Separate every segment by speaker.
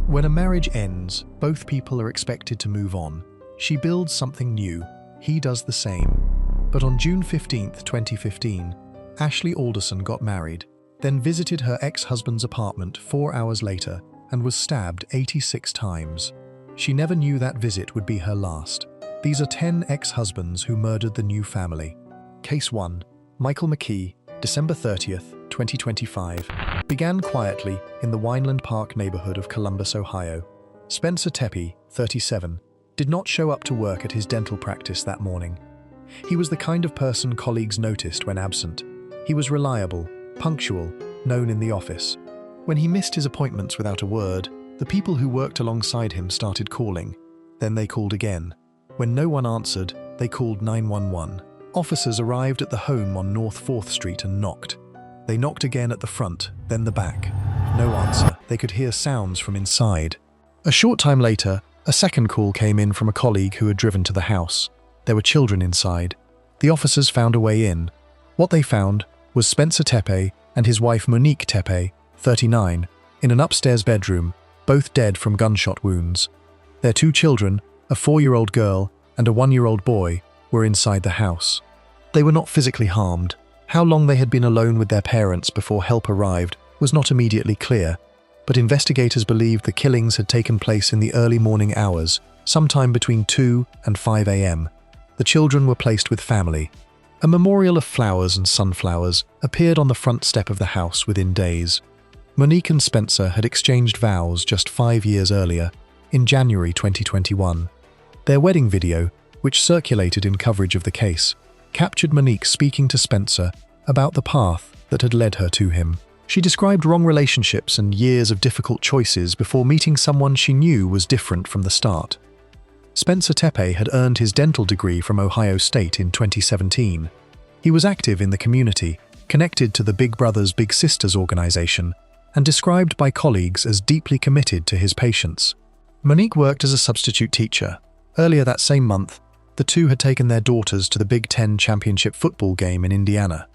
Speaker 1: When a marriage ends, both people are expected to move on. She builds something new. He does the same. But on June 15, 2015, Ashley Alderson got married, then visited her ex-husband's apartment 4 hours later and was stabbed 86 times. She never knew that visit would be her last. These are 10 ex-husbands who murdered the new family. Case 1. Michael McKee, December 30th, 2025. Began quietly in the Wineland Park neighborhood of Columbus, Ohio. Spencer Tepe, 37, did not show up to work at his dental practice that morning. He was the kind of person colleagues noticed when absent. He was reliable, punctual, known in the office. When he missed his appointments without a word, the people who worked alongside him started calling. Then they called again. When no one answered, they called 911. Officers arrived at the home on North 4th Street and knocked. They knocked again at the front, then the back. No answer. They could hear sounds from inside. A short time later, a second call came in from a colleague who had driven to the house. There were children inside. The officers found a way in. What they found was Spencer Tepe and his wife Monique Tepe, 39, in an upstairs bedroom, both dead from gunshot wounds. Their 2 children, a 4-year-old girl and a 1-year-old boy, were inside the house. They were not physically harmed. How long they had been alone with their parents before help arrived was not immediately clear, but investigators believed the killings had taken place in the early morning hours, sometime between 2 and 5 a.m. The children were placed with family. A memorial of flowers and sunflowers appeared on the front step of the house within days. Monique and Spencer had exchanged vows just 5 years earlier, in January 2021. Their wedding video, which circulated in coverage of the case, captured Monique speaking to Spencer about the path that had led her to him. She described wrong relationships and years of difficult choices before meeting someone she knew was different from the start. Spencer Tepe had earned his dental degree from Ohio State in 2017. He was active in the community, connected to the Big Brothers Big Sisters organization, and described by colleagues as deeply committed to his patients. Monique worked as a substitute teacher. Earlier that same month, the two had taken their daughters to the Big Ten championship football game in Indiana.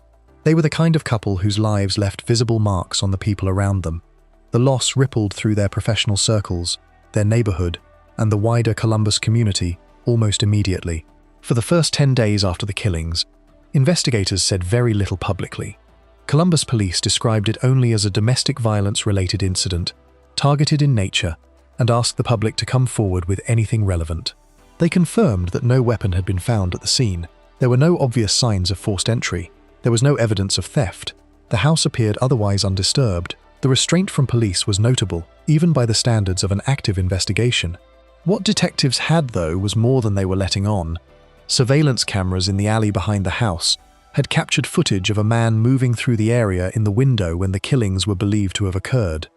Speaker 1: They were the kind of couple whose lives left visible marks on the people around them. The loss rippled through their professional circles, their neighborhood, and the wider Columbus community almost immediately. For the first 10 days after the killings, investigators said very little publicly. Columbus police described it only as a domestic violence-related incident, targeted in nature, and asked the public to come forward with anything relevant. They confirmed that no weapon had been found at the scene. There were no obvious signs of forced entry. There was no evidence of theft. The house appeared otherwise undisturbed. The restraint from police was notable, even by the standards of an active investigation. What detectives had, though, was more than they were letting on. Surveillance cameras in the alley behind the house had captured footage of a man moving through the area in the window when the killings were believed to have occurred.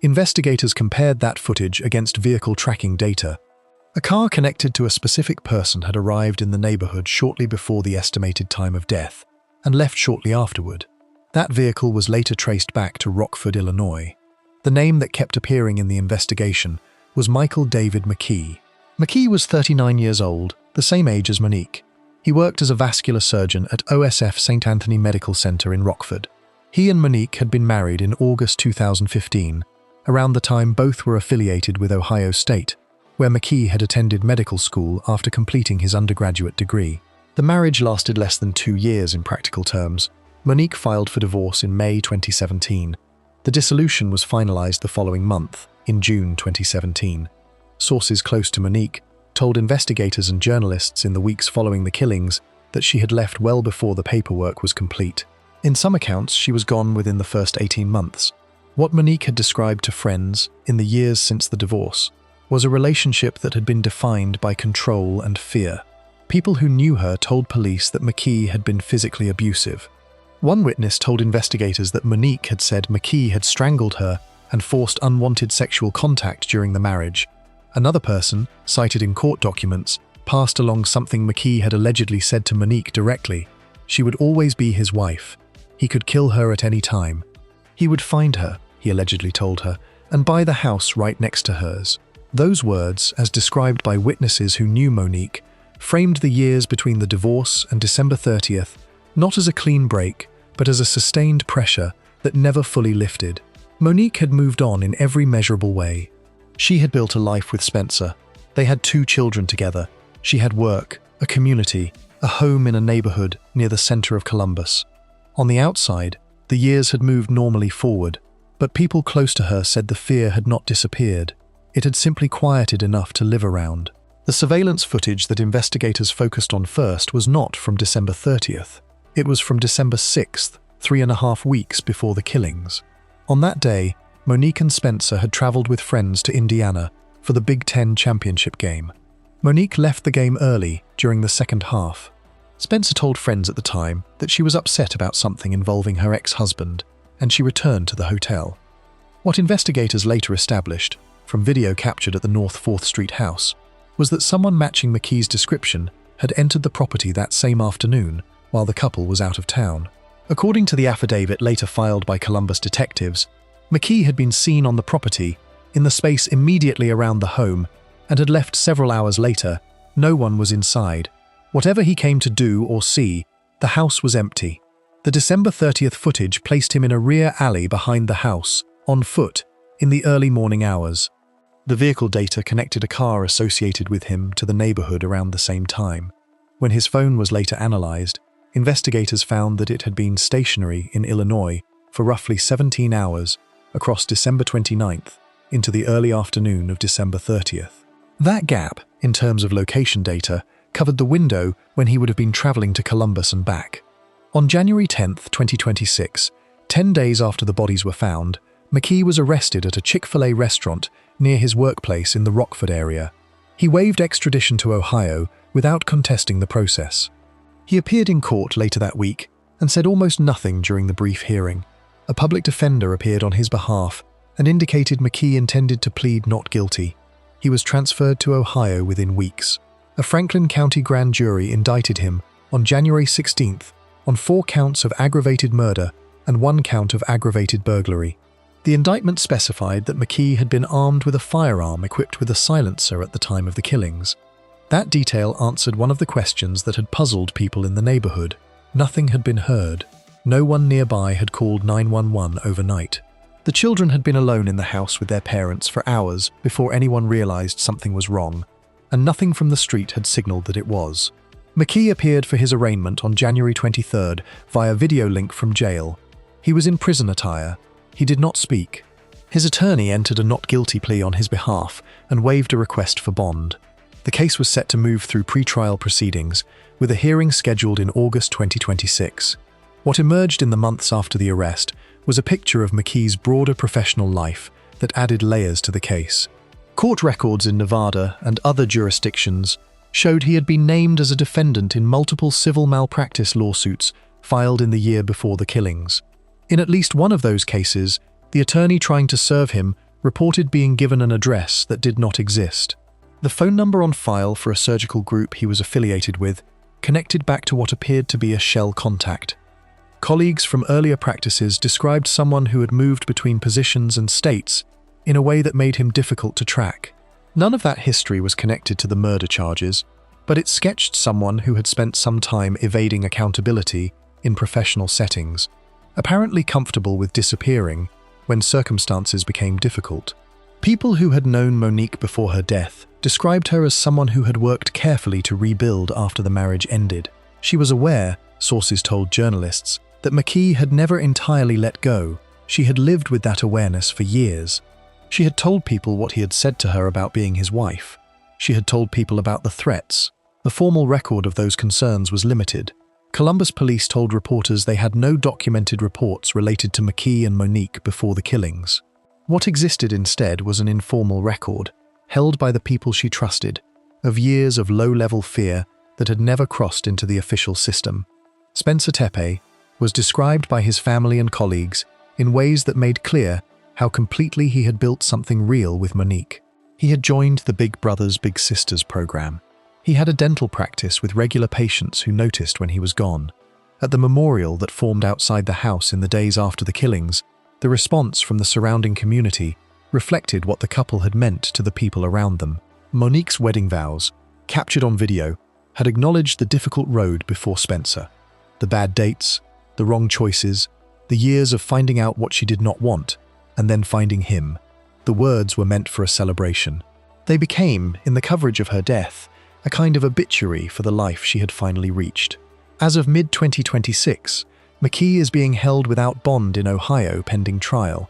Speaker 1: Investigators compared that footage against vehicle tracking data. A car connected to a specific person had arrived in the neighborhood shortly before the estimated time of death, and left shortly afterward. That vehicle was later traced back to Rockford, Illinois. The name that kept appearing in the investigation was Michael David McKee. McKee was 39 years old, the same age as Monique. He worked as a vascular surgeon at OSF St. Anthony Medical Center in Rockford. He and Monique had been married in August 2015, around the time both were affiliated with Ohio State, where McKee had attended medical school after completing his undergraduate degree. The marriage lasted less than 2 years in practical terms. Monique filed for divorce in May 2017. The dissolution was finalized the following month, in June 2017. Sources close to Monique told investigators and journalists in the weeks following the killings that she had left well before the paperwork was complete. In some accounts, she was gone within the first 18 months. What Monique had described to friends in the years since the divorce was a relationship that had been defined by control and fear. People who knew her told police that McKee had been physically abusive. One witness told investigators that Monique had said McKee had strangled her and forced unwanted sexual contact during the marriage. Another person, cited in court documents, passed along something McKee had allegedly said to Monique directly. She would always be his wife. He could kill her at any time. He would find her, he allegedly told her, and buy the house right next to hers. Those words, as described by witnesses who knew Monique, framed the years between the divorce and December 30th, not as a clean break, but as a sustained pressure that never fully lifted. Monique had moved on in every measurable way. She had built a life with Spencer. They had 2 children together. She had work, a community, a home in a neighborhood near the center of Columbus. On the outside, the years had moved normally forward, but people close to her said the fear had not disappeared. It had simply quieted enough to live around. The surveillance footage that investigators focused on first was not from December 30th. It was from December 6th, 3.5 weeks before the killings. On that day, Monique and Spencer had traveled with friends to Indiana for the Big Ten championship game. Monique left the game early during the second half. Spencer told friends at the time that she was upset about something involving her ex-husband, and she returned to the hotel. What investigators later established, from video captured at the North 4th Street house, was that someone matching McKee's description had entered the property that same afternoon while the couple was out of town. According to the affidavit later filed by Columbus detectives, McKee had been seen on the property in the space immediately around the home and had left several hours later. No one was inside. Whatever he came to do or see, the house was empty. The December 30th footage placed him in a rear alley behind the house, on foot, in the early morning hours. The vehicle data connected a car associated with him to the neighborhood around the same time. When his phone was later analyzed, investigators found that it had been stationary in Illinois for roughly 17 hours across December 29th into the early afternoon of December 30th. That gap, in terms of location data, covered the window when he would have been traveling to Columbus and back. On January 10, 2026, 10 days after the bodies were found, McKee was arrested at a Chick-fil-A restaurant near his workplace in the Rockford area. He waived extradition to Ohio without contesting the process. He appeared in court later that week and said almost nothing during the brief hearing. A public defender appeared on his behalf and indicated McKee intended to plead not guilty. He was transferred to Ohio within weeks. A Franklin County grand jury indicted him on January 16th on 4 counts of aggravated murder and 1 count of aggravated burglary. The indictment specified that McKee had been armed with a firearm equipped with a silencer at the time of the killings. That detail answered one of the questions that had puzzled people in the neighborhood. Nothing had been heard. No one nearby had called 911 overnight. The children had been alone in the house with their parents for hours before anyone realized something was wrong, and nothing from the street had signaled that it was. McKee appeared for his arraignment on January 23rd via video link from jail. He was in prison attire. He did not speak. His attorney entered a not guilty plea on his behalf and waived a request for bond. The case was set to move through pre-trial proceedings, with a hearing scheduled in August 2026. What emerged in the months after the arrest was a picture of McKee's broader professional life that added layers to the case. Court records in Nevada and other jurisdictions showed he had been named as a defendant in multiple civil malpractice lawsuits filed in the year before the killings. In at least one of those cases, the attorney trying to serve him reported being given an address that did not exist. The phone number on file for a surgical group he was affiliated with connected back to what appeared to be a shell contact. Colleagues from earlier practices described someone who had moved between positions and states in a way that made him difficult to track. None of that history was connected to the murder charges, but it sketched someone who had spent some time evading accountability in professional settings, apparently comfortable with disappearing when circumstances became difficult. People who had known Monique before her death described her as someone who had worked carefully to rebuild after the marriage ended. She was aware, sources told journalists, that McKee had never entirely let go. She had lived with that awareness for years. She had told people what he had said to her about being his wife. She had told people about the threats. The formal record of those concerns was limited. Columbus police told reporters they had no documented reports related to McKee and Monique before the killings. What existed instead was an informal record, held by the people she trusted, of years of low-level fear that had never crossed into the official system. Spencer Tepe was described by his family and colleagues in ways that made clear how completely he had built something real with Monique. He had joined the Big Brothers Big Sisters program. He had a dental practice with regular patients who noticed when he was gone. At the memorial that formed outside the house in the days after the killings, the response from the surrounding community reflected what the couple had meant to the people around them. Monique's wedding vows, captured on video, had acknowledged the difficult road before Spencer. The bad dates, the wrong choices, the years of finding out what she did not want, and then finding him. The words were meant for a celebration. They became, in the coverage of her death, a kind of obituary for the life she had finally reached. As of mid-2026, McKee is being held without bond in Ohio pending trial.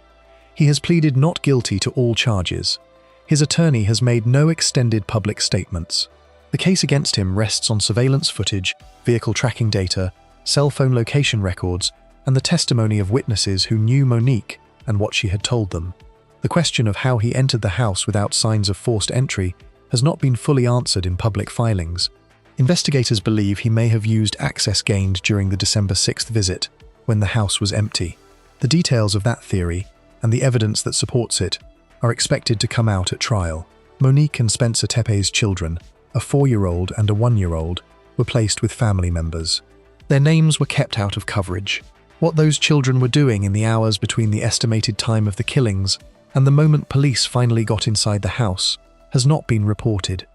Speaker 1: He has pleaded not guilty to all charges. His attorney has made no extended public statements. The case against him rests on surveillance footage, vehicle tracking data, cell phone location records, and the testimony of witnesses who knew Monique and what she had told them. The question of how he entered the house without signs of forced entry has not been fully answered in public filings. Investigators believe he may have used access gained during the December 6th visit, when the house was empty. The details of that theory, and the evidence that supports it, are expected to come out at trial. Monique and Spencer Tepe's children, a 4-year-old and a 1-year-old, were placed with family members. Their names were kept out of coverage. What those children were doing in the hours between the estimated time of the killings and the moment police finally got inside the house has not been reported.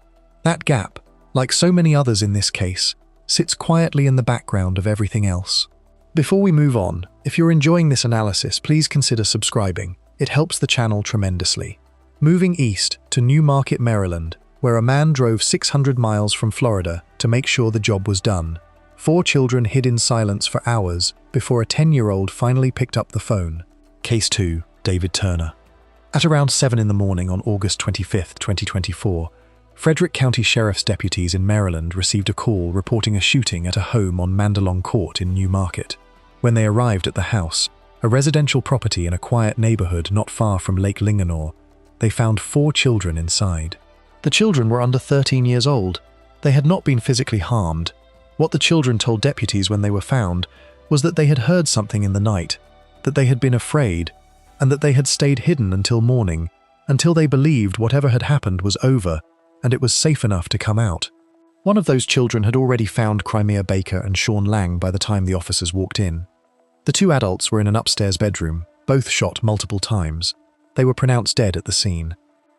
Speaker 1: That gap, like so many others in this case, sits quietly in the background of everything else. Before we move on, if you're enjoying this analysis, please consider subscribing. It helps the channel tremendously. Moving east to New Market, Maryland, where a man drove 600 miles from Florida to make sure the job was done. 4 children hid in silence for hours before a 10-year-old finally picked up the phone. Case 2, David Turner. At around 7 in the morning on August 25, 2024, Frederick County Sheriff's deputies in Maryland received a call reporting a shooting at a home on Mandalong Court in New Market. When they arrived at the house, a residential property in a quiet neighborhood not far from Lake Linganore, they found 4 children inside. The children were under 13 years old. They had not been physically harmed. What the children told deputies when they were found was that they had heard something in the night, that they had been afraid, and that they had stayed hidden until morning, until they believed whatever had happened was over and it was safe enough to come out. One of those children had already found Crimea Baker and Sean Lang by the time the officers walked in. The 2 adults were in an upstairs bedroom, both shot multiple times. They were pronounced dead at the scene.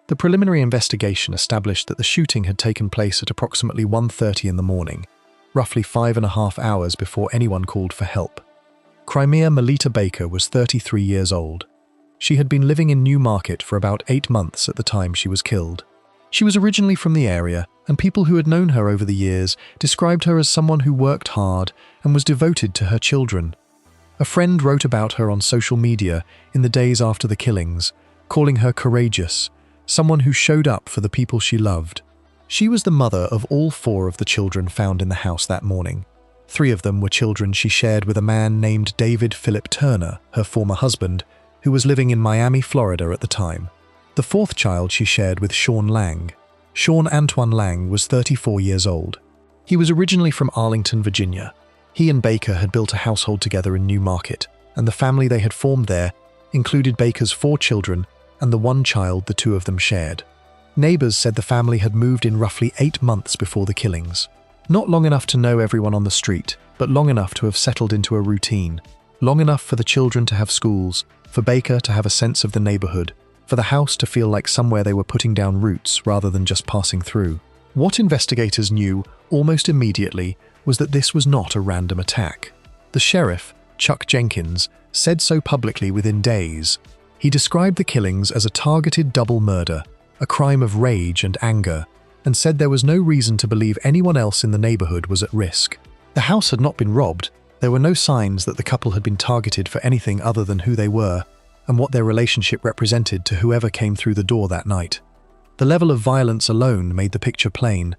Speaker 1: The preliminary investigation established that the shooting had taken place at approximately 1:30 in the morning, roughly 5.5 hours before anyone called for help. Crimea Melita Baker was 33 years old. She had been living in New Market for about 8 months at the time she was killed. She was originally from the area, and people who had known her over the years described her as someone who worked hard and was devoted to her children. A friend wrote about her on social media in the days after the killings, calling her courageous, someone who showed up for the people she loved. She was the mother of all 4 of the children found in the house that morning. 3 of them were children she shared with a man named David Philip Turner, her former husband, who was living in Miami, Florida at the time. The 4th child she shared with Sean Lang. Sean Antoine Lang was 34 years old. He was originally from Arlington, Virginia. He and Baker had built a household together in New Market, and the family they had formed there included Baker's 4 children and the 1 child the 2 of them shared. Neighbors said the family had moved in roughly 8 months before the killings. Not long enough to know everyone on the street, but long enough to have settled into a routine. Long enough for the children to have schools, for Baker to have a sense of the neighborhood, for the house to feel like somewhere they were putting down roots rather than just passing through. What investigators knew almost immediately was that this was not a random attack. The sheriff, Chuck Jenkins, said so publicly within days. He described the killings as a targeted double murder, a crime of rage and anger, and said there was no reason to believe anyone else in the neighborhood was at risk. The house had not been robbed. There were no signs that the couple had been targeted for anything other than who they were and what their relationship represented to whoever came through the door that night. The level of violence alone made the picture plain.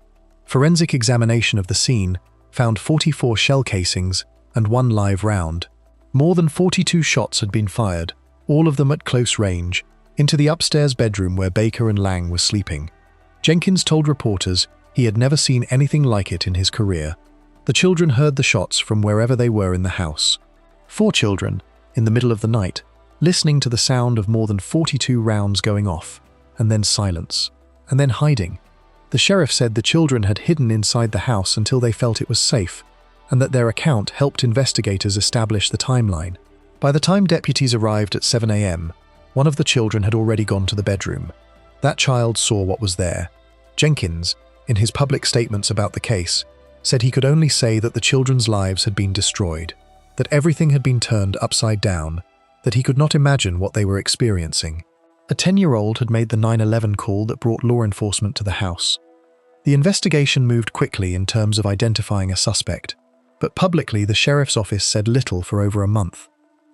Speaker 1: Forensic examination of the scene found 44 shell casings and 1 live round. More than 42 shots had been fired, all of them at close range, into the upstairs bedroom where Baker and Lang were sleeping. Jenkins told reporters he had never seen anything like it in his career. The children heard the shots from wherever they were in the house. 4 children, in the middle of the night, listening to the sound of more than 42 rounds going off, and then silence, and then hiding. The sheriff said the children had hidden inside the house until they felt it was safe, and that their account helped investigators establish the timeline. By the time deputies arrived at 7 a.m., one of the children had already gone to the bedroom. That child saw what was there. Jenkins, in his public statements about the case, said he could only say that the children's lives had been destroyed, that everything had been turned upside down, that he could not imagine what they were experiencing. A 10-year-old had made the 911 call that brought law enforcement to the house. The investigation moved quickly in terms of identifying a suspect, but publicly the sheriff's office said little for over a month.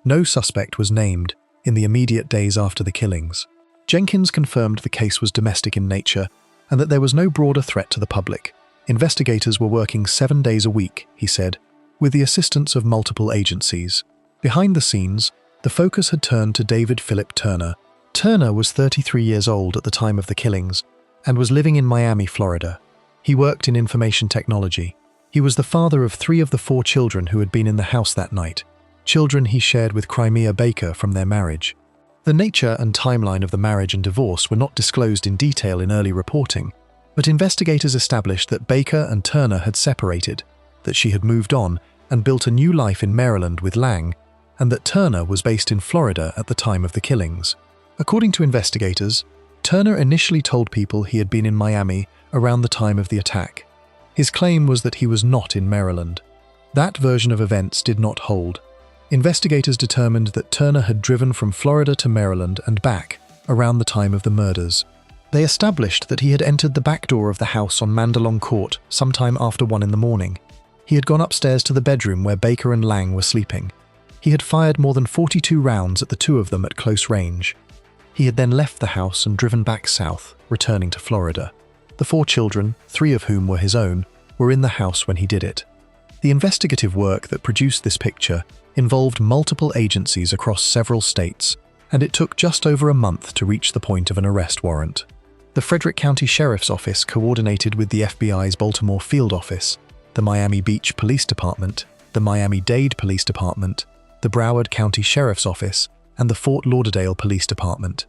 Speaker 1: No suspect was named in the immediate days after the killings. Jenkins confirmed the case was domestic in nature and that there was no broader threat to the public. Investigators were working 7 days a week, he said, with the assistance of multiple agencies. Behind the scenes, the focus had turned to David Philip Turner. Turner was 33 years old at the time of the killings and was living in Miami, Florida. He worked in information technology. He was the father of 3 of the 4 children who had been in the house that night, children he shared with Crimea Baker from their marriage. The nature and timeline of the marriage and divorce were not disclosed in detail in early reporting, but investigators established that Baker and Turner had separated, that she had moved on and built a new life in Maryland with Lang, and that Turner was based in Florida at the time of the killings. According to investigators, Turner initially told people he had been in Miami around the time of the attack. His claim was that he was not in Maryland. That version of events did not hold. Investigators determined that Turner had driven from Florida to Maryland and back around the time of the murders. They established that he had entered the back door of the house on Mandalong Court sometime after 1 in the morning. He had gone upstairs to the bedroom where Baker and Lang were sleeping. He had fired more than 42 rounds at the 2 of them at close range. He had then left the house and driven back south, returning to Florida. The 4 children, 3 of whom were his own, were in the house when he did it. The investigative work that produced this picture involved multiple agencies across several states, and it took just over a month to reach the point of an arrest warrant. The Frederick County Sheriff's Office coordinated with the FBI's Baltimore Field Office, the Miami Beach Police Department, the Miami-Dade Police Department, the Broward County Sheriff's Office, and the Fort Lauderdale Police Department.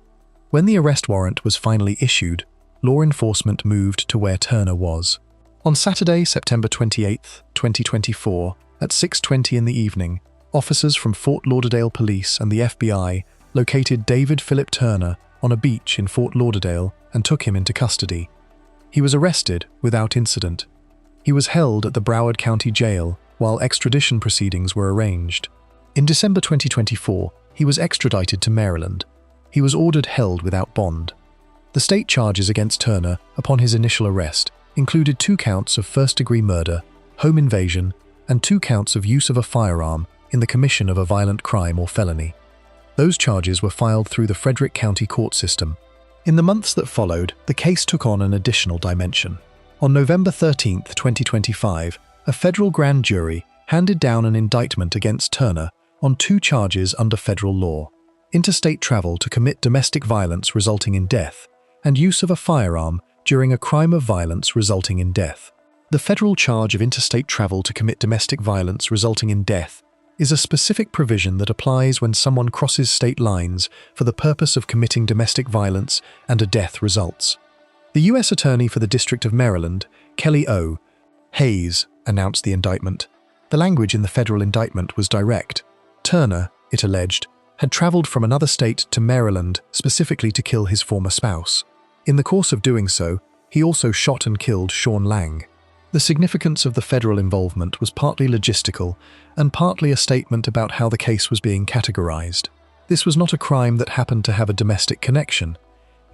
Speaker 1: When the arrest warrant was finally issued, law enforcement moved to where Turner was. On Saturday, September 28, 2024, at 6:20 in the evening, officers from Fort Lauderdale Police and the FBI located David Philip Turner on a beach in Fort Lauderdale and took him into custody. He was arrested without incident. He was held at the Broward County Jail while extradition proceedings were arranged. In December 2024, he was extradited to Maryland. He was ordered held without bond. The state charges against Turner upon his initial arrest included 2 counts of first-degree murder, home invasion, and 2 counts of use of a firearm in the commission of a violent crime or felony. Those charges were filed through the Frederick County court system. In the months that followed, the case took on an additional dimension. On November 13, 2025, a federal grand jury handed down an indictment against Turner on 2 charges under federal law: interstate travel to commit domestic violence resulting in death, and use of a firearm during a crime of violence resulting in death. The federal charge of interstate travel to commit domestic violence resulting in death is a specific provision that applies when someone crosses state lines for the purpose of committing domestic violence and a death results. The U.S. Attorney for the District of Maryland, Kelly O. Hayes, announced the indictment. The language in the federal indictment was direct. Turner, it alleged, had traveled from another state to Maryland specifically to kill his former spouse. In the course of doing so, he also shot and killed Sean Lang. The significance of the federal involvement was partly logistical and partly a statement about how the case was being categorized. This was not a crime that happened to have a domestic connection.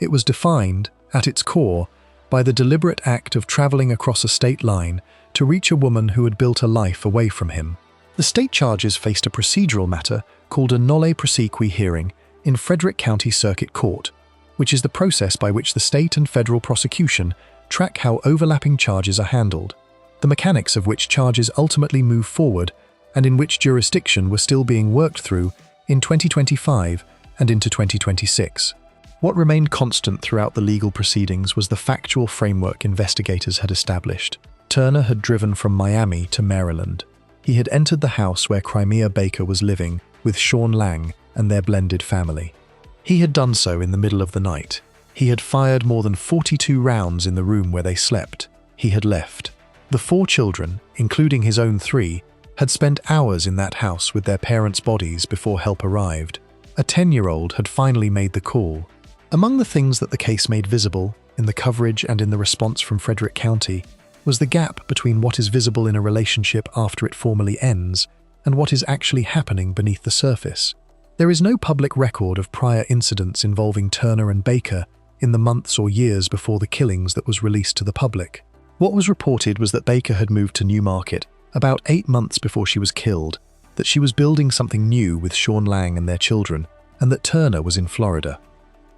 Speaker 1: It was defined, at its core, by the deliberate act of traveling across a state line to reach a woman who had built a life away from him. The state charges faced a procedural matter called a nolle prosequi hearing in Frederick County Circuit Court, which is the process by which the state and federal prosecution track how overlapping charges are handled, the mechanics of which charges ultimately move forward and in which jurisdiction were still being worked through in 2025 and into 2026. What remained constant throughout the legal proceedings was the factual framework investigators had established. Turner had driven from Miami to Maryland. He had entered the house where Crimea Baker was living with Sean Lang and their blended family. He had done so in the middle of the night. He had fired more than 42 rounds in the room where they slept. He had left. The 4 children, including his own 3, had spent hours in that house with their parents' bodies before help arrived. A 10-year-old had finally made the call. Among the things that the case made visible, in the coverage and in the response from Frederick County, was the gap between what is visible in a relationship after it formally ends and what is actually happening beneath the surface. There is no public record of prior incidents involving Turner and Baker in the months or years before the killings that was released to the public. What was reported was that Baker had moved to Newmarket about 8 months before she was killed, that she was building something new with Sean Lang and their children, and that Turner was in Florida.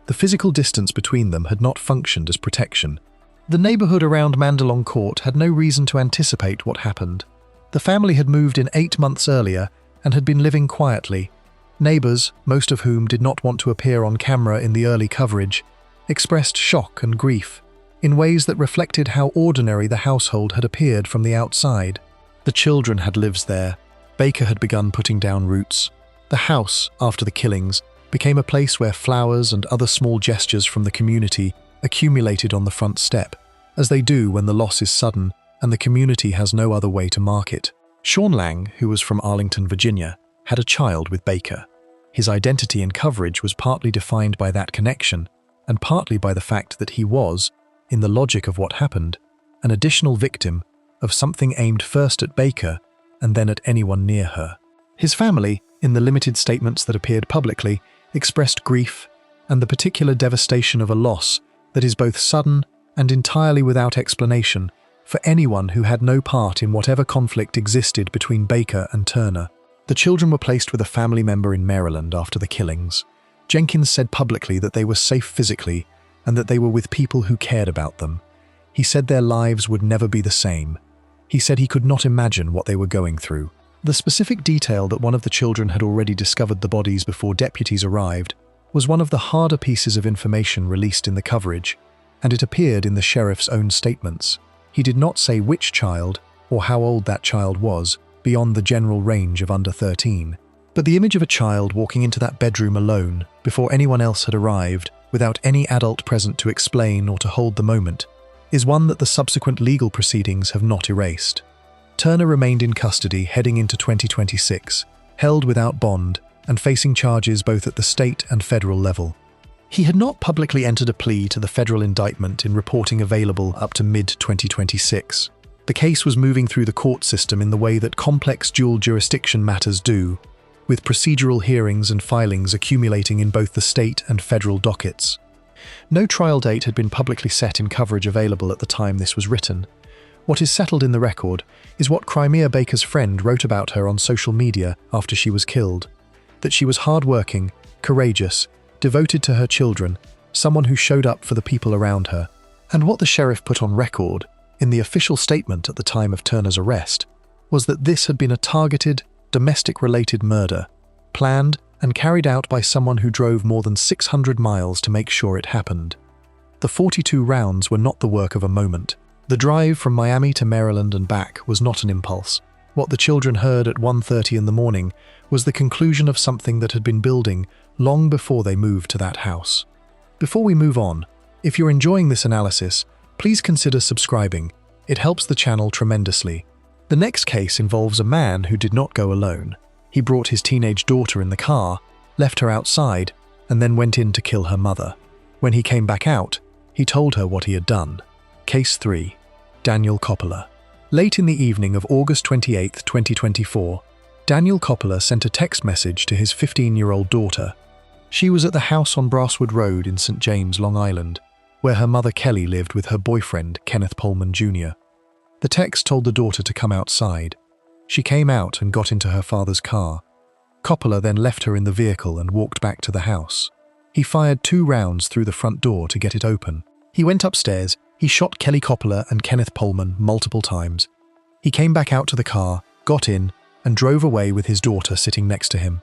Speaker 1: The physical distance between them had not functioned as protection. The neighborhood around Mandalong Court had no reason to anticipate what happened. The family had moved in 8 months earlier and had been living quietly. Neighbors, most of whom did not want to appear on camera in the early coverage, expressed shock and grief in ways that reflected how ordinary the household had appeared from the outside. The children had lives there. Baker had begun putting down roots. The house, after the killings, became a place where flowers and other small gestures from the community accumulated on the front step, as they do when the loss is sudden and the community has no other way to mark it. Sean Lang, who was from Arlington, Virginia, had a child with Baker. His identity and coverage was partly defined by that connection, and partly by the fact that he was, in the logic of what happened, an additional victim of something aimed first at Baker and then at anyone near her. His family, in the limited statements that appeared publicly, expressed grief and the particular devastation of a loss that is both sudden and entirely without explanation for anyone who had no part in whatever conflict existed between Baker and Turner. The children were placed with a family member in Maryland after the killings. Jenkins said publicly that they were safe physically and that they were with people who cared about them. He said their lives would never be the same. He said he could not imagine what they were going through. The specific detail that one of the children had already discovered the bodies before deputies arrived was one of the harder pieces of information released in the coverage, and it appeared in the sheriff's own statements. He did not say which child or how old that child was, beyond the general range of under 13. But the image of a child walking into that bedroom alone, before anyone else had arrived, without any adult present to explain or to hold the moment, is one that the subsequent legal proceedings have not erased. Turner remained in custody heading into 2026, held without bond and facing charges both at the state and federal level. He had not publicly entered a plea to the federal indictment in reporting available up to mid-2026. The case was moving through the court system in the way that complex dual jurisdiction matters do, with procedural hearings and filings accumulating in both the state and federal dockets. No trial date had been publicly set in coverage available at the time this was written. What is settled in the record is what Crimea Baker's friend wrote about her on social media after she was killed: that she was hardworking, courageous, devoted to her children, someone who showed up for the people around her. And what the sheriff put on record, in the official statement at the time of Turner's arrest, was that this had been a targeted, domestic-related murder, planned and carried out by someone who drove more than 600 miles to make sure it happened. The 42 rounds were not the work of a moment. The drive from Miami to Maryland and back was not an impulse. What the children heard at 1:30 in the morning was the conclusion of something that had been building long before they moved to that house. Before we move on, if you're enjoying this analysis, please consider subscribing. It helps the channel tremendously. The next case involves a man who did not go alone. He brought his teenage daughter in the car, left her outside, and then went in to kill her mother. When he came back out, he told her what he had done. Case 3. Daniel Coppola. Late in the evening of August 28, 2024, Daniel Coppola sent a text message to his 15-year-old daughter. She was at the house on Brasswood Road in St. James, Long Island, where her mother Kelly lived with her boyfriend, Kenneth Pohlman Jr. The text told the daughter to come outside. She came out and got into her father's car. Coppola then left her in the vehicle and walked back to the house. He fired 2 rounds through the front door to get it open. He went upstairs. He shot Kelly Coppola and Kenneth Pohlman multiple times. He came back out to the car, got in, and drove away with his daughter sitting next to him.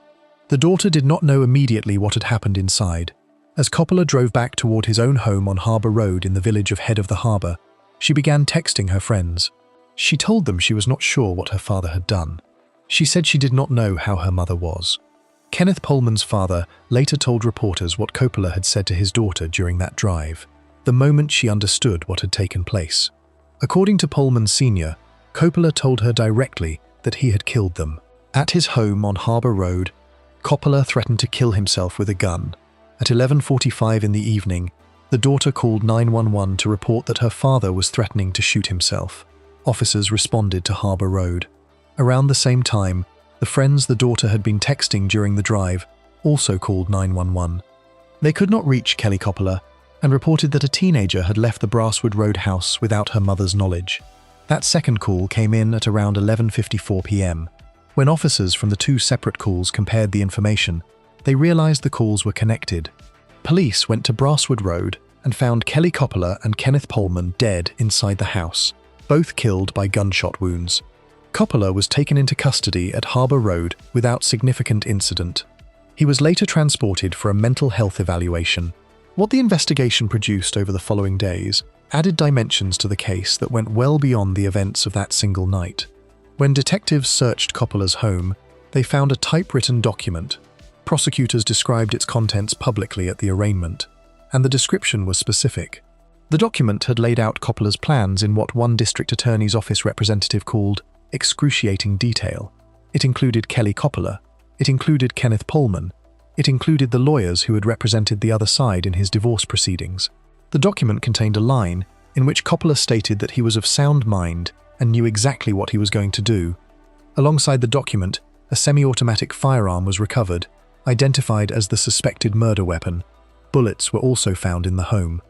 Speaker 1: The daughter did not know immediately what had happened inside. As Coppola drove back toward his own home on Harbour Road in the village of Head of the Harbour, she began texting her friends. She told them she was not sure what her father had done. She said she did not know how her mother was. Kenneth Pohlman's father later told reporters what Coppola had said to his daughter during that drive, the moment she understood what had taken place. According to Pohlman Sr., Coppola told her directly that he had killed them. At his home on Harbour Road, Coppola threatened to kill himself with a gun. At 11:45 in the evening, the daughter called 911 to report that her father was threatening to shoot himself. Officers responded to Harbour Road. Around the same time, the friends the daughter had been texting during the drive also called 911. They could not reach Kelly Coppola and reported that a teenager had left the Brasswood Road house without her mother's knowledge. That second call came in at around 11:54 p.m. When officers from the two separate calls compared the information, they realized the calls were connected. Police went to Brasswood Road and found Kelly Coppola and Kenneth Pohlman dead inside the house, both killed by gunshot wounds. Coppola was taken into custody at Harbour Road without significant incident. He was later transported for a mental health evaluation. What the investigation produced over the following days added dimensions to the case that went well beyond the events of that single night. When detectives searched Coppola's home, they found a typewritten document. Prosecutors described its contents publicly at the arraignment, and the description was specific. The document had laid out Coppola's plans in what one district attorney's office representative called excruciating detail. It included Kelly Coppola. It included Kenneth Pohlman. It included the lawyers who had represented the other side in his divorce proceedings. The document contained a line in which Coppola stated that he was of sound mind and knew exactly what he was going to do. Alongside the document, a semi-automatic firearm was recovered, identified as the suspected murder weapon. Bullets were also found in the home.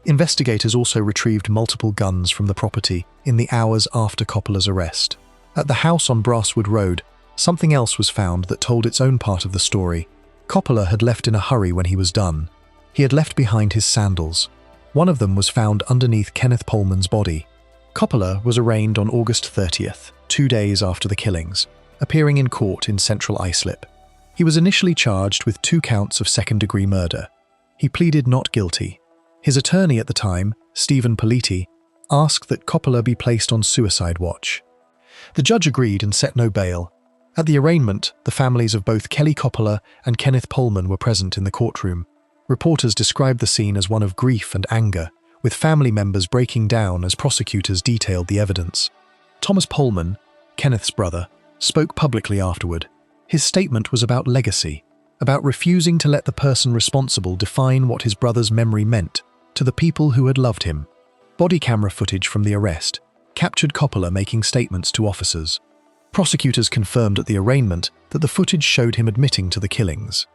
Speaker 1: Investigators also retrieved multiple guns from the property in the hours after Coppola's arrest. At the house on Brasswood Road, something else was found that told its own part of the story. Coppola had left in a hurry when he was done. He had left behind his sandals. One of them was found underneath Kenneth Pohlman's body. Coppola was arraigned on August 30th, 2 days after the killings, appearing in court in Central Islip. He was initially charged with 2 counts of second-degree murder. He pleaded not guilty. His attorney at the time, Stephen Politi, asked that Coppola be placed on suicide watch. The judge agreed and set no bail. At the arraignment, the families of both Kelly Coppola and Kenneth Pohlman were present in the courtroom. Reporters described the scene as one of grief and anger, with family members breaking down as prosecutors detailed the evidence. Thomas Pohlman, Kenneth's brother, spoke publicly afterward. His statement was about legacy, about refusing to let the person responsible define what his brother's memory meant to the people who had loved him. Body camera footage from the arrest captured Coppola making statements to officers. Prosecutors confirmed at the arraignment that the footage showed him admitting to the killings.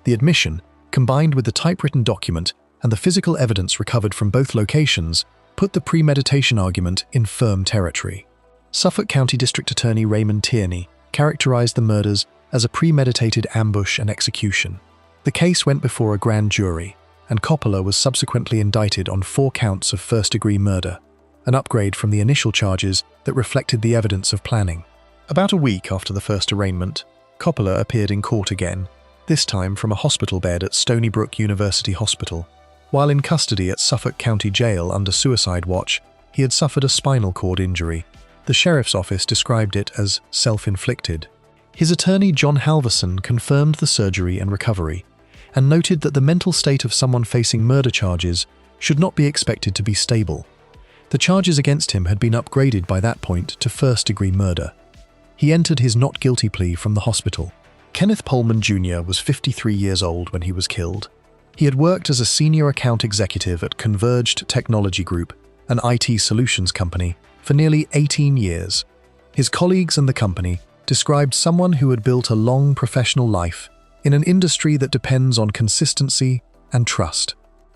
Speaker 1: The admission, combined with the typewritten document and the physical evidence recovered from both locations, put the premeditation argument in firm territory. Suffolk County District Attorney Raymond Tierney characterized the murders as a premeditated ambush and execution. The case went before a grand jury, and Coppola was subsequently indicted on 4 counts of first-degree murder, an upgrade from the initial charges that reflected the evidence of planning. About a week after the first arraignment, Coppola appeared in court again, this time from a hospital bed at Stony Brook University Hospital. While in custody at Suffolk County Jail under suicide watch, he had suffered a spinal cord injury. The sheriff's office described it as self-inflicted. His attorney John Halverson confirmed the surgery and recovery, and noted that the mental state of someone facing murder charges should not be expected to be stable. The charges against him had been upgraded by that point to first-degree murder. He entered his not guilty plea from the hospital. Kenneth Pohlman Jr. was 53 years old when he was killed. He had worked as a senior account executive at Converged Technology Group, an IT solutions company, for nearly 18 years. His colleagues and the company described someone who had built a long professional life in an industry that depends on consistency and trust.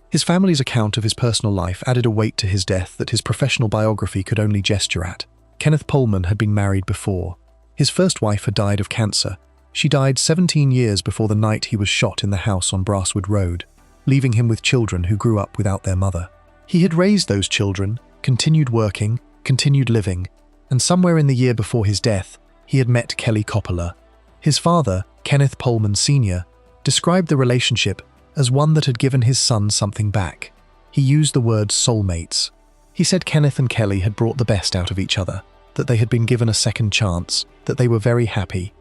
Speaker 1: His family's account of his personal life added a weight to his death that his professional biography could only gesture at. Kenneth Pohlman had been married before. His first wife had died of cancer. She died 17 years before the night he was shot in the house on Brasswood Road, leaving him with children who grew up without their mother. He had raised those children, continued working, continued living, and somewhere in the year before his death, he had met Kelly Coppola. His father, Kenneth Pohlman Sr., described the relationship as one that had given his son something back. He used the word soulmates. He said Kenneth and Kelly had brought the best out of each other, that they had been given a second chance, that they were very happy.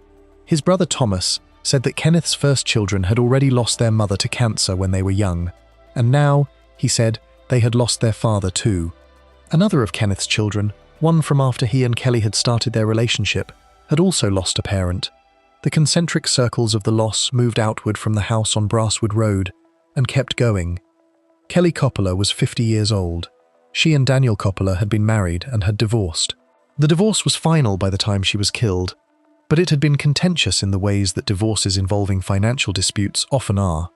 Speaker 1: His brother Thomas said that Kenneth's first children had already lost their mother to cancer when they were young, and now, he said, they had lost their father too. Another of Kenneth's children, one from after he and Kelly had started their relationship, had also lost a parent. The concentric circles of the loss moved outward from the house on Brasswood Road and kept going. Kelly Coppola was 50 years old. She and Daniel Coppola had been married and had divorced. The divorce was final by the time she was killed, but it had been contentious in the ways that divorces involving financial disputes often are.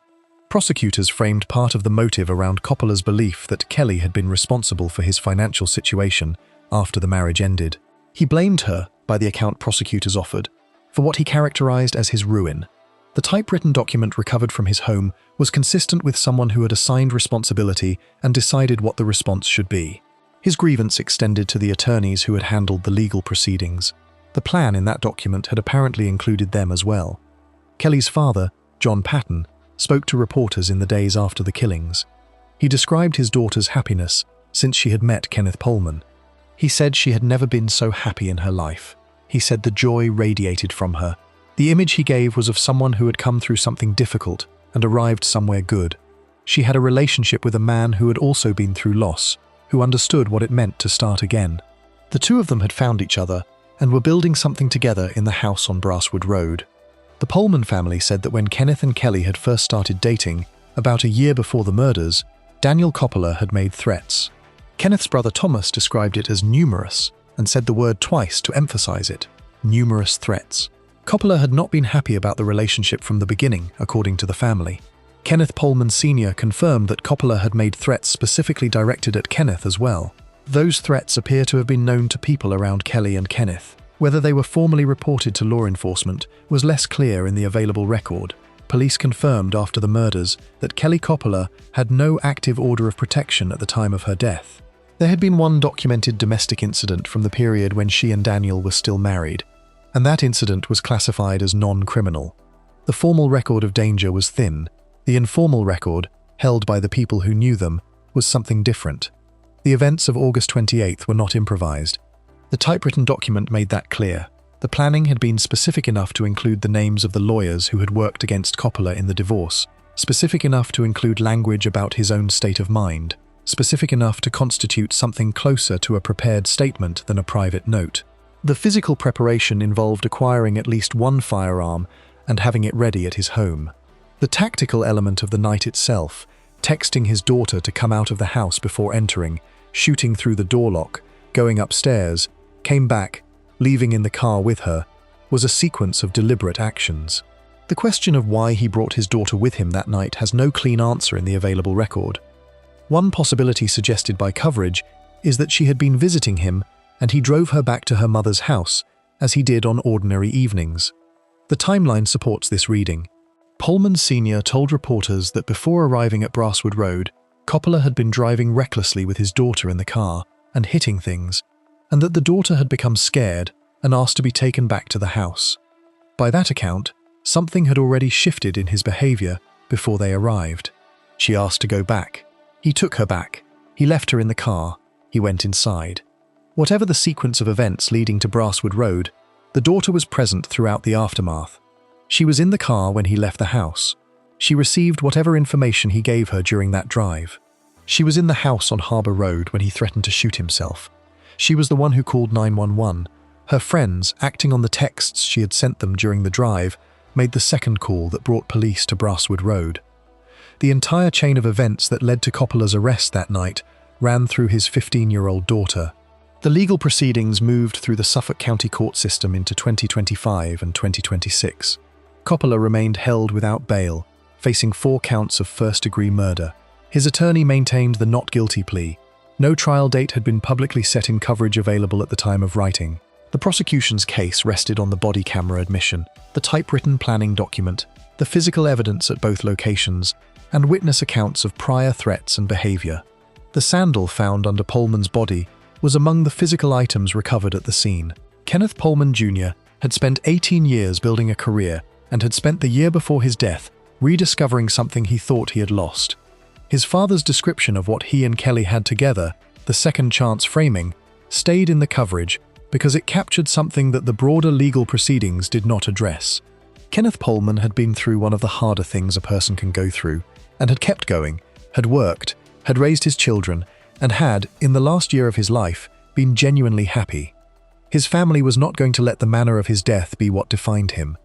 Speaker 1: Prosecutors framed part of the motive around Coppola's belief that Kelly had been responsible for his financial situation after the marriage ended. He blamed her, by the account prosecutors offered, for what he characterized as his ruin. The typewritten document recovered from his home was consistent with someone who had assigned responsibility and decided what the response should be. His grievance extended to the attorneys who had handled the legal proceedings. The plan in that document had apparently included them as well. Kelly's father, John Patton, spoke to reporters in the days after the killings. He described his daughter's happiness since she had met Kenneth Pohlman. He said she had never been so happy in her life. He said the joy radiated from her. The image he gave was of someone who had come through something difficult and arrived somewhere good. She had a relationship with a man who had also been through loss, who understood what it meant to start again. The two of them had found each other and were building something together in the house on Brasswood Road. The Pohlman family said that when Kenneth and Kelly had first started dating, about a year before the murders, Daniel Coppola had made threats. Kenneth's brother Thomas described it as numerous and said the word twice to emphasize it: numerous threats. Coppola had not been happy about the relationship from the beginning, according to the family. Kenneth Pohlman Sr. confirmed that Coppola had made threats specifically directed at Kenneth as well. Those threats appear to have been known to people around Kelly and Kenneth. Whether they were formally reported to law enforcement was less clear in the available record. Police confirmed after the murders that Kelly Coppola had no active order of protection at the time of her death. There had been one documented domestic incident from the period when she and Daniel were still married, and that incident was classified as non-criminal. The formal record of danger was thin. The informal record, held by the people who knew them, was something different. The events of August 28th were not improvised. The typewritten document made that clear. The planning had been specific enough to include the names of the lawyers who had worked against Coppola in the divorce, specific enough to include language about his own state of mind, specific enough to constitute something closer to a prepared statement than a private note. The physical preparation involved acquiring at least one firearm and having it ready at his home. The tactical element of the night itself, texting his daughter to come out of the house before entering, shooting through the door lock, going upstairs, came back, leaving in the car with her, was a sequence of deliberate actions. The question of why he brought his daughter with him that night has no clean answer in the available record. One possibility suggested by coverage is that she had been visiting him and he drove her back to her mother's house, as he did on ordinary evenings. The timeline supports this reading. Pohlman Sr. told reporters that before arriving at Brasswood Road, Coppola had been driving recklessly with his daughter in the car and hitting things, and that the daughter had become scared and asked to be taken back to the house. By that account, something had already shifted in his behavior before they arrived. She asked to go back. He took her back. He left her in the car. He went inside. Whatever the sequence of events leading to Brasswood Road, the daughter was present throughout the aftermath. She was in the car when he left the house. She received whatever information he gave her during that drive. She was in the house on Harbour Road when he threatened to shoot himself. She was the one who called 911. Her friends, acting on the texts she had sent them during the drive, made the second call that brought police to Brasswood Road. The entire chain of events that led to Coppola's arrest that night ran through his 15-year-old daughter. The legal proceedings moved through the Suffolk County court system into 2025 and 2026. Coppola remained held without bail, facing 4 counts of first-degree murder. His attorney maintained the not guilty plea. No trial date had been publicly set in coverage available at the time of writing. The prosecution's case rested on the body camera admission, the typewritten planning document, the physical evidence at both locations, and witness accounts of prior threats and behavior. The sandal found under Pohlman's body was among the physical items recovered at the scene. Kenneth Pohlman Jr. had spent 18 years building a career and had spent the year before his death rediscovering something he thought he had lost. His father's description of what he and Kelly had together, the second chance framing, stayed in the coverage because it captured something that the broader legal proceedings did not address. Kenneth Pohlman had been through one of the harder things a person can go through, and had kept going, had worked, had raised his children, and had, in the last year of his life, been genuinely happy. His family was not going to let the manner of his death be what defined him.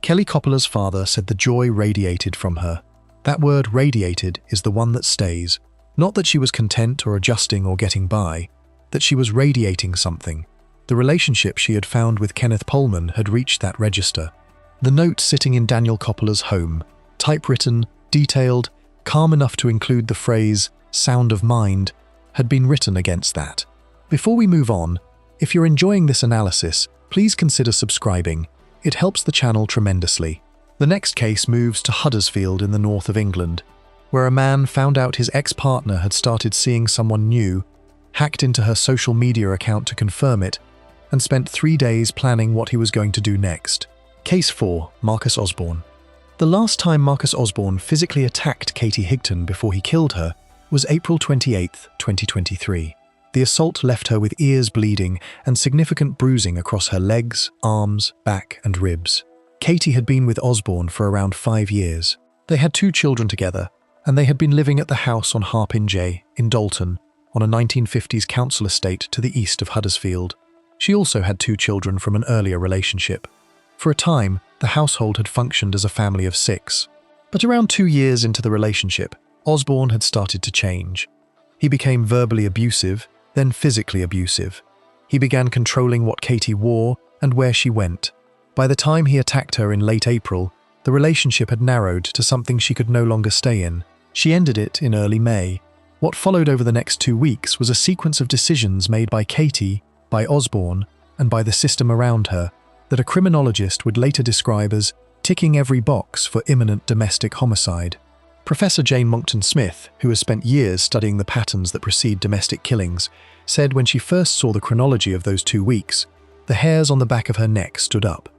Speaker 1: Kelly Coppola's father said the joy radiated from her. That word radiated is the one that stays. Not that she was content or adjusting or getting by, that she was radiating something. The relationship she had found with Kenneth Pullman had reached that register. The note sitting in Daniel Coppola's home, typewritten, detailed, calm enough to include the phrase, "sound of mind," had been written against that. Before we move on, if you're enjoying this analysis, please consider subscribing. It helps the channel tremendously. The next case moves to Huddersfield in the north of England, where a man found out his ex-partner had started seeing someone new, hacked into her social media account to confirm it, and spent 3 days planning what he was going to do next. Case 4. Marcus Osborne. The last time Marcus Osborne physically attacked Katie Higton before he killed her was April 28, 2023. The assault left her with ears bleeding and significant bruising across her legs, arms, back, and ribs. Katie had been with Osborne for around 5 years. They had 2 children together, and they had been living at the house on Harpinge in Dalton, on a 1950s council estate to the east of Huddersfield. She also had 2 children from an earlier relationship. For a time, the household had functioned as a family of 6. But around 2 years into the relationship, Osborne had started to change. He became verbally abusive, then physically abusive. He began controlling what Katie wore and where she went. By the time he attacked her in late April, the relationship had narrowed to something she could no longer stay in. She ended it in early May. What followed over the next 2 weeks was a sequence of decisions made by Katie, by Osborne, and by the system around her that a criminologist would later describe as ticking every box for imminent domestic homicide. Professor Jane Monckton Smith, who has spent years studying the patterns that precede domestic killings, said when she first saw the chronology of those 2 weeks, the hairs on the back of her neck stood up.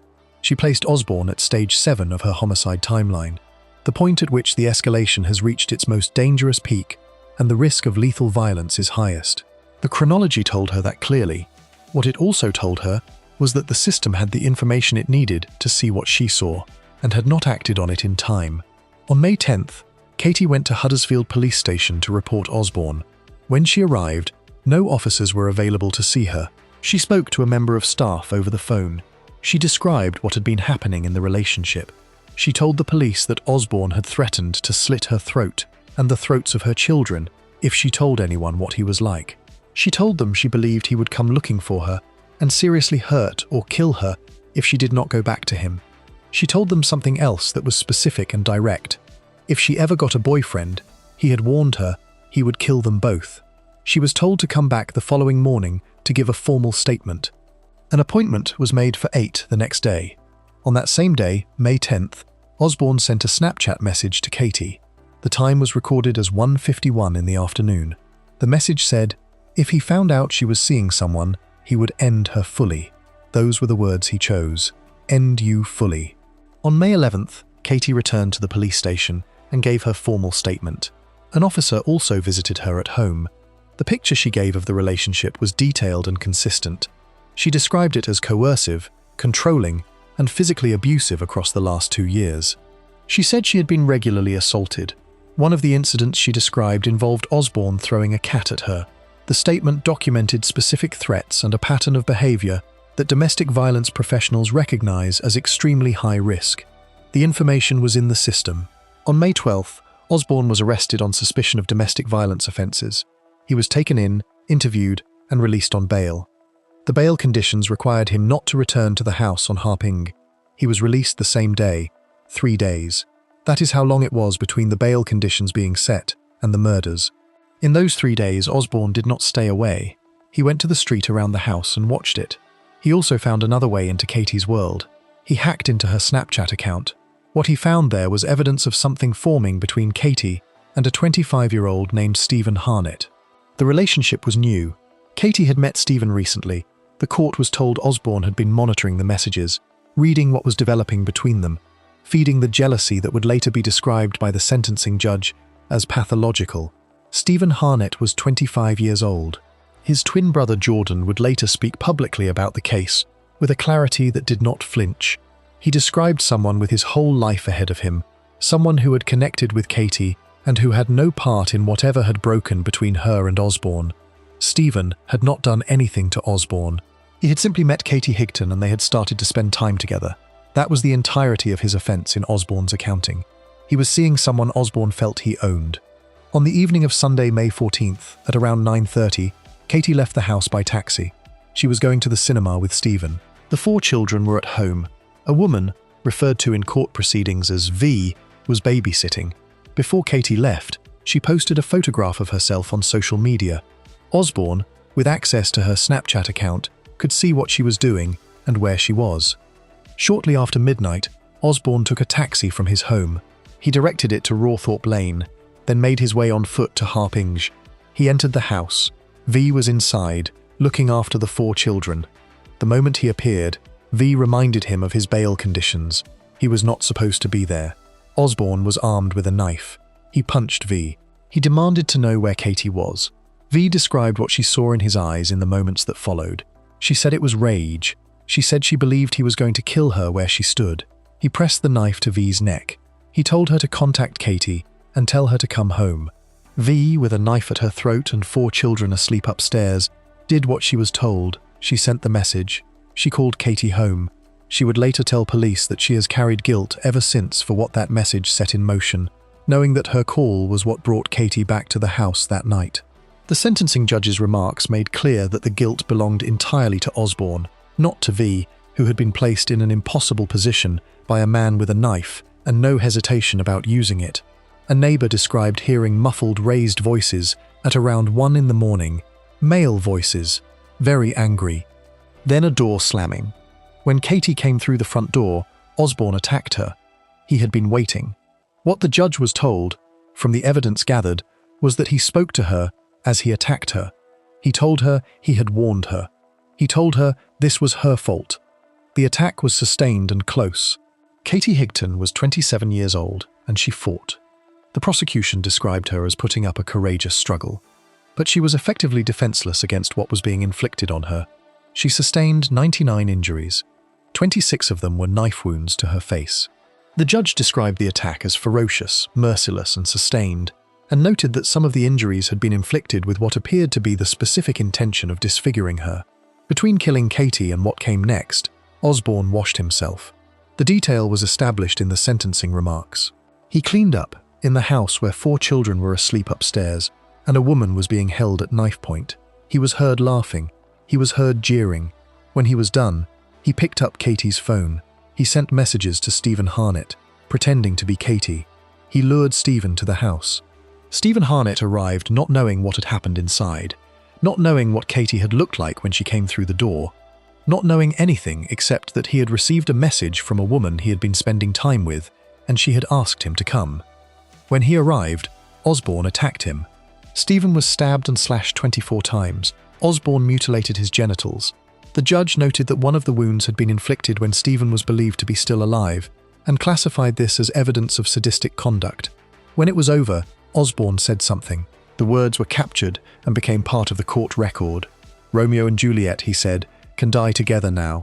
Speaker 1: She placed Osborne at stage 7 of her homicide timeline, the point at which the escalation has reached its most dangerous peak and the risk of lethal violence is highest. The chronology told her that clearly. What it also told her was that the system had the information it needed to see what she saw, and had not acted on it in time. On May 10th, Katie went to Huddersfield Police Station to report Osborne. When she arrived, no officers were available to see her. She spoke to a member of staff over the phone. She described what had been happening in the relationship. She told the police that Osborne had threatened to slit her throat and the throats of her children if she told anyone what he was like. She told them she believed he would come looking for her and seriously hurt or kill her if she did not go back to him. She told them something else that was specific and direct. If she ever got a boyfriend, he had warned her he would kill them both. She was told to come back the following morning to give a formal statement. An appointment was made for 8 the next day. On that same day, May 10th, Osborne sent a Snapchat message to Katie. The time was recorded as 1:51 in the afternoon. The message said, if he found out she was seeing someone, he would end her fully. Those were the words he chose. End you fully. On May 11th, Katie returned to the police station and gave her formal statement. An officer also visited her at home. The picture she gave of the relationship was detailed and consistent. She described it as coercive, controlling, and physically abusive across the last 2 years. She said she had been regularly assaulted. One of the incidents she described involved Osborne throwing a cat at her. The statement documented specific threats and a pattern of behavior that domestic violence professionals recognize as extremely high risk. The information was in the system. On May 12th, Osborne was arrested on suspicion of domestic violence offences. He was taken in, interviewed, and released on bail. The bail conditions required him not to return to the house on Harping. He was released the same day, 3 days. That is how long it was between the bail conditions being set and the murders. In those 3 days, Osborne did not stay away. He went to the street around the house and watched it. He also found another way into Katie's world. He hacked into her Snapchat account. What he found there was evidence of something forming between Katie and a 25-year-old named Stephen Harnett. The relationship was new. Katie had met Stephen recently. The court was told Osborne had been monitoring the messages, reading what was developing between them, feeding the jealousy that would later be described by the sentencing judge as pathological. Stephen Harnett was 25 years old. His twin brother Jordan would later speak publicly about the case, with a clarity that did not flinch. He described someone with his whole life ahead of him, someone who had connected with Katie and who had no part in whatever had broken between her and Osborne. Stephen had not done anything to Osborne. He had simply met Katie Higton and they had started to spend time together. That was the entirety of his offence in Osborne's accounting. He was seeing someone Osborne felt he owned. On the evening of Sunday, May 14th, at around 9:30, Katie left the house by taxi. She was going to the cinema with Stephen. The 4 children were at home. A woman, referred to in court proceedings as V, was babysitting. Before Katie left, she posted a photograph of herself on social media. Osborne, with access to her Snapchat account, could see what she was doing and where she was. Shortly after midnight, Osborne took a taxi from his home. He directed it to Rawthorpe Lane, then made his way on foot to Harpinge. He entered the house. V was inside, looking after the 4 children. The moment he appeared, V reminded him of his bail conditions. He was not supposed to be there. Osborne was armed with a knife. He punched V. He demanded to know where Katie was. V described what she saw in his eyes in the moments that followed. She said it was rage. She said she believed he was going to kill her where she stood. He pressed the knife to V's neck. He told her to contact Katie and tell her to come home. V, with a knife at her throat and 4 children asleep upstairs, did what she was told. She sent the message. She called Katie home. She would later tell police that she has carried guilt ever since for what that message set in motion, knowing that her call was what brought Katie back to the house that night. The sentencing judge's remarks made clear that the guilt belonged entirely to Osborne, not to V, who had been placed in an impossible position by a man with a knife and no hesitation about using it. A neighbour described hearing muffled raised voices at around 1 in the morning, male voices, very angry. Then a door slamming. When Katie came through the front door, Osborne attacked her. He had been waiting. What the judge was told, from the evidence gathered, was that he spoke to her as he attacked her. He told her he had warned her. He told her this was her fault. The attack was sustained and close. Katie Higton was 27 years old, and she fought. The prosecution described her as putting up a courageous struggle, but she was effectively defenseless against what was being inflicted on her. She sustained 99 injuries. 26 of them were knife wounds to her face. The judge described the attack as ferocious, merciless, and sustained, and noted that some of the injuries had been inflicted with what appeared to be the specific intention of disfiguring her. Between killing Katie and what came next, Osborne washed himself. The detail was established in the sentencing remarks. He cleaned up in the house where 4 children were asleep upstairs, and a woman was being held at knife point. He was heard laughing. He was heard jeering. When he was done, he picked up Katie's phone. He sent messages to Stephen Harnett, pretending to be Katie. He lured Stephen to the house. Stephen Harnett arrived not knowing what had happened inside, not knowing what Katie had looked like when she came through the door, not knowing anything except that he had received a message from a woman he had been spending time with, and she had asked him to come. When he arrived, Osborne attacked him. Stephen was stabbed and slashed 24 times. Osborne mutilated his genitals. The judge noted that one of the wounds had been inflicted when Stephen was believed to be still alive, and classified this as evidence of sadistic conduct. When it was over, Osborne said something. The words were captured and became part of the court record. "Romeo and Juliet," he said, "can die together now."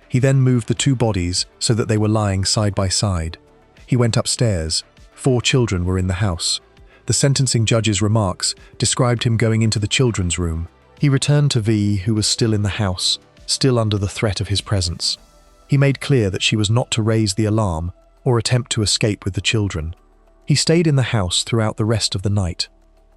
Speaker 1: He then moved the 2 bodies so that they were lying side by side. He went upstairs. 4 children were in the house. The sentencing judge's remarks described him going into the children's room. He returned to V, who was still in the house, still under the threat of his presence. He made clear that she was not to raise the alarm or attempt to escape with the children. He stayed in the house throughout the rest of the night.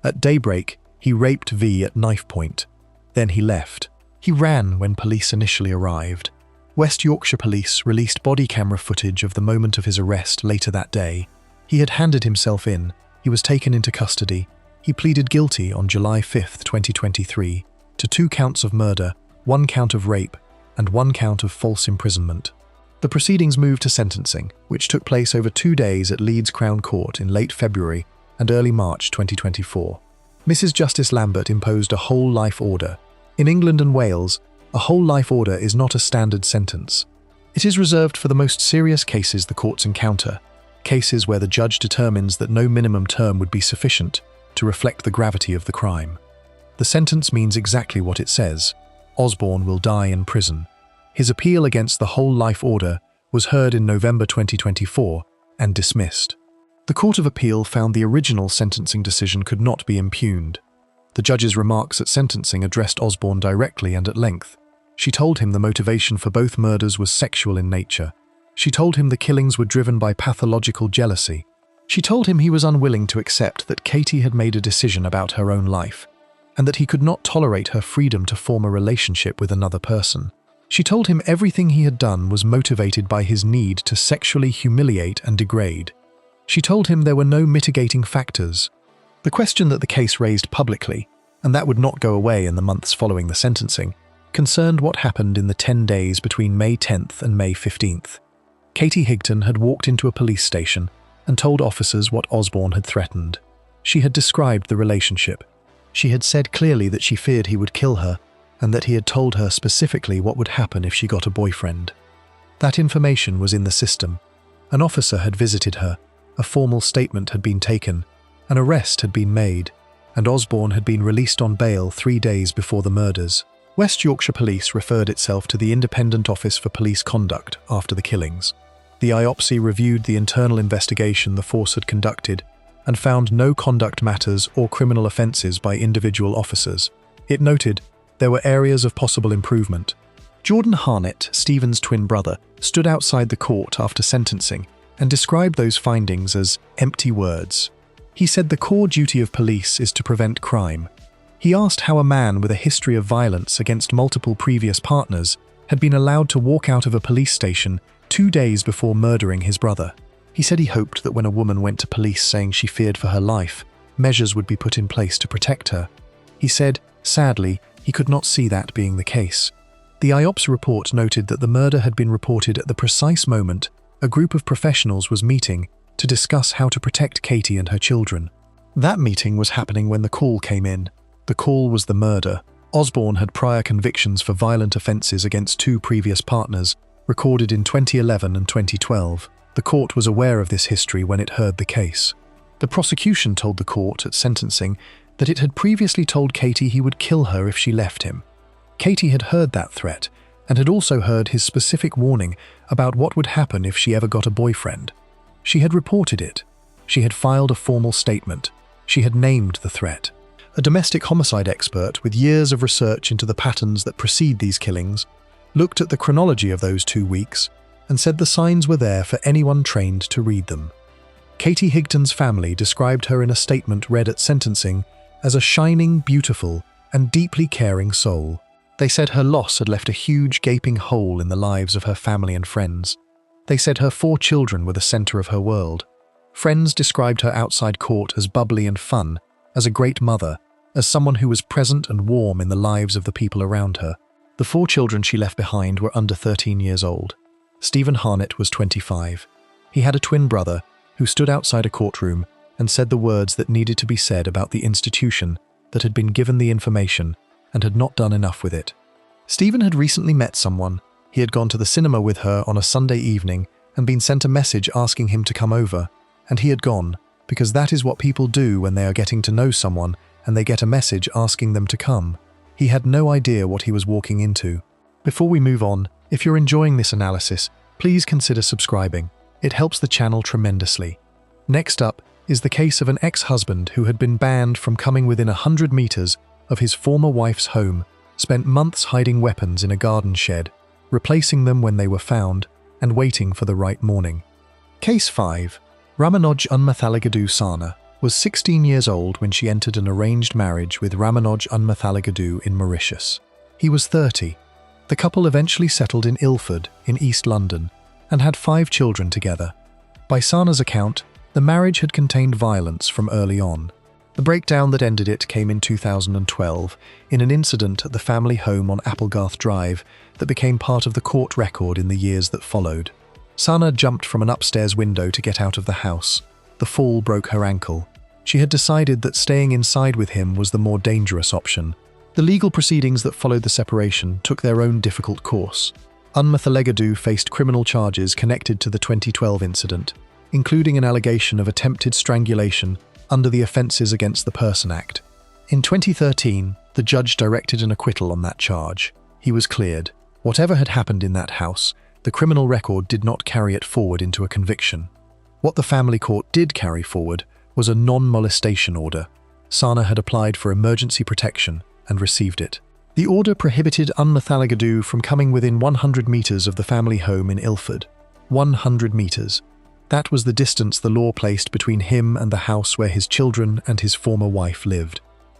Speaker 1: At daybreak, he raped V at knife point. Then he left. He ran when police initially arrived. West Yorkshire Police released body camera footage of the moment of his arrest later that day. He had handed himself in. He was taken into custody. He pleaded guilty on July 5, 2023, to 2 counts of murder, 1 count of rape, and 1 count of false imprisonment. The proceedings moved to sentencing, which took place over 2 days at Leeds Crown Court in late February and early March 2024. Mrs. Justice Lambert imposed a whole life order. In England and Wales, a whole life order is not a standard sentence. It is reserved for the most serious cases the courts encounter, cases where the judge determines that no minimum term would be sufficient to reflect the gravity of the crime. The sentence means exactly what it says. Osborne will die in prison. His appeal against the whole life order was heard in November 2024 and dismissed. The Court of Appeal found the original sentencing decision could not be impugned. The judge's remarks at sentencing addressed Osborne directly and at length. She told him the motivation for both murders was sexual in nature. She told him the killings were driven by pathological jealousy. She told him he was unwilling to accept that Katie had made a decision about her own life. and that he could not tolerate her freedom to form a relationship with another person. She told him everything he had done was motivated by his need to sexually humiliate and degrade. She told him there were no mitigating factors. The question that the case raised publicly, and that would not go away in the months following the sentencing, concerned what happened in the 10 days between May 10th and May 15th. Katie Higdon had walked into a police station and told officers what Osborne had threatened. She had described the relationship. She had said clearly that she feared he would kill her, and that he had told her specifically what would happen if she got a boyfriend. That information was in the system. An officer had visited her, a formal statement had been taken, an arrest had been made, and Osborne had been released on bail 3 days before the murders. West Yorkshire Police referred itself to the Independent Office for Police Conduct after the killings. The IOPSI reviewed the internal investigation the force had conducted and found no conduct matters or criminal offences by individual officers. It noted there were areas of possible improvement. Jordan Harnett, Stephen's twin brother, stood outside the court after sentencing and described those findings as empty words. He said the core duty of police is to prevent crime. He asked how a man with a history of violence against multiple previous partners had been allowed to walk out of a police station 2 days before murdering his brother. He said he hoped that when a woman went to police saying she feared for her life, measures would be put in place to protect her. He said, sadly, he could not see that being the case. The IOPS report noted that the murder had been reported at the precise moment a group of professionals was meeting to discuss how to protect Katie and her children. That meeting was happening when the call came in. The call was the murder. Osborne had prior convictions for violent offences against 2 previous partners, recorded in 2011 and 2012. The court was aware of this history when it heard the case. The prosecution told the court at sentencing that it had previously told Katie he would kill her if she left him. Katie had heard that threat and had also heard his specific warning about what would happen if she ever got a boyfriend. She had reported it. She had filed a formal statement. She had named the threat. A domestic homicide expert with years of research into the patterns that precede these killings looked at the chronology of those 2 weeks and said the signs were there for anyone trained to read them. Katie Higdon's family described her in a statement read at sentencing as a shining, beautiful, and deeply caring soul. They said her loss had left a huge gaping hole in the lives of her family and friends. They said her 4 children were the centre of her world. Friends described her outside court as bubbly and fun, as a great mother, as someone who was present and warm in the lives of the people around her. The 4 children she left behind were under 13 years old. Stephen Harnett was 25. He had a twin brother who stood outside a courtroom and said the words that needed to be said about the institution that had been given the information and had not done enough with it. Stephen had recently met someone. He had gone to the cinema with her on a Sunday evening and been sent a message asking him to come over, and he had gone, because that is what people do when they are getting to know someone and they get a message asking them to come. He had no idea what he was walking into. Before we move on, if you're enjoying this analysis, please consider subscribing. It helps the channel tremendously. Next up is the case of an ex-husband who had been banned from coming within 100 meters of his former wife's home, spent months hiding weapons in a garden shed, replacing them when they were found, and waiting for the right morning. Case 5. Ramanoj Unmathalagadu Sana was 16 years old when she entered an arranged marriage with Ramanoj Unmathalagadu in Mauritius. He was 30. The couple eventually settled in Ilford, in East London, and had 5 children together. By Sana's account, the marriage had contained violence from early on. The breakdown that ended it came in 2012, in an incident at the family home on Applegarth Drive that became part of the court record in the years that followed. Sana jumped from an upstairs window to get out of the house. The fall broke her ankle. She had decided that staying inside with him was the more dangerous option. The legal proceedings that followed the separation took their own difficult course. Unmathalagadu faced criminal charges connected to the 2012 incident, including an allegation of attempted strangulation under the Offences Against the Person Act. In 2013, the judge directed an acquittal on that charge. He was cleared. Whatever had happened in that house, the criminal record did not carry it forward into a conviction. What the family court did carry forward was a non-molestation order. Sana had applied for emergency protection and received it. The order prohibited Unmathalagadu from coming within 100 meters of the family home in Ilford. 100 meters. That was the distance the law placed between him and the house where his children and his former wife lived.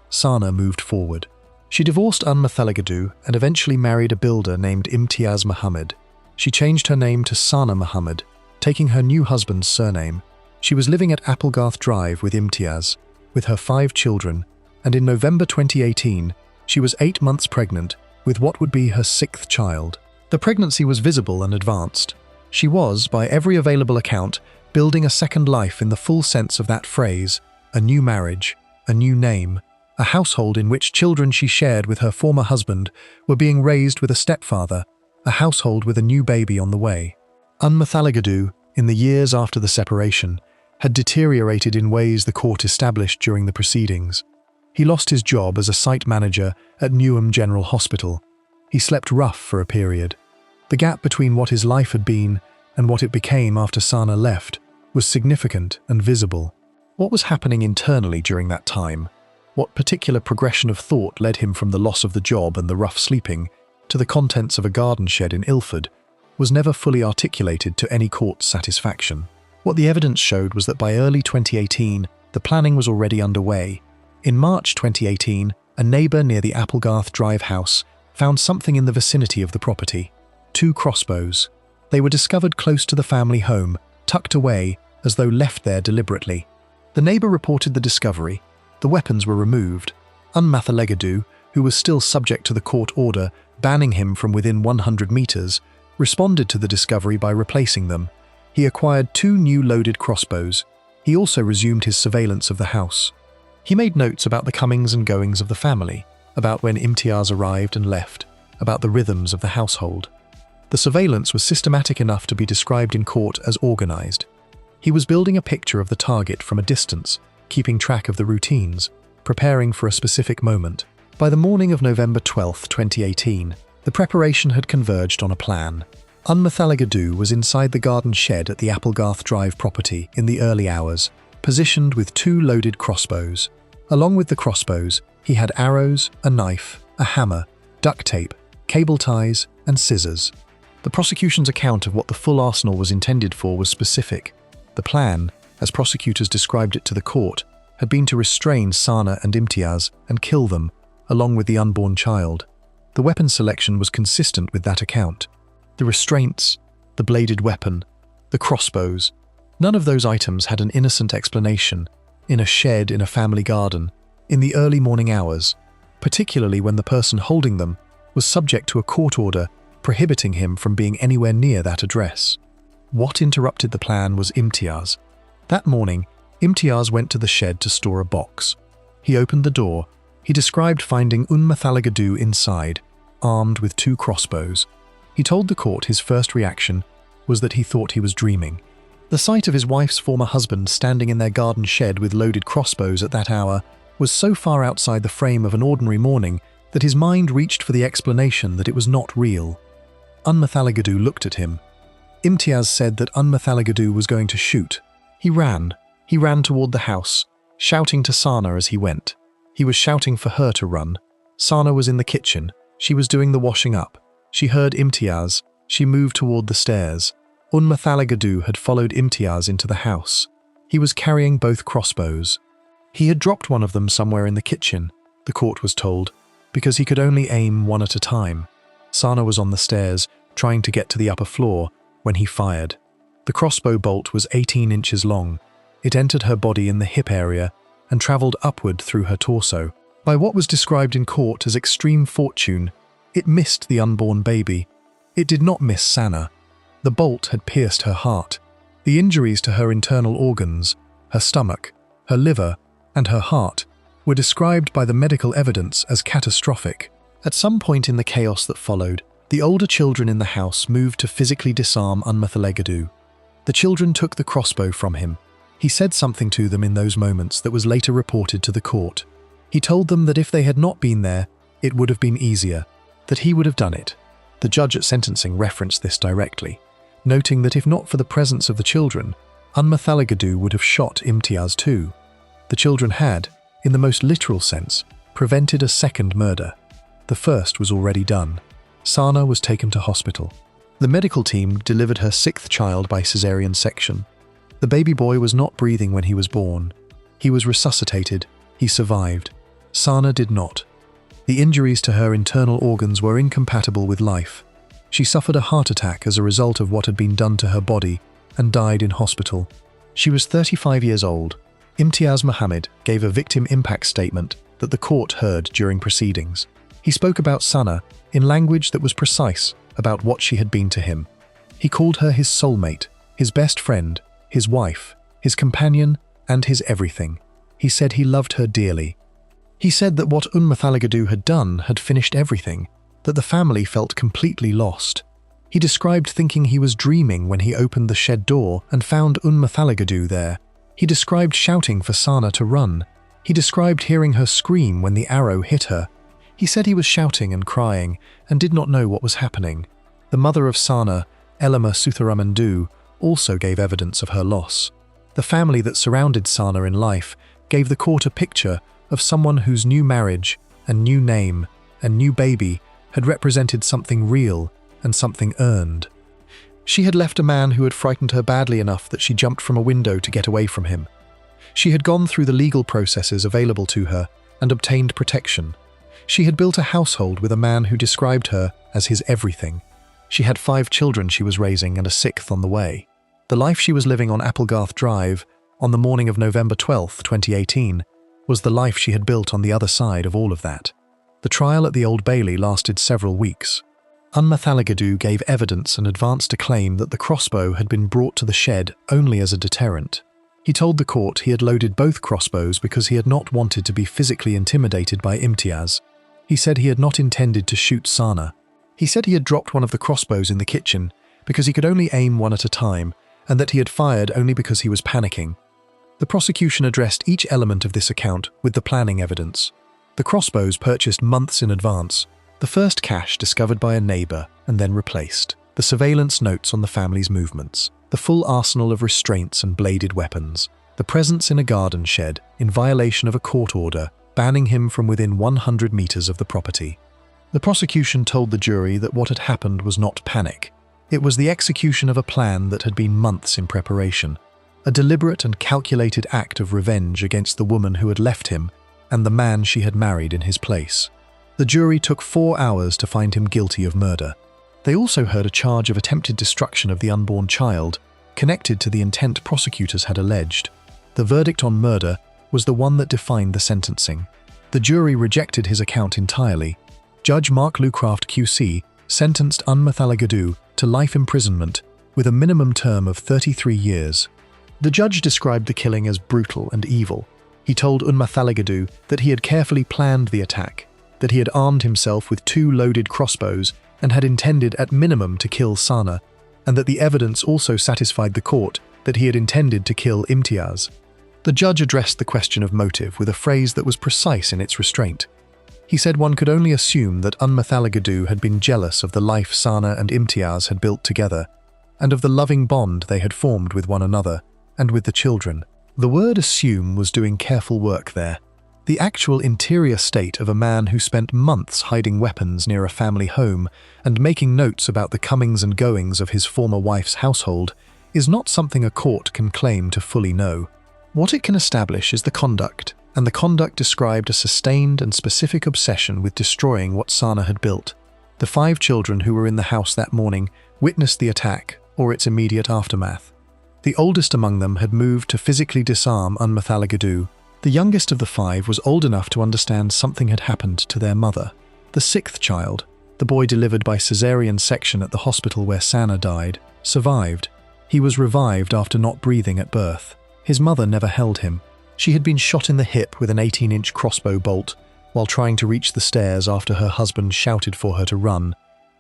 Speaker 1: Sana moved forward. She divorced Unmathalagadu and eventually married a builder named Imtiaz Muhammad. She changed her name to Sana Muhammad, taking her new husband's surname. She was living at Applegarth Drive with Imtiaz, with her 5 children, and in November 2018, she was 8 months pregnant with what would be her 6th child. The pregnancy was visible and advanced. She was, by every available account, building a second life in the full sense of that phrase, a new marriage, a new name, a household in which children she shared with her former husband were being raised with a stepfather, a household with a new baby on the way. Unmathalagadu, in the years after the separation, had deteriorated in ways the court established during the proceedings. He lost his job as a site manager at Newham General Hospital. He slept rough for a period. The gap between what his life had been and what it became after Sana left was significant and visible. What was happening internally during that time? What particular progression of thought led him from the loss of the job and the rough sleeping to the contents of a garden shed in Ilford was never fully articulated to any court's satisfaction. What the evidence showed was that by early 2018, the planning was already underway. In March 2018, a neighbour near the Applegarth Drive house found something in the vicinity of the property. 2 crossbows. They were discovered close to the family home, tucked away as though left there deliberately. The neighbour reported the discovery. The weapons were removed. Unmathalagadu, who was still subject to the court order banning him from within 100 metres, responded to the discovery by replacing them. He acquired 2 new loaded crossbows. He also resumed his surveillance of the house. He made notes about the comings and goings of the family, about when Imtiaz arrived and left, about the rhythms of the household. The surveillance was systematic enough to be described in court as organised. He was building a picture of the target from a distance, keeping track of the routines, preparing for a specific moment. By the morning of November 12, 2018, the preparation had converged on a plan. Unmathalagadu was inside the garden shed at the Applegarth Drive property in the early hours, positioned with 2 loaded crossbows. Along with the crossbows, he had arrows, a knife, a hammer, duct tape, cable ties, and scissors. The prosecution's account of what the full arsenal was intended for was specific. The plan, as prosecutors described it to the court, had been to restrain Sana and Imtiaz and kill them, along with the unborn child. The weapon selection was consistent with that account. The restraints, the bladed weapon, the crossbows, none of those items had an innocent explanation, in a shed in a family garden, in the early morning hours, particularly when the person holding them was subject to a court order prohibiting him from being anywhere near that address. What interrupted the plan was Imtiaz. That morning, Imtiaz went to the shed to store a box. He opened the door. He described finding Unmathalagadu inside, armed with 2 crossbows. He told the court his first reaction was that he thought he was dreaming. The sight of his wife's former husband standing in their garden shed with loaded crossbows at that hour was so far outside the frame of an ordinary morning that his mind reached for the explanation that it was not real. Unmathalagadu looked at him. Imtiaz said that Unmathalagadu was going to shoot. He ran toward the house, shouting to Sana as he went. He was shouting for her to run. Sana was in the kitchen. She was doing the washing up. She heard Imtiaz. She moved toward the stairs. Unmathalagadu had followed Imtiaz into the house. He was carrying both crossbows. He had dropped one of them somewhere in the kitchen, the court was told, because he could only aim one at a time. Sana was on the stairs, trying to get to the upper floor, when he fired. The crossbow bolt was 18 inches long. It entered her body in the hip area and travelled upward through her torso. By what was described in court as extreme fortune, it missed the unborn baby. It did not miss Sana. The bolt had pierced her heart. The injuries to her internal organs, her stomach, her liver, and her heart were described by the medical evidence as catastrophic. At some point in the chaos that followed, the older children in the house moved to physically disarm Unmathalagadu. The children took the crossbow from him. He said something to them in those moments that was later reported to the court. He told them that if they had not been there, it would have been easier, that he would have done it. The judge at sentencing referenced this directly, noting that if not for the presence of the children, Unmathalagadu would have shot Imtiaz too. The children had, in the most literal sense, prevented a second murder. The first was already done. Sana was taken to hospital. The medical team delivered her 6th child by caesarean section. The baby boy was not breathing when he was born. He was resuscitated. He survived. Sana did not. The injuries to her internal organs were incompatible with life. She suffered a heart attack as a result of what had been done to her body and died in hospital. She was 35 years old. Imtiaz Muhammad gave a victim impact statement that the court heard during proceedings. He spoke about Sana in language that was precise about what she had been to him. He called her his soulmate, his best friend, his wife, his companion, and his everything. He said he loved her dearly. He said that what Mathalagadu had done had finished everything, that the family felt completely lost. He described thinking he was dreaming when he opened the shed door and found Mathalagadu there. He described shouting for Sana to run. He described hearing her scream when the arrow hit her. He said he was shouting and crying and did not know what was happening. The mother of Sana, Elima Sutharamandu, also gave evidence of her loss. The family that surrounded Sana in life gave the court a picture of someone whose new marriage and new name and new baby had represented something real and something earned. She had left a man who had frightened her badly enough that she jumped from a window to get away from him. She had gone through the legal processes available to her and obtained protection. She had built a household with a man who described her as his everything. She had 5 children she was raising and a 6th on the way. The life she was living on Applegarth Drive on the morning of November 12, 2018, was the life she had built on the other side of all of that. The trial at the Old Bailey lasted several weeks. Mathalagadu gave evidence and advanced a claim that the crossbow had been brought to the shed only as a deterrent. He told the court he had loaded both crossbows because he had not wanted to be physically intimidated by Imtiaz. He said he had not intended to shoot Sana. He said he had dropped one of the crossbows in the kitchen because he could only aim one at a time, and that he had fired only because he was panicking. The prosecution addressed each element of this account with the planning evidence. The crossbows purchased months in advance, the first cache discovered by a neighbour and then replaced, the surveillance notes on the family's movements, the full arsenal of restraints and bladed weapons, the presence in a garden shed in violation of a court order banning him from within 100 metres of the property. The prosecution told the jury that what had happened was not panic. It was the execution of a plan that had been months in preparation, a deliberate and calculated act of revenge against the woman who had left him and the man she had married in his place. The jury took 4 hours to find him guilty of murder. They also heard a charge of attempted destruction of the unborn child, connected to the intent prosecutors had alleged. The verdict on murder was the one that defined the sentencing. The jury rejected his account entirely. Judge Mark Lucraft QC sentenced Mathalagadu to life imprisonment with a minimum term of 33 years. The judge described the killing as brutal and evil. He told Mathalagadu that he had carefully planned the attack, that he had armed himself with 2 loaded crossbows and had intended at minimum to kill Sana, and that the evidence also satisfied the court that he had intended to kill Imtiaz. The judge addressed the question of motive with a phrase that was precise in its restraint. He said one could only assume that Mathalagadu had been jealous of the life Sana and Imtiaz had built together, and of the loving bond they had formed with one another, and with the children. The word assume was doing careful work there. The actual interior state of a man who spent months hiding weapons near a family home and making notes about the comings and goings of his former wife's household is not something a court can claim to fully know. What it can establish is the conduct, and the conduct described a sustained and specific obsession with destroying what Sana had built. The 5 children who were in the house that morning witnessed the attack or its immediate aftermath. The oldest among them had moved to physically disarm Mathalagadu. The youngest of the 5 was old enough to understand something had happened to their mother. The 6th child, the boy delivered by caesarean section at the hospital where Sana died, survived. He was revived after not breathing at birth. His mother never held him. She had been shot in the hip with an 18-inch crossbow bolt while trying to reach the stairs after her husband shouted for her to run,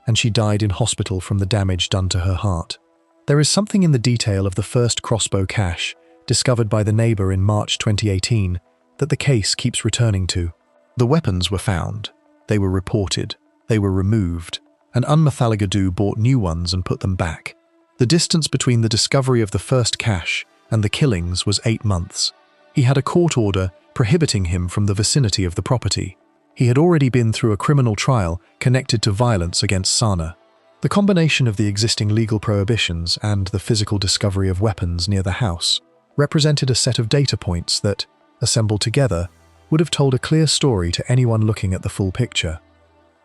Speaker 1: and she died in hospital from the damage done to her heart. There is something in the detail of the first crossbow cache, discovered by the neighbour in March 2018, that the case keeps returning to. The weapons were found, they were reported, they were removed, and Mathalagadu bought new ones and put them back. The distance between the discovery of the first cache and the killings was 8 months. He had a court order prohibiting him from the vicinity of the property. He had already been through a criminal trial connected to violence against Sana. The combination of the existing legal prohibitions and the physical discovery of weapons near the house represented a set of data points that, assembled together, would have told a clear story to anyone looking at the full picture.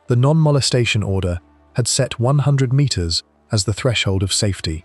Speaker 1: The non-molestation order had set 100 meters as the threshold of safety.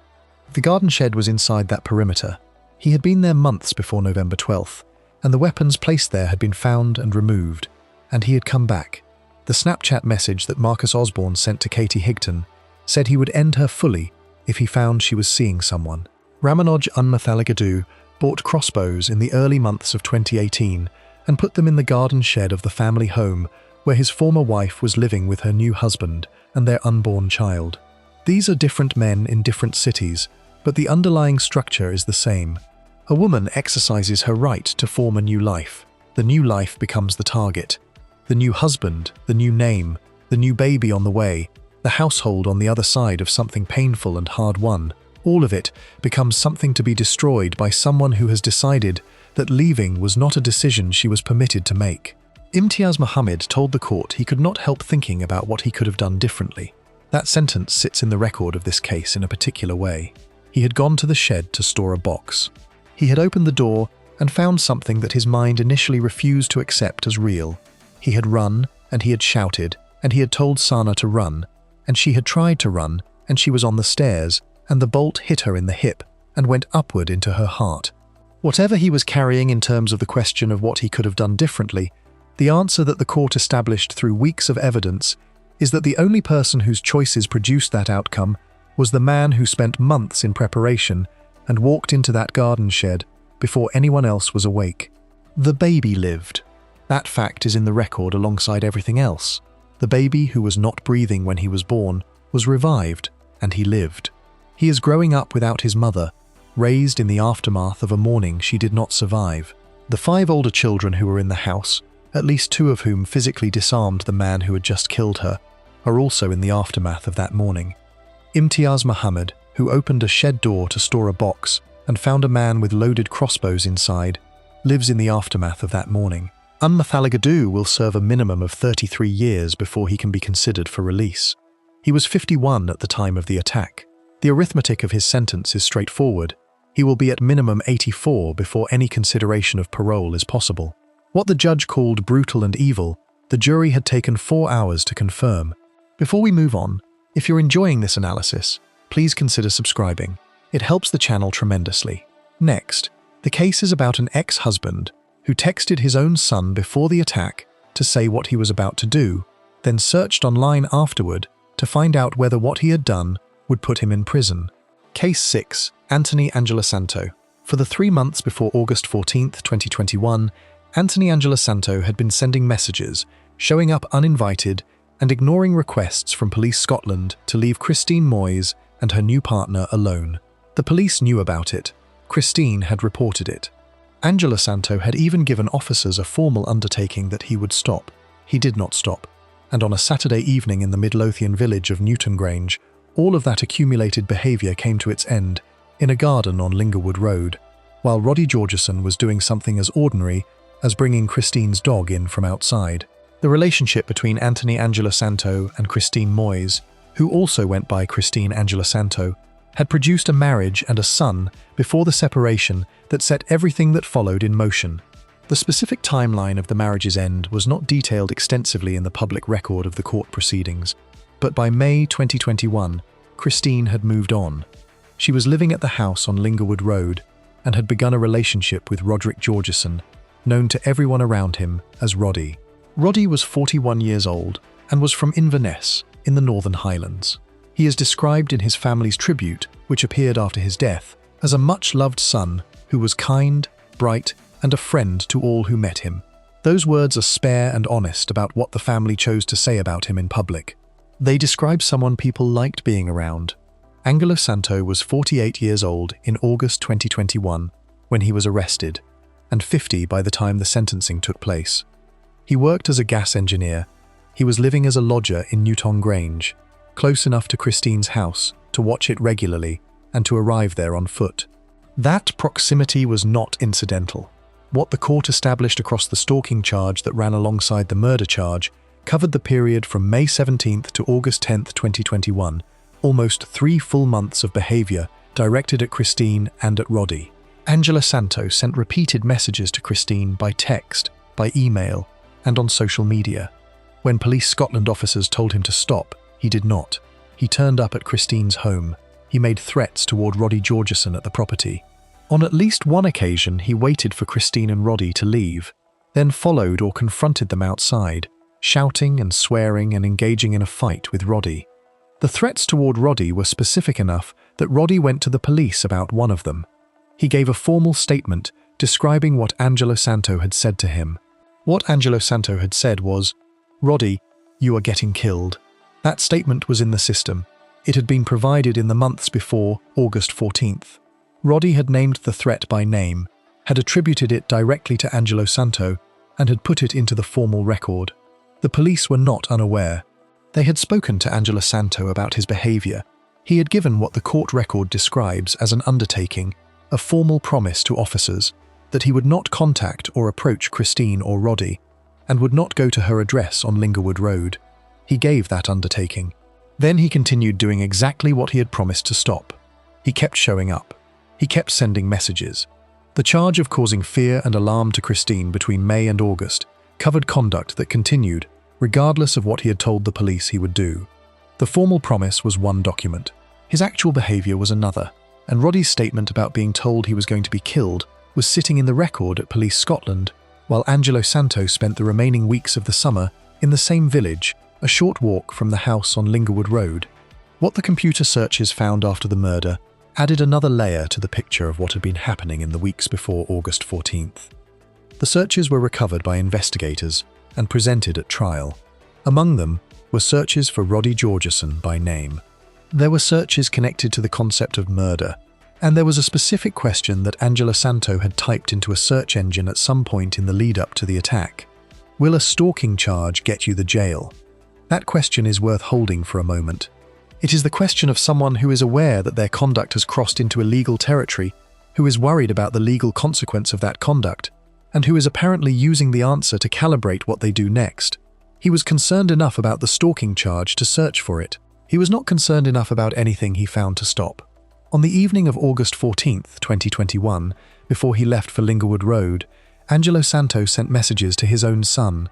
Speaker 1: The garden shed was inside that perimeter. He had been there months before November 12th, and the weapons placed there had been found and removed, and he had come back. The Snapchat message that Marcus Osborne sent to Katie Higton said he would end her fully if he found she was seeing someone. Ramanoj Unmathalagadu bought crossbows in the early months of 2018 and put them in the garden shed of the family home where his former wife was living with her new husband and their unborn child. These are different men in different cities, but the underlying structure is the same. A woman exercises her right to form a new life. The new life becomes the target. The new husband, the new name, the new baby on the way, the household on the other side of something painful and hard-won. All of it becomes something to be destroyed by someone who has decided that leaving was not a decision she was permitted to make. Imtiaz Muhammad told the court he could not help thinking about what he could have done differently. That sentence sits in the record of this case in a particular way. He had gone to the shed to store a box. He had opened the door and found something that his mind initially refused to accept as real. He had run, and he had shouted, and he had told Sana to run, and she had tried to run, and she was on the stairs, and the bolt hit her in the hip and went upward into her heart. Whatever he was carrying in terms of the question of what he could have done differently, the answer that the court established through weeks of evidence is that the only person whose choices produced that outcome was the man who spent months in preparation and walked into that garden shed before anyone else was awake. The baby lived. That fact is in the record alongside everything else. The baby, who was not breathing when he was born, was revived, and he lived. He is growing up without his mother, raised in the aftermath of a mourning she did not survive. The 5 older children who were in the house, at least 2 of whom physically disarmed the man who had just killed her, are also in the aftermath of that mourning. Imtiaz Muhammad, who opened a shed door to store a box and found a man with loaded crossbows inside, lives in the aftermath of that mourning. Unmathalagadu will serve a minimum of 33 years before he can be considered for release. He was 51 at the time of the attack. The arithmetic of his sentence is straightforward. He will be at minimum 84 before any consideration of parole is possible. What the judge called brutal and evil, the jury had taken 4 hours to confirm. Before we move on, if you're enjoying this analysis, please consider subscribing. It helps the channel tremendously. Next, the case is about an ex-husband who texted his own son before the attack to say what he was about to do, then searched online afterward to find out whether what he had done would put him in prison. Case 6. Anthony Angelasanto. For the 3 months before August 14, 2021, Anthony Angelasanto had been sending messages, showing up uninvited, and ignoring requests from Police Scotland to leave Christine Moyes and her new partner alone. The police knew about it. Christine had reported it. Angelasanto had even given officers a formal undertaking that he would stop. He did not stop, and on a Saturday evening in the Midlothian village of Newton Grange, all of that accumulated behaviour came to its end in a garden on Lingerwood Road, while Roddy Georgeson was doing something as ordinary as bringing Christine's dog in from outside. The relationship between Anthony Angelasanto and Christine Moyes, who also went by Christine Angelasanto, had produced a marriage and a son before the separation that set everything that followed in motion. The specific timeline of the marriage's end was not detailed extensively in the public record of the court proceedings, but by May 2021, Christine had moved on. She was living at the house on Lingerwood Road and had begun a relationship with Roderick Georgeson, known to everyone around him as Roddy. Roddy was 41 years old and was from Inverness in the Northern Highlands. He is described in his family's tribute, which appeared after his death, as a much-loved son who was kind, bright, and a friend to all who met him. Those words are spare and honest about what the family chose to say about him in public. They describe someone people liked being around. Angelasanto was 48 years old in August 2021 when he was arrested, and 50 by the time the sentencing took place. He worked as a gas engineer. He was living as a lodger in Newton Grange, close enough to Christine's house to watch it regularly and to arrive there on foot. That proximity was not incidental. What the court established across the stalking charge that ran alongside the murder charge covered the period from May 17th to August 10th, 2021, almost 3 full months of behaviour directed at Christine and at Roddy. Angelasanto sent repeated messages to Christine by text, by email, and on social media. When Police Scotland officers told him to stop, he did not. He turned up at Christine's home. He made threats toward Roddy Georgeson at the property. On at least one occasion, he waited for Christine and Roddy to leave, then followed or confronted them outside, shouting and swearing and engaging in a fight with Roddy. The threats toward Roddy were specific enough that Roddy went to the police about one of them. He gave a formal statement describing what Angelo Santo had said to him. What Angelo Santo had said was, "Roddy, you are getting killed." That statement was in the system. It had been provided in the months before August 14th. Roddy had named the threat by name, had attributed it directly to Angelo Santo, and had put it into the formal record. The police were not unaware. They had spoken to Angelo Santo about his behaviour. He had given what the court record describes as an undertaking, a formal promise to officers, that he would not contact or approach Christine or Roddy, and would not go to her address on Lingerwood Road. He gave that undertaking. Then he continued doing exactly what he had promised to stop. He kept showing up. He kept sending messages. The charge of causing fear and alarm to Christine between May and August covered conduct that continued, regardless of what he had told the police he would do. The formal promise was one document. His actual behaviour was another, and Roddy's statement about being told he was going to be killed was sitting in the record at Police Scotland, while Angelo Santo spent the remaining weeks of the summer in the same village, a short walk from the house on Lingerwood Road. What the computer searches found after the murder added another layer to the picture of what had been happening in the weeks before August 14th. The searches were recovered by investigators and presented at trial. Among them were searches for Roddy Georgeson by name. There were searches connected to the concept of murder, and there was a specific question that Angelo Santo had typed into a search engine at some point in the lead-up to the attack. Will a stalking charge get you the jail? That question is worth holding for a moment. It is the question of someone who is aware that their conduct has crossed into illegal territory, who is worried about the legal consequence of that conduct, and who is apparently using the answer to calibrate what they do next. He was concerned enough about the stalking charge to search for it. He was not concerned enough about anything he found to stop. On the evening of August 14th, 2021, before he left for Lingerwood Road, Angelo Santo sent messages to his own son.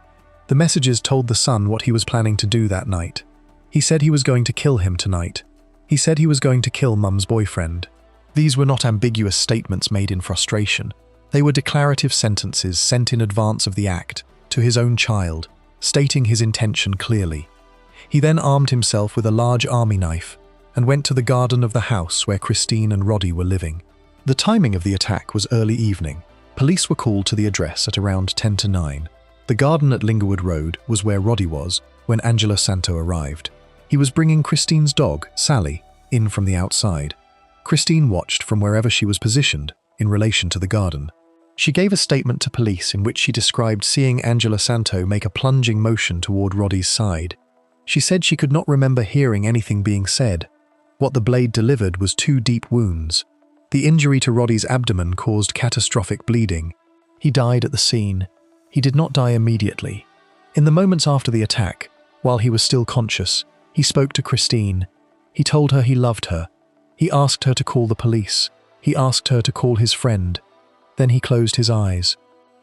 Speaker 1: The messages told the son what he was planning to do that night. He said he was going to kill him tonight. He said he was going to kill Mum's boyfriend. These were not ambiguous statements made in frustration. They were declarative sentences sent in advance of the act, to his own child, stating his intention clearly. He then armed himself with a large army knife and went to the garden of the house where Christine and Roddy were living. The timing of the attack was early evening. Police were called to the address at around 10 to 9. The garden at Lingerwood Road was where Roddy was when Angelo Santo arrived. He was bringing Christine's dog, Sally, in from the outside. Christine watched from wherever she was positioned in relation to the garden. She gave a statement to police in which she described seeing Angelo Santo make a plunging motion toward Roddy's side. She said she could not remember hearing anything being said. What the blade delivered was 2 deep wounds. The injury to Roddy's abdomen caused catastrophic bleeding. He died at the scene. He did not die immediately. In the moments after the attack, while he was still conscious, he spoke to Christine. He told her he loved her. He asked her to call the police. He asked her to call his friend. Then he closed his eyes.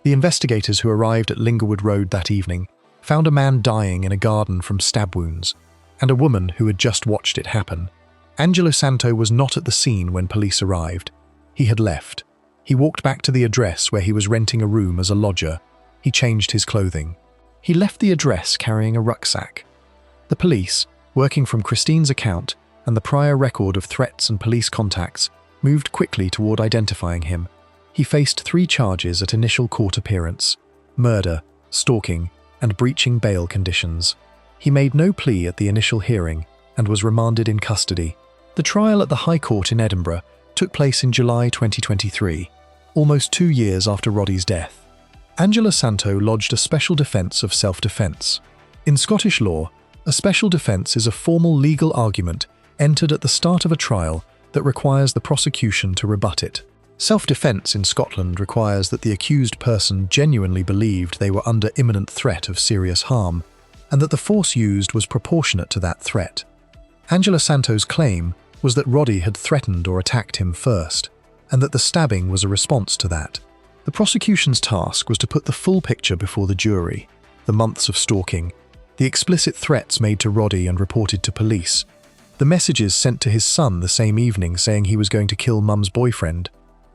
Speaker 1: The investigators who arrived at Lingerwood Road that evening found a man dying in a garden from stab wounds, and a woman who had just watched it happen. Angelo Santo was not at the scene when police arrived. He had left. He walked back to the address where he was renting a room as a lodger. He changed his clothing. He left the address carrying a rucksack. The police, working from Christine's account and the prior record of threats and police contacts, moved quickly toward identifying him. He faced 3 charges at initial court appearance: murder, stalking, and breaching bail conditions. He made no plea at the initial hearing and was remanded in custody. The trial at the High Court in Edinburgh took place in July 2023, almost 2 years after Roddy's death. Angelo Santo lodged a special defence of self-defence. In Scottish law, a special defence is a formal legal argument entered at the start of a trial that requires the prosecution to rebut it. Self-defence in Scotland requires that the accused person genuinely believed they were under imminent threat of serious harm, and that the force used was proportionate to that threat. Angelo Santo's claim was that Roddy had threatened or attacked him first, and that the stabbing was a response to that. The prosecution's task was to put the full picture before the jury: the months of stalking, the explicit threats made to Roddy and reported to police, the messages sent to his son the same evening saying he was going to kill Mum's boyfriend,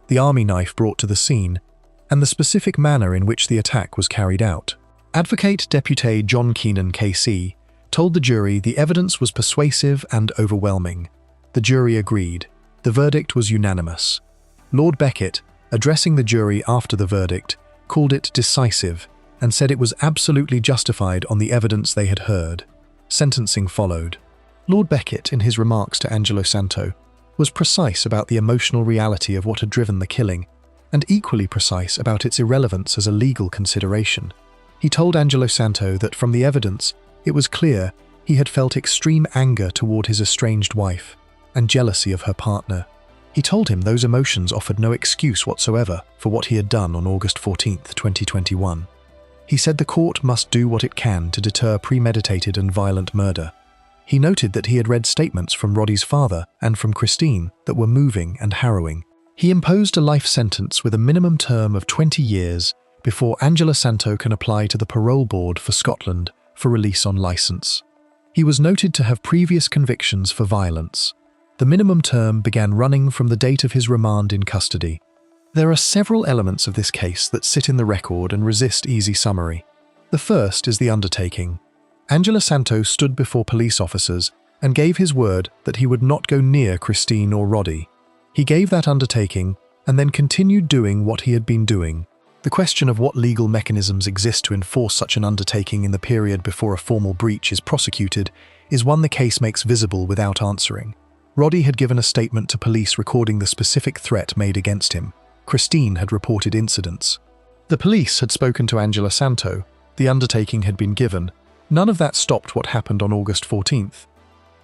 Speaker 1: the army knife brought to the scene, and the specific manner in which the attack was carried out. Advocate Deputy John Keenan KC told the jury the evidence was persuasive and overwhelming. The jury agreed. The verdict was unanimous. Lord Beckett, addressing the jury after the verdict, called it decisive and said it was absolutely justified on the evidence they had heard. Sentencing followed. Lord Beckett, in his remarks to Angelo Santo, was precise about the emotional reality of what had driven the killing, and equally precise about its irrelevance as a legal consideration. He told Angelo Santo that from the evidence, it was clear he had felt extreme anger toward his estranged wife and jealousy of her partner. He told him those emotions offered no excuse whatsoever for what he had done on August 14, 2021. He said the court must do what it can to deter premeditated and violent murder. He noted that he had read statements from Roddy's father and from Christine that were moving and harrowing. He imposed a life sentence with a minimum term of 20 years before Angelo Santo can apply to the parole board for Scotland for release on licence. He was noted to have previous convictions for violence. The minimum term began running from the date of his remand in custody. There are several elements of this case that sit in the record and resist easy summary. The first is the undertaking. Angelo Santo stood before police officers and gave his word that he would not go near Christine or Roddy. He gave that undertaking and then continued doing what he had been doing. The question of what legal mechanisms exist to enforce such an undertaking in the period before a formal breach is prosecuted is one the case makes visible without answering. Roddy had given a statement to police recording the specific threat made against him. Christine had reported incidents. The police had spoken to Angelo Santo. The undertaking had been given. None of that stopped what happened on August 14th.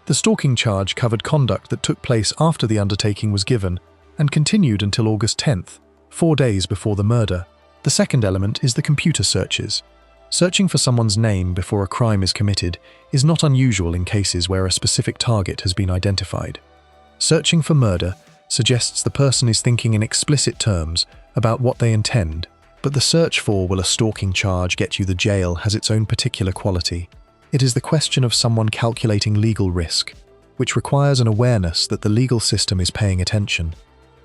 Speaker 1: The stalking charge covered conduct that took place after the undertaking was given and continued until August 10th, 4 days before the murder. The second element is the computer searches. Searching for someone's name before a crime is committed is not unusual in cases where a specific target has been identified. Searching for murder suggests the person is thinking in explicit terms about what they intend, but the search for will a stalking charge get you the jail has its own particular quality. It is the question of someone calculating legal risk, which requires an awareness that the legal system is paying attention.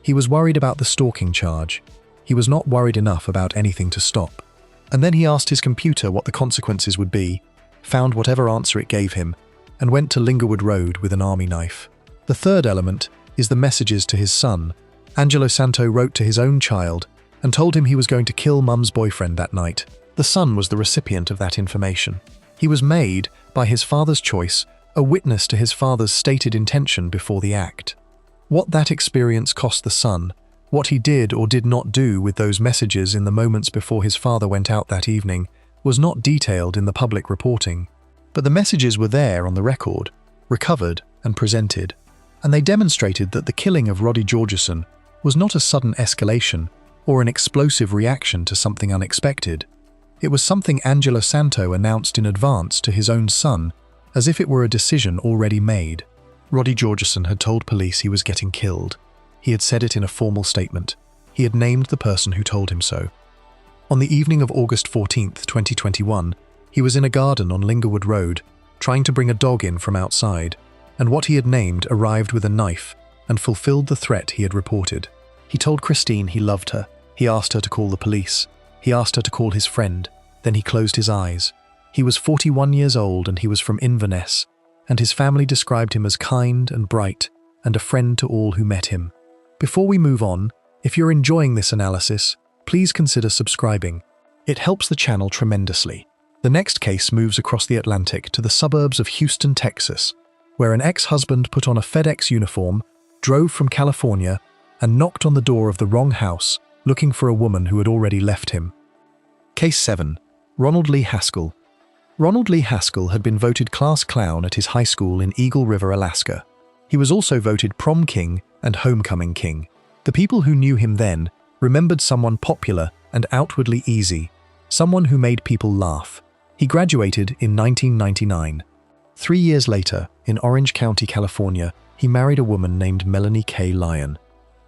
Speaker 1: He was worried about the stalking charge. He was not worried enough about anything to stop. And then he asked his computer what the consequences would be, found whatever answer it gave him, and went to Lingerwood Road with an army knife. The third element is the messages to his son. Angelo Santo wrote to his own child and told him he was going to kill Mum's boyfriend that night. The son was the recipient of that information. He was made, by his father's choice, a witness to his father's stated intention before the act. What that experience cost the son, what he did or did not do with those messages in the moments before his father went out that evening, was not detailed in the public reporting. But the messages were there on the record, recovered and presented, and they demonstrated that the killing of Roddy Georgeson was not a sudden escalation or an explosive reaction to something unexpected. It was something Angelo Santo announced in advance to his own son, as if it were a decision already made. Roddy Georgeson had told police he was getting killed. He had said it in a formal statement. He had named the person who told him so. On the evening of August 14, 2021, he was in a garden on Lingerwood Road, trying to bring a dog in from outside, and what he had named arrived with a knife and fulfilled the threat he had reported. He told Christine he loved her. He asked her to call the police. He asked her to call his friend. Then he closed his eyes. He was 41 years old and he was from Inverness, and his family described him as kind and bright and a friend to all who met him. Before we move on, if you're enjoying this analysis, please consider subscribing. It helps the channel tremendously. The next case moves across the Atlantic to the suburbs of Houston, Texas, where an ex-husband put on a FedEx uniform, drove from California, and knocked on the door of the wrong house, looking for a woman who had already left him. Case 7. Ronald Lee Haskell. Ronald Lee Haskell had been voted class clown at his high school in Eagle River, Alaska. He was also voted prom king and homecoming king. The people who knew him then remembered someone popular and outwardly easy, someone who made people laugh. He graduated in 1999. 3 years later, in Orange County, California, he married a woman named Melanie K. Lyon.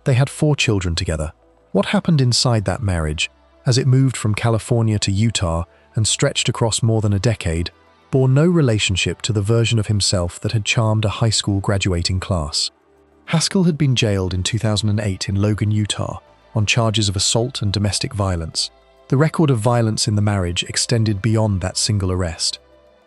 Speaker 1: They had 4 children together. What happened inside that marriage, as it moved from California to Utah and stretched across more than a decade, bore no relationship to the version of himself that had charmed a high school graduating class. Haskell had been jailed in 2008 in Logan, Utah, on charges of assault and domestic violence. The record of violence in the marriage extended beyond that single arrest.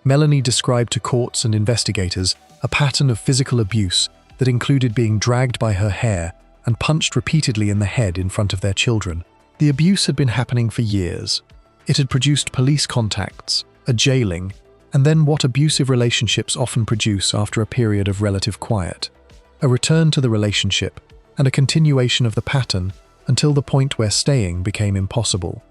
Speaker 1: Melanie described to courts and investigators a pattern of physical abuse that included being dragged by her hair and punched repeatedly in the head in front of their children. The abuse had been happening for years. It had produced police contacts, a jailing, and then what abusive relationships often produce after a period of relative quiet. A return to the relationship and a continuation of the pattern until the point where staying became impossible.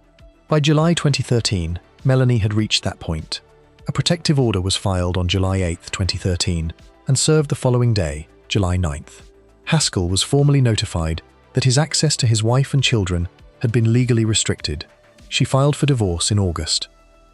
Speaker 1: By July 2013, Melanie had reached that point. A protective order was filed on July 8, 2013, and served the following day, July 9th. Haskell was formally notified that his access to his wife and children had been legally restricted. She filed for divorce in August.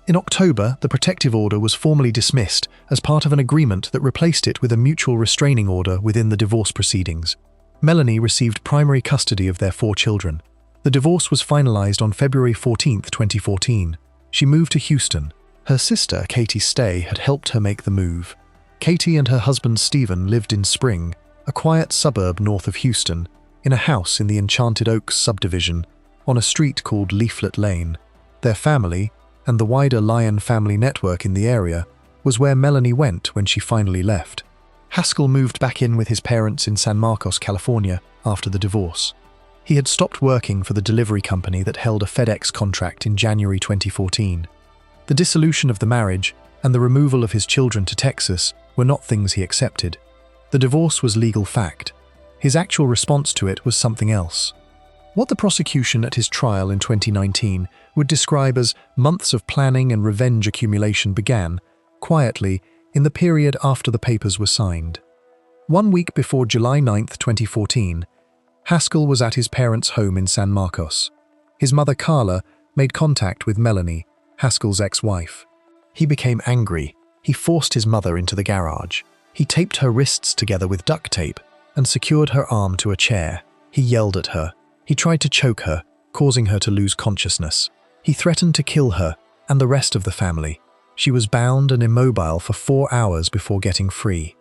Speaker 1: In October, the protective order was formally dismissed as part of an agreement that replaced it with a mutual restraining order within the divorce proceedings. Melanie received primary custody of their 4 children. The divorce was finalized on February 14, 2014. She moved to Houston. Her sister, Katie Stay, had helped her make the move. Katie and her husband Stephen lived in Spring, a quiet suburb north of Houston, in a house in the Enchanted Oaks subdivision, on a street called Leaflet Lane. Their family, and the wider Lyon family network in the area, was where Melanie went when she finally left. Haskell moved back in with his parents in San Marcos, California, after the divorce. He had stopped working for the delivery company that held a FedEx contract in January 2014. The dissolution of the marriage and the removal of his children to Texas were not things he accepted. The divorce was legal fact. His actual response to it was something else. What the prosecution at his trial in 2019 would describe as months of planning and revenge accumulation began, quietly, in the period after the papers were signed. 1 week before July 9, 2014, Haskell was at his parents' home in San Marcos. His mother, Carla, made contact with Melanie, Haskell's ex-wife. He became angry. He forced his mother into the garage. He taped her wrists together with duct tape and secured her arm to a chair. He yelled at her. He tried to choke her, causing her to lose consciousness. He threatened to kill her and the rest of the family. She was bound and immobile for 4 hours before getting free.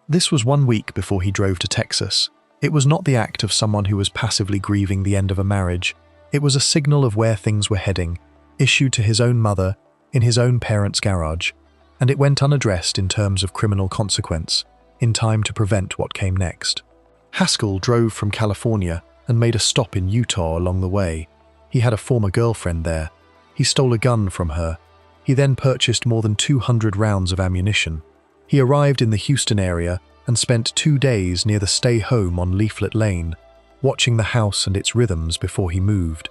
Speaker 1: This was 1 week before he drove to Texas. It was not the act of someone who was passively grieving the end of a marriage. It was a signal of where things were heading, issued to his own mother in his own parents' garage, and it went unaddressed in terms of criminal consequence, in time to prevent what came next. Haskell drove from California and made a stop in Utah along the way. He had a former girlfriend there. He stole a gun from her. He then purchased more than 200 rounds of ammunition. He arrived in the Houston area and spent 2 days near the stay home on Leaflet Lane, watching the house and its rhythms before he moved.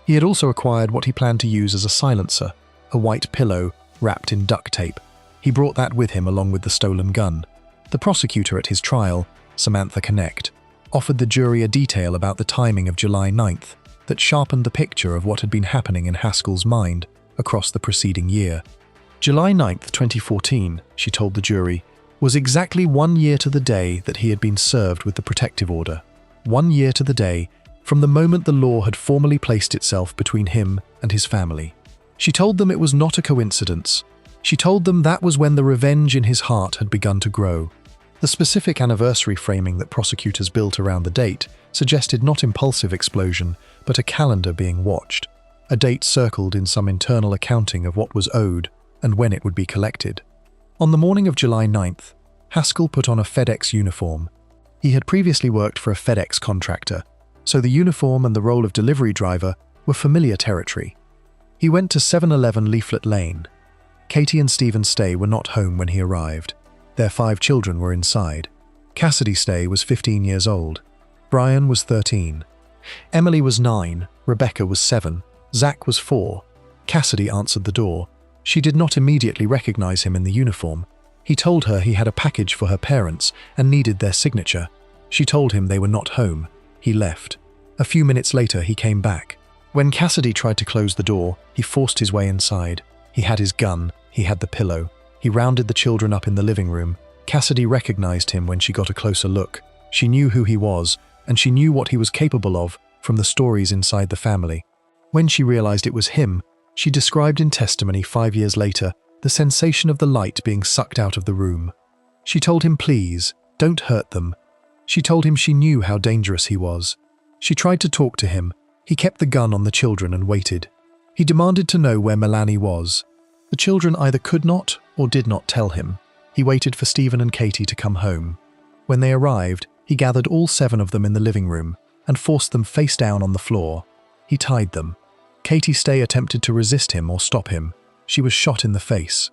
Speaker 1: He had also acquired what he planned to use as a silencer, a white pillow wrapped in duct tape. He brought that with him along with the stolen gun. The prosecutor at his trial, Samantha Connect, offered the jury a detail about the timing of July 9th that sharpened the picture of what had been happening in Haskell's mind across the preceding year. July 9th, 2014, she told the jury, was exactly 1 year to the day that he had been served with the protective order. 1 year to the day from the moment the law had formally placed itself between him and his family. She told them it was not a coincidence. She told them that was when the revenge in his heart had begun to grow. The specific anniversary framing that prosecutors built around the date suggested not impulsive explosion, but a calendar being watched, a date circled in some internal accounting of what was owed and when it would be collected. On the morning of July 9th, Haskell put on a FedEx uniform. He had previously worked for a FedEx contractor, so the uniform and the role of delivery driver were familiar territory. He went to 711 Leaflet Lane. Katie and Stephen Stay were not home when he arrived. Their 5 children were inside. Cassidy Stay was 15 years old. Brian was 13. Emily was 9. Rebecca was 7. Zach was 4. Cassidy answered the door. She did not immediately recognize him in the uniform. He told her he had a package for her parents and needed their signature. She told him they were not home. He left. A few minutes later, he came back. When Cassidy tried to close the door, he forced his way inside. He had his gun. He had the pillow. He rounded the children up in the living room. Cassidy recognized him when she got a closer look. She knew who he was, and she knew what he was capable of from the stories inside the family. When she realized it was him, she described in testimony 5 years later the sensation of the light being sucked out of the room. She told him, "Please, don't hurt them." She told him she knew how dangerous he was. She tried to talk to him. He kept the gun on the children and waited. He demanded to know where Melanie was. The children either could not or did not tell him. He waited for Stephen and Katie to come home. When they arrived, he gathered all 7 of them in the living room and forced them face down on the floor. He tied them. Katie Stay attempted to resist him or stop him. She was shot in the face.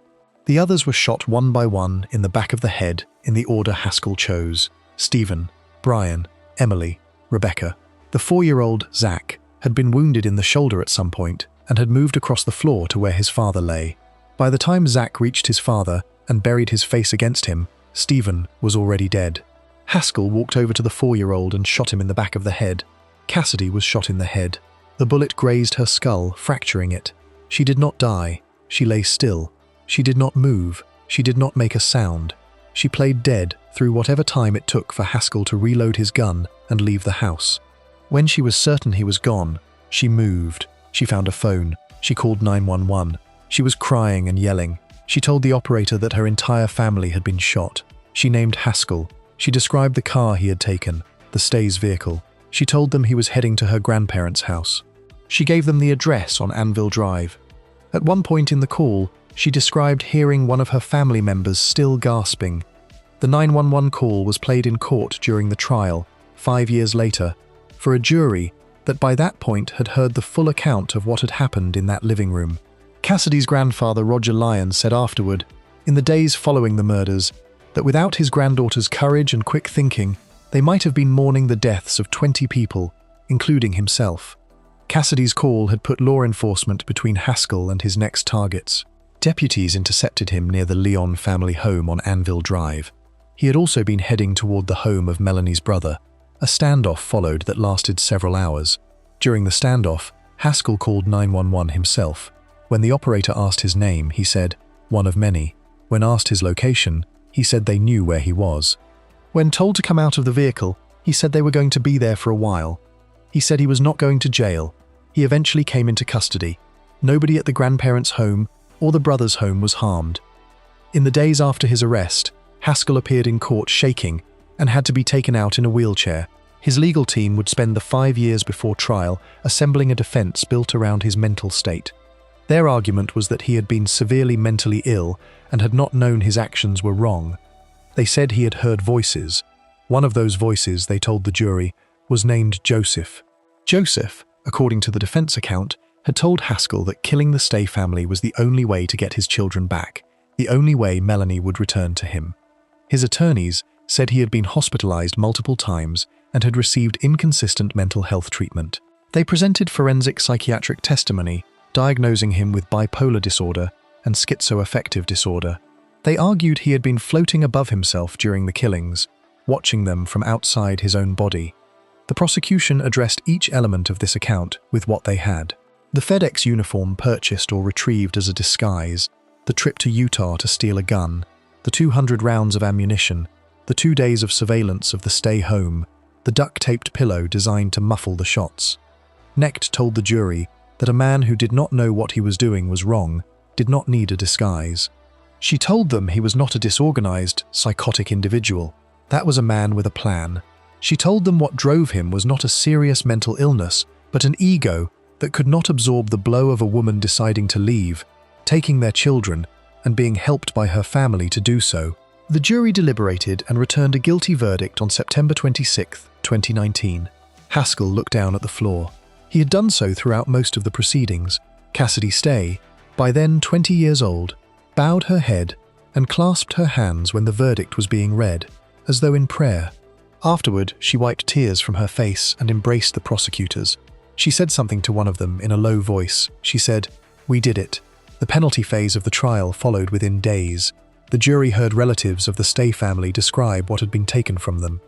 Speaker 1: The others were shot one by one in the back of the head in the order Haskell chose: Stephen, Brian, Emily, Rebecca. The 4-year-old, Zach, had been wounded in the shoulder at some point and had moved across the floor to where his father lay. By the time Zach reached his father and buried his face against him, Stephen was already dead. Haskell walked over to the 4-year-old and shot him in the back of the head. Cassidy was shot in the head. The bullet grazed her skull, fracturing it. She did not die. She lay still. She did not move. She did not make a sound. She played dead through whatever time it took for Haskell to reload his gun and leave the house. When she was certain he was gone, she moved. She found a phone. She called 911. She was crying and yelling. She told the operator that her entire family had been shot. She named Haskell. She described the car he had taken, the Stays vehicle. She told them he was heading to her grandparents' house. She gave them the address on Anvil Drive. At one point in the call, she described hearing one of her family members still gasping. The 911 call was played in court during the trial, 5 years later, for a jury that by that point had heard the full account of what had happened in that living room. Cassidy's grandfather, Roger Lyons, said afterward, in the days following the murders, that without his granddaughter's courage and quick thinking, they might have been mourning the deaths of 20 people, including himself. Cassidy's call had put law enforcement between Haskell and his next targets. Deputies intercepted him near the Leon family home on Anvil Drive. He had also been heading toward the home of Melanie's brother. A standoff followed that lasted several hours. During the standoff, Haskell called 911 himself. When the operator asked his name, he said, "One of many." When asked his location, he said they knew where he was. When told to come out of the vehicle, he said they were going to be there for a while. He said he was not going to jail. He eventually came into custody. Nobody at the grandparents' home or the brother's home was harmed. In the days after his arrest, Haskell appeared in court shaking and had to be taken out in a wheelchair. His legal team would spend the 5 years before trial assembling a defense built around his mental state. Their argument was that he had been severely mentally ill and had not known his actions were wrong. They said he had heard voices. One of those voices, they told the jury, was named Joseph. Joseph, according to the defense account, had told Haskell that killing the Stay family was the only way to get his children back, the only way Melanie would return to him. His attorneys said he had been hospitalized multiple times and had received inconsistent mental health treatment. They presented forensic psychiatric testimony, diagnosing him with bipolar disorder and schizoaffective disorder. They argued he had been floating above himself during the killings, watching them from outside his own body. The prosecution addressed each element of this account with what they had. The FedEx uniform purchased or retrieved as a disguise, the trip to Utah to steal a gun, the 200 rounds of ammunition, the 2 days of surveillance of the Stay home, the duct-taped pillow designed to muffle the shots. Knecht told the jury that a man who did not know what he was doing was wrong, did not need a disguise. She told them he was not a disorganized, psychotic individual. That was a man with a plan. She told them what drove him was not a serious mental illness, but an ego that could not absorb the blow of a woman deciding to leave, taking their children, and being helped by her family to do so. The jury deliberated and returned a guilty verdict on September 26, 2019. Haskell looked down at the floor. He had done so throughout most of the proceedings. Cassidy Stay, by then 20 years old, bowed her head and clasped her hands when the verdict was being read, as though in prayer. Afterward, she wiped tears from her face and embraced the prosecutors. She said something to one of them in a low voice. She said, "We did it." The penalty phase of the trial followed within days. The jury heard relatives of the Stay family describe what had been taken from them.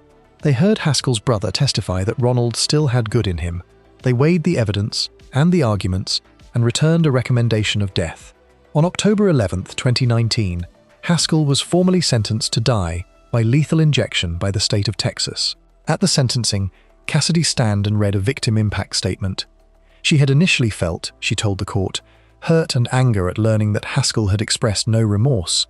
Speaker 1: They heard Haskell's brother testify that Ronald still had good in him. They weighed the evidence and the arguments and returned a recommendation of death. On October 11, 2019, Haskell was formally sentenced to die by lethal injection by the state of Texas. At the sentencing, Cassidy stand and read a victim impact statement. She had initially felt, she told the court, hurt and anger at learning that Haskell had expressed no remorse,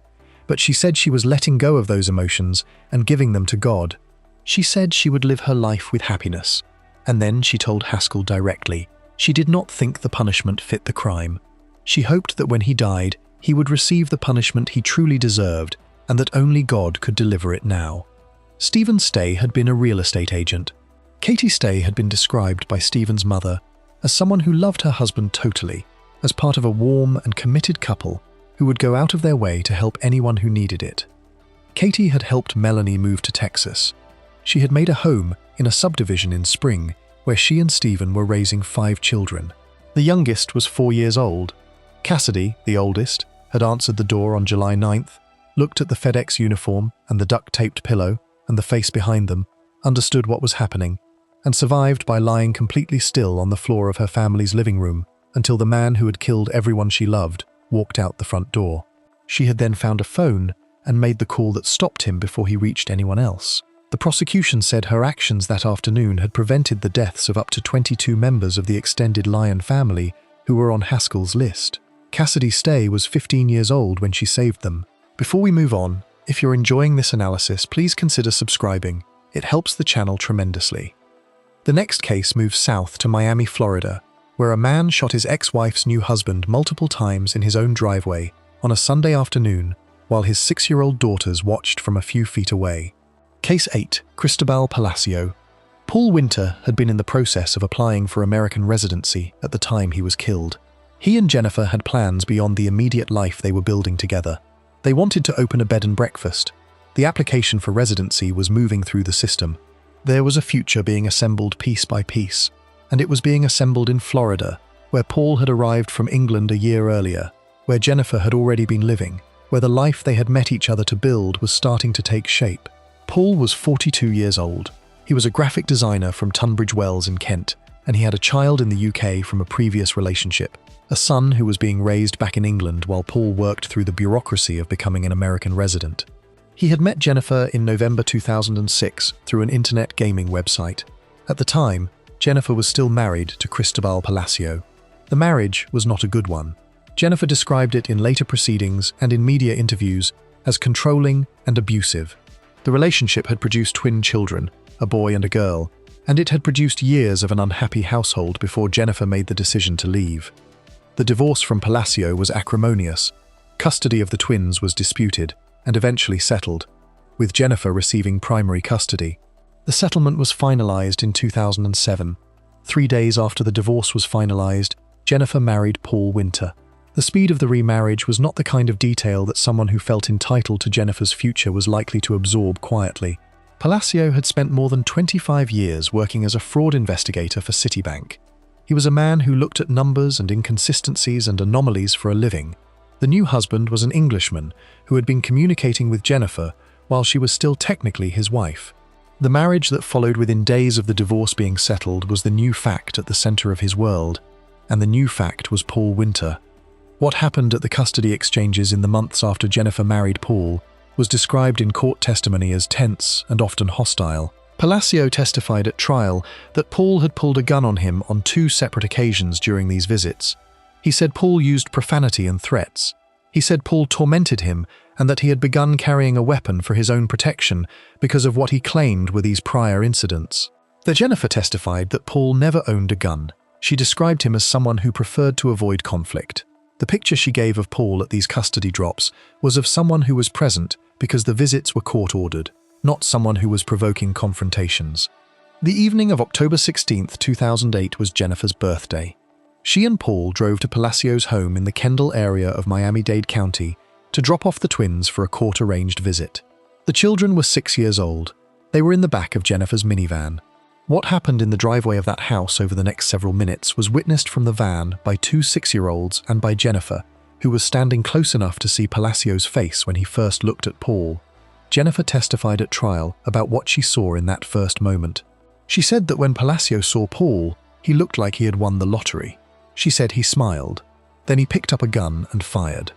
Speaker 1: but she said she was letting go of those emotions and giving them to God. She said she would live her life with happiness. And then she told Haskell directly she did not think the punishment fit the crime. She hoped that when he died, he would receive the punishment he truly deserved and that only God could deliver it now. Stephen Stay had been a real estate agent. Katie Stay had been described by Stephen's mother as someone who loved her husband totally, as part of a warm and committed couple who would go out of their way to help anyone who needed it. Katie had helped Melanie move to Texas. She had made a home in a subdivision in Spring where she and Stephen were raising 5 children. The youngest was 4 years old. Cassidy, the oldest, had answered the door on July 9th, looked at the FedEx uniform and the duct-taped pillow and the face behind them, understood what was happening, and survived by lying completely still on the floor of her family's living room until the man who had killed everyone she loved walked out the front door. She had then found a phone and made the call that stopped him before he reached anyone else. The prosecution said her actions that afternoon had prevented the deaths of up to 22 members of the extended Lyon family who were on Haskell's list. Cassidy Stay was 15 years old when she saved them. Before we move on, if you're enjoying this analysis, please consider subscribing. It helps the channel tremendously. The next case moves south to Miami, Florida, where a man shot his ex-wife's new husband multiple times in his own driveway on a Sunday afternoon while his 6-year-old daughters watched from a few feet away. Case 8. Cristobal Palacio. Paul Winter had been in the process of applying for American residency at the time he was killed. He and Jennifer had plans beyond the immediate life they were building together. They wanted to open a bed and breakfast. The application for residency was moving through the system. There was a future being assembled piece by piece, and it was being assembled in Florida, where Paul had arrived from England a year earlier, where Jennifer had already been living, where the life they had met each other to build was starting to take shape. Paul was 42 years old. He was a graphic designer from Tunbridge Wells in Kent, and he had a child in the UK from a previous relationship, a son who was being raised back in England while Paul worked through the bureaucracy of becoming an American resident. He had met Jennifer in November 2006 through an internet gaming website. At the time, Jennifer was still married to Cristobal Palacio. The marriage was not a good one. Jennifer described it in later proceedings and in media interviews as controlling and abusive. The relationship had produced twin children, a boy and a girl, and it had produced years of an unhappy household before Jennifer made the decision to leave. The divorce from Palacio was acrimonious. Custody of the twins was disputed and eventually settled, with Jennifer receiving primary custody. The settlement was finalized in 2007. 3 days after the divorce was finalized, Jennifer married Paul Winter. The speed of the remarriage was not the kind of detail that someone who felt entitled to Jennifer's future was likely to absorb quietly. Palacio had spent more than 25 years working as a fraud investigator for Citibank. He was a man who looked at numbers and inconsistencies and anomalies for a living. The new husband was an Englishman who had been communicating with Jennifer while she was still technically his wife. The marriage that followed within days of the divorce being settled was the new fact at the center of his world, and the new fact was Paul Winter. What happened at the custody exchanges in the months after Jennifer married Paul was described in court testimony as tense and often hostile. Palacio testified at trial that Paul had pulled a gun on him on 2 separate occasions during these visits. He said Paul used profanity and threats. He said Paul tormented him and that he had begun carrying a weapon for his own protection because of what he claimed were these prior incidents. The Jennifer testified that Paul never owned a gun. She described him as someone who preferred to avoid conflict. The picture she gave of Paul at these custody drops was of someone who was present because the visits were court-ordered, not someone who was provoking confrontations. The evening of October 16, 2008 was Jennifer's birthday. She and Paul drove to Palacio's home in the Kendall area of Miami-Dade County to drop off the twins for a court-arranged visit. The children were 6 years old. They were in the back of Jennifer's minivan. What happened in the driveway of that house over the next several minutes was witnessed from the van by 2 6-year-olds and by Jennifer, who was standing close enough to see Palacio's face when he first looked at Paul. Jennifer testified at trial about what she saw in that first moment. She said that when Palacio saw Paul, he looked like he had won the lottery. She said he smiled. Then he picked up a gun and fired.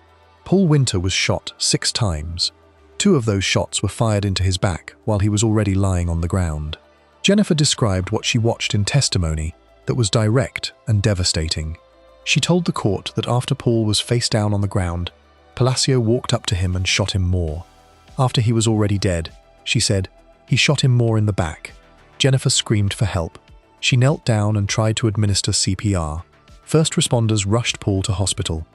Speaker 1: Paul Winter was shot 6 times. 2 of those shots were fired into his back while he was already lying on the ground. Jennifer described what she watched in testimony that was direct and devastating. She told the court that after Paul was face down on the ground, Palacio walked up to him and shot him more. After he was already dead, she said, he shot him more in the back. Jennifer screamed for help. She knelt down and tried to administer CPR. First responders rushed Paul to hospital.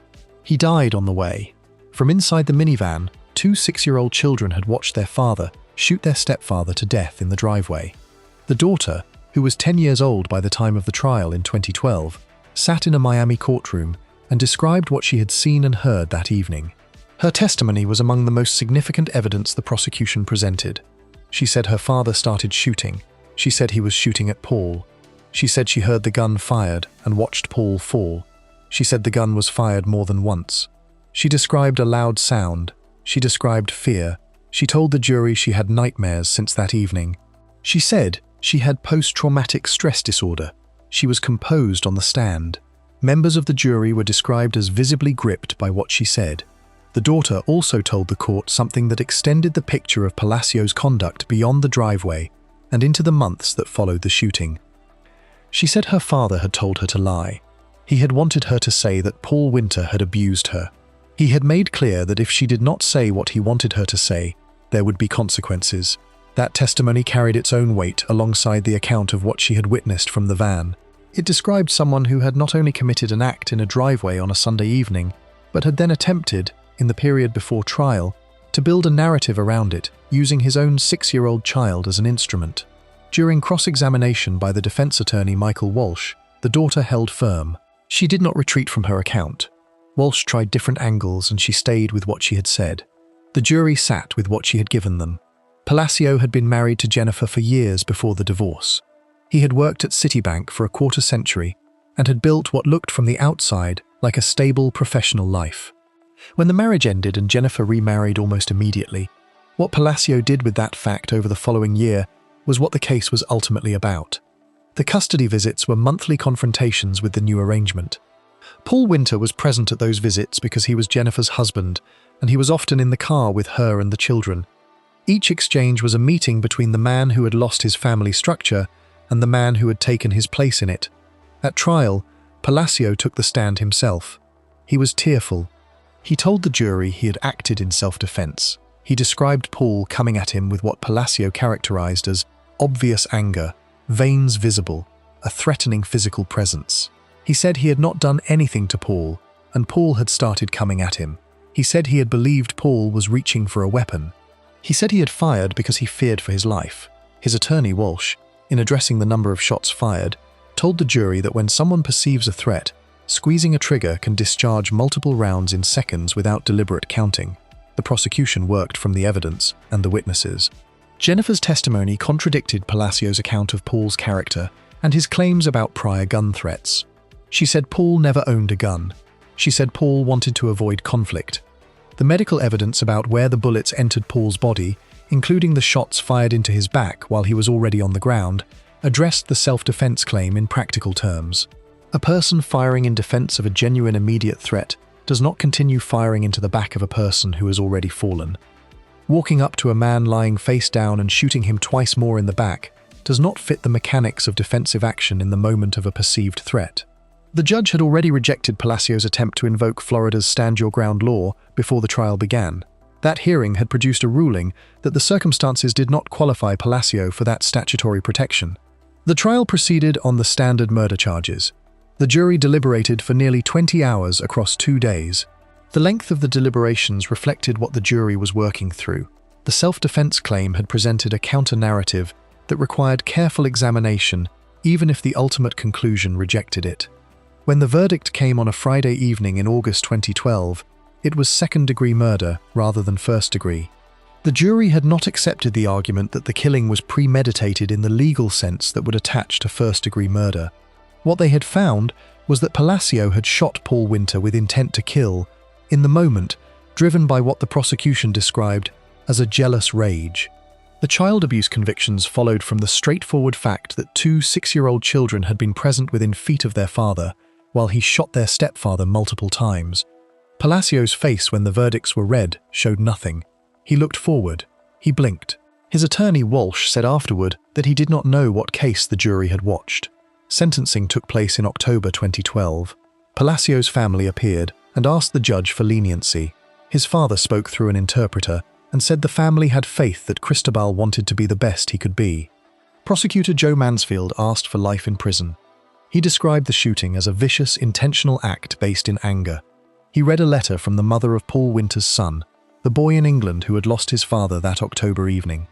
Speaker 1: He died on the way. From inside the minivan, 2 6-year-old children had watched their father shoot their stepfather to death in the driveway. The daughter, who was 10 years old by the time of the trial in 2012, sat in a Miami courtroom and described what she had seen and heard that evening. Her testimony was among the most significant evidence the prosecution presented. She said her father started shooting. She said he was shooting at Paul. She said she heard the gun fired and watched Paul fall. She said the gun was fired more than once. She described a loud sound. She described fear. She told the jury she had nightmares since that evening. She said she had post-traumatic stress disorder. She was composed on the stand. Members of the jury were described as visibly gripped by what she said. The daughter also told the court something that extended the picture of Palacio's conduct beyond the driveway and into the months that followed the shooting. She said her father had told her to lie. He had wanted her to say that Paul Winter had abused her. He had made clear that if she did not say what he wanted her to say, there would be consequences. That testimony carried its own weight alongside the account of what she had witnessed from the van. It described someone who had not only committed an act in a driveway on a Sunday evening, but had then attempted, in the period before trial, to build a narrative around it, using his own 6-year-old child as an instrument. During cross-examination by the defense attorney Michael Walsh, the daughter held firm. She did not retreat from her account. Walsh tried different angles and she stayed with what she had said. The jury sat with what she had given them. Palacio had been married to Jennifer for years before the divorce. He had worked at Citibank for a quarter century and had built what looked from the outside like a stable professional life. When the marriage ended and Jennifer remarried almost immediately, what Palacio did with that fact over the following year was what the case was ultimately about. The custody visits were monthly confrontations with the new arrangement. Paul Winter was present at those visits because he was Jennifer's husband, and he was often in the car with her and the children. Each exchange was a meeting between the man who had lost his family structure and the man who had taken his place in it. At trial, Palacio took the stand himself. He was tearful. He told the jury he had acted in self-defense. He described Paul coming at him with what Palacio characterized as obvious anger, veins visible, a threatening physical presence. He said he had not done anything to Paul, and Paul had started coming at him. He said he had believed Paul was reaching for a weapon. He said he had fired because he feared for his life. His attorney, Walsh, in addressing the number of shots fired, told the jury that when someone perceives a threat, squeezing a trigger can discharge multiple rounds in seconds without deliberate counting. The prosecution worked from the evidence and the witnesses. Jennifer's testimony contradicted Palacio's account of Paul's character and his claims about prior gun threats. She said Paul never owned a gun. She said Paul wanted to avoid conflict. The medical evidence about where the bullets entered Paul's body, including the shots fired into his back while he was already on the ground, addressed the self-defense claim in practical terms. A person firing in defense of a genuine immediate threat does not continue firing into the back of a person who has already fallen. Walking up to a man lying face down and shooting him twice more in the back does not fit the mechanics of defensive action in the moment of a perceived threat. The judge had already rejected Palacio's attempt to invoke Florida's Stand Your Ground law before the trial began. That hearing had produced a ruling that the circumstances did not qualify Palacio for that statutory protection. The trial proceeded on the standard murder charges. The jury deliberated for nearly 20 hours across 2 days. The length of the deliberations reflected what the jury was working through. The self-defense claim had presented a counter-narrative that required careful examination, even if the ultimate conclusion rejected it. When the verdict came on a Friday evening in August 2012, it was second-degree murder rather than first-degree. The jury had not accepted the argument that the killing was premeditated in the legal sense that would attach to first-degree murder. What they had found was that Palacio had shot Paul Winter with intent to kill, in the moment, driven by what the prosecution described as a jealous rage. The child abuse convictions followed from the straightforward fact that 2 6-year-old children had been present within feet of their father, while he shot their stepfather multiple times. Palacio's face when the verdicts were read showed nothing. He looked forward. He blinked. His attorney Walsh said afterward that he did not know what case the jury had watched. Sentencing took place in October 2012. Palacio's family appeared and asked the judge for leniency. His father spoke through an interpreter and said the family had faith that Cristobal wanted to be the best he could be. Prosecutor Joe Mansfield asked for life in prison. He described the shooting as a vicious, intentional act based in anger. He read a letter from the mother of Paul Winter's son, the boy in England who had lost his father that October evening.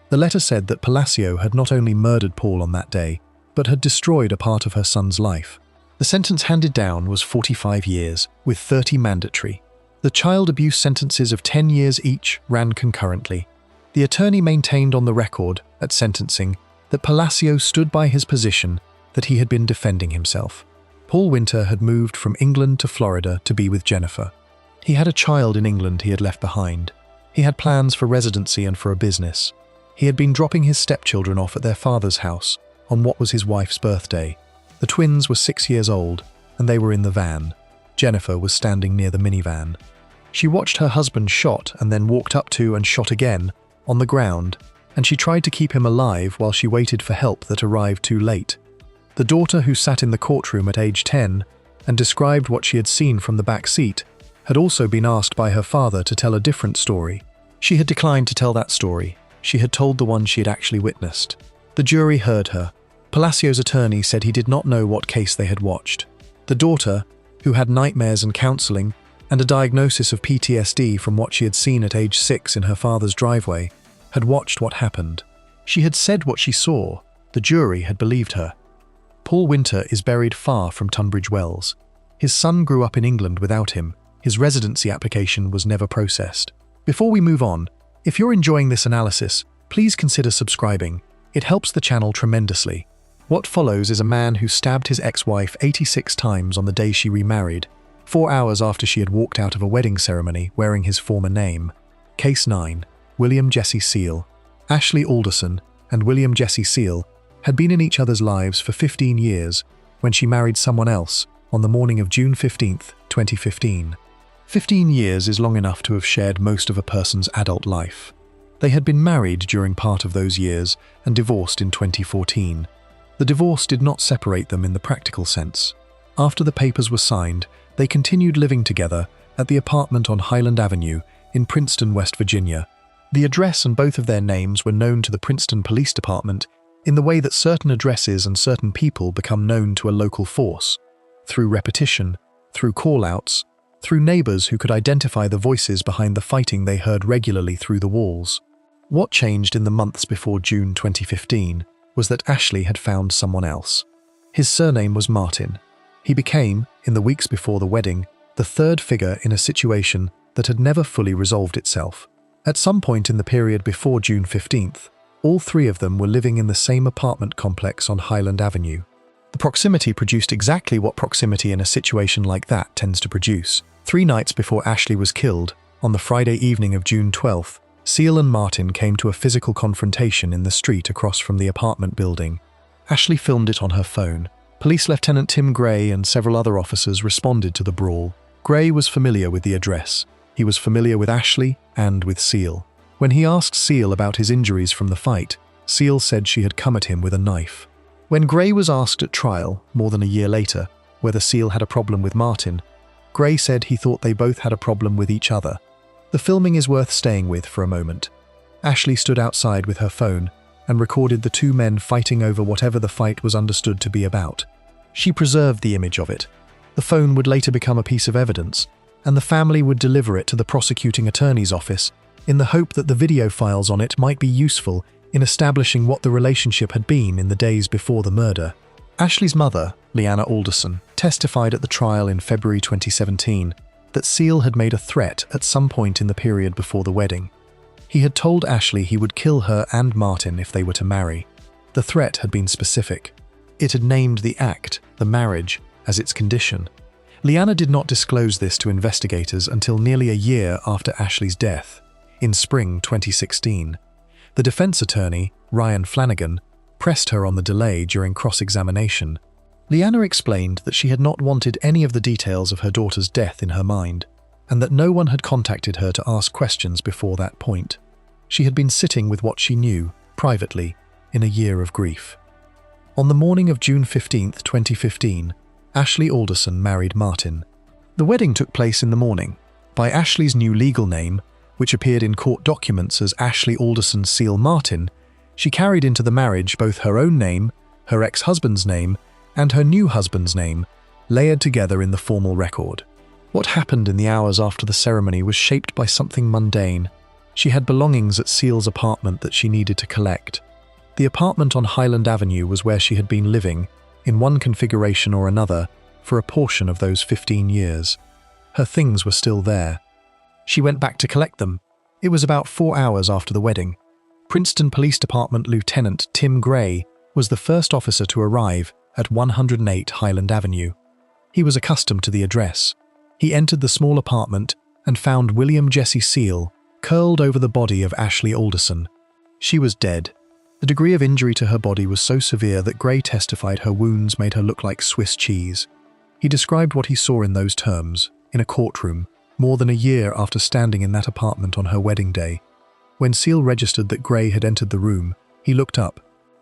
Speaker 1: The letter said that Palacio had not only murdered Paul on that day, but had destroyed a part of her son's life. The sentence handed down was 45 years, with 30 mandatory. The child abuse sentences of 10 years each ran concurrently. The attorney maintained on the record, at sentencing, that Palacio stood by his position that he had been defending himself. Paul Winter had moved from England to Florida to be with Jennifer. He had a child in England he had left behind. He had plans for residency and for a business. He had been dropping his stepchildren off at their father's house on what was his wife's birthday. The twins were 6 years old, and they were in the van. Jennifer was standing near the minivan. She watched her husband shot and then walked up to and shot again, on the ground, and she tried to keep him alive while she waited for help that arrived too late. The daughter, who sat in the courtroom at age 10 and described what she had seen from the back seat, had also been asked by her father to tell a different story. She had declined to tell that story. She had told the one she had actually witnessed. The jury heard her. Palacio's attorney said he did not know what case they had watched. The daughter, who had nightmares and counseling, and a diagnosis of PTSD from what she had seen at age 6 in her father's driveway, had watched what happened. She had said what she saw. The jury had believed her. Paul Winter is buried far from Tunbridge Wells. His son grew up in England without him. His residency application was never processed. Before we move on, if you're enjoying this analysis, please consider subscribing. It helps the channel tremendously. What follows is a man who stabbed his ex-wife 86 times on the day she remarried, 4 hours after she had walked out of a wedding ceremony wearing his former name. Case 9. William Jesse Seal. Ashley Alderson and William Jesse Seal had been in each other's lives for 15 years when she married someone else on the morning of June 15, 2015. 15 years is long enough to have shared most of a person's adult life. They had been married during part of those years and divorced in 2014. The divorce did not separate them in the practical sense. After the papers were signed, they continued living together at the apartment on Highland Avenue in Princeton, West Virginia. The address and both of their names were known to the Princeton Police Department in the way that certain addresses and certain people become known to a local force, through repetition, through call-outs, through neighbors who could identify the voices behind the fighting they heard regularly through the walls. What changed in the months before June 2015 was that Ashley had found someone else. His surname was Martin. He became, in the weeks before the wedding, the third figure in a situation that had never fully resolved itself. At some point in the period before June 15th, all three of them were living in the same apartment complex on Highland Avenue. The proximity produced exactly what proximity in a situation like that tends to produce. 3 nights before Ashley was killed, on the Friday evening of June 12th, Seal and Martin came to a physical confrontation in the street across from the apartment building. Ashley filmed it on her phone. Police Lieutenant Tim Gray and several other officers responded to the brawl. Gray was familiar with the address. He was familiar with Ashley and with Seal. When he asked Seal about his injuries from the fight, Seal said she had come at him with a knife. When Gray was asked at trial, more than a year later, whether Seal had a problem with Martin, Gray said he thought they both had a problem with each other. The filming is worth staying with for a moment. Ashley stood outside with her phone and recorded the 2 men fighting over whatever the fight was understood to be about. She preserved the image of it. The phone would later become a piece of evidence, and the family would deliver it to the prosecuting attorney's office in the hope that the video files on it might be useful in establishing what the relationship had been in the days before the murder. Ashley's mother, Leanna Alderson, testified at the trial in February 2017 that Seal had made a threat at some point in the period before the wedding. He had told Ashley he would kill her and Martin if they were to marry. The threat had been specific. It had named the act, the marriage, as its condition. Leanna did not disclose this to investigators until nearly a year after Ashley's death, in spring 2016. The defense attorney, Ryan Flanagan, pressed her on the delay during cross-examination. Leanna explained that she had not wanted any of the details of her daughter's death in her mind, and that no one had contacted her to ask questions before that point. She had been sitting with what she knew, privately, in a year of grief. On the morning of June 15, 2015, Ashley Alderson married Martin. The wedding took place in the morning. By Ashley's new legal name, which appeared in court documents as Ashley Alderson Seal Martin, she carried into the marriage both her own name, her ex-husband's name, and her new husband's name, layered together in the formal record. What happened in the hours after the ceremony was shaped by something mundane. She had belongings at Seal's apartment that she needed to collect. The apartment on Highland Avenue was where she had been living, in one configuration or another, for a portion of those 15 years. Her things were still there. She went back to collect them. It was about 4 hours after the wedding. Princeton Police Department Lieutenant Tim Gray was the first officer to arrive at 108 Highland Avenue. He was accustomed to the address. He entered the small apartment and found William Jesse Seal curled over the body of Ashley Alderson. She was dead. The degree of injury to her body was so severe that Gray testified her wounds made her look like Swiss cheese. He described what he saw in those terms, in a courtroom, more than a year after standing in that apartment on her wedding day. When Seal registered that Gray had entered the room, he looked up.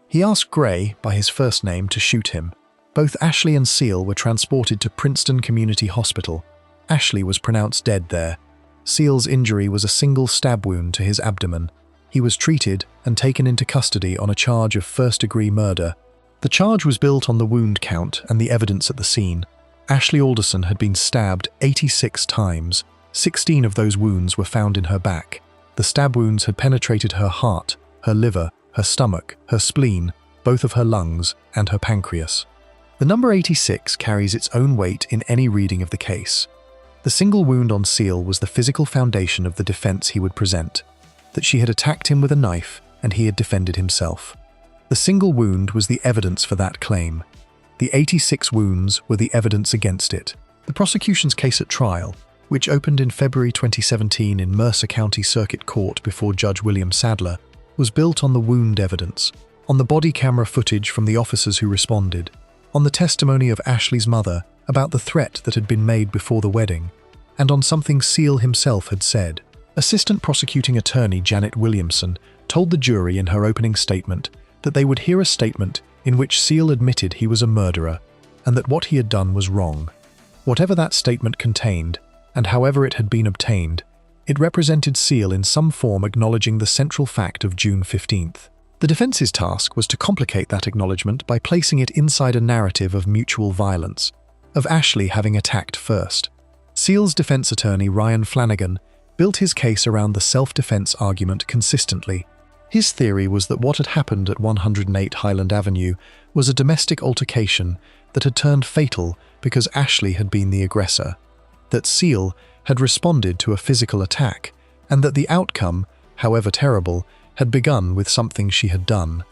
Speaker 1: He asked Gray, by his first name, to shoot him. Both Ashley and Seal were transported to Princeton Community Hospital. Ashley was pronounced dead there. Seal's injury was a single stab wound to his abdomen. He was treated and taken into custody on a charge of first-degree murder. The charge was built on the wound count and the evidence at the scene. Ashley Alderson had been stabbed 86 times. 16 of those wounds were found in her back. The stab wounds had penetrated her heart, her liver, her stomach, her spleen, both of her lungs, and her pancreas. The number 86 carries its own weight in any reading of the case. The single wound on Seal was the physical foundation of the defense he would present, that she had attacked him with a knife and he had defended himself. The single wound was the evidence for that claim. The 86 wounds were the evidence against it. The prosecution's case at trial, which opened in February 2017 in Mercer County Circuit Court before Judge William Sadler, was built on the wound evidence, on the body camera footage from the officers who responded, on the testimony of Ashley's mother about the threat that had been made before the wedding, and on something Seal himself had said. Assistant Prosecuting Attorney Janet Williamson told the jury in her opening statement that they would hear a statement in which Seal admitted he was a murderer and that what he had done was wrong. Whatever that statement contained, and however it had been obtained, it represented Seal in some form acknowledging the central fact of June 15th. The defense's task was to complicate that acknowledgement by placing it inside a narrative of mutual violence, of Ashley having attacked first. Seal's defense attorney Ryan Flanagan built his case around the self-defense argument consistently. His theory was that what had happened at 108 Highland Avenue was a domestic altercation that had turned fatal because Ashley had been the aggressor, that Seal had responded to a physical attack, and that the outcome, however terrible, had begun with something she had done.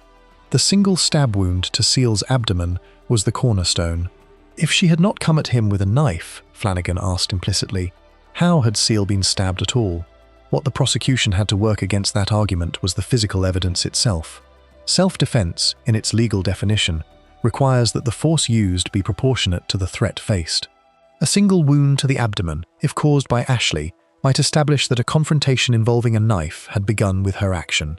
Speaker 1: The single stab wound to Seal's abdomen was the cornerstone. If she had not come at him with a knife, Flanagan asked implicitly, how had Seal been stabbed at all? What the prosecution had to work against that argument was the physical evidence itself. Self-defense, in its legal definition, requires that the force used be proportionate to the threat faced. A single wound to the abdomen, if caused by Ashley, might establish that a confrontation involving a knife had begun with her action.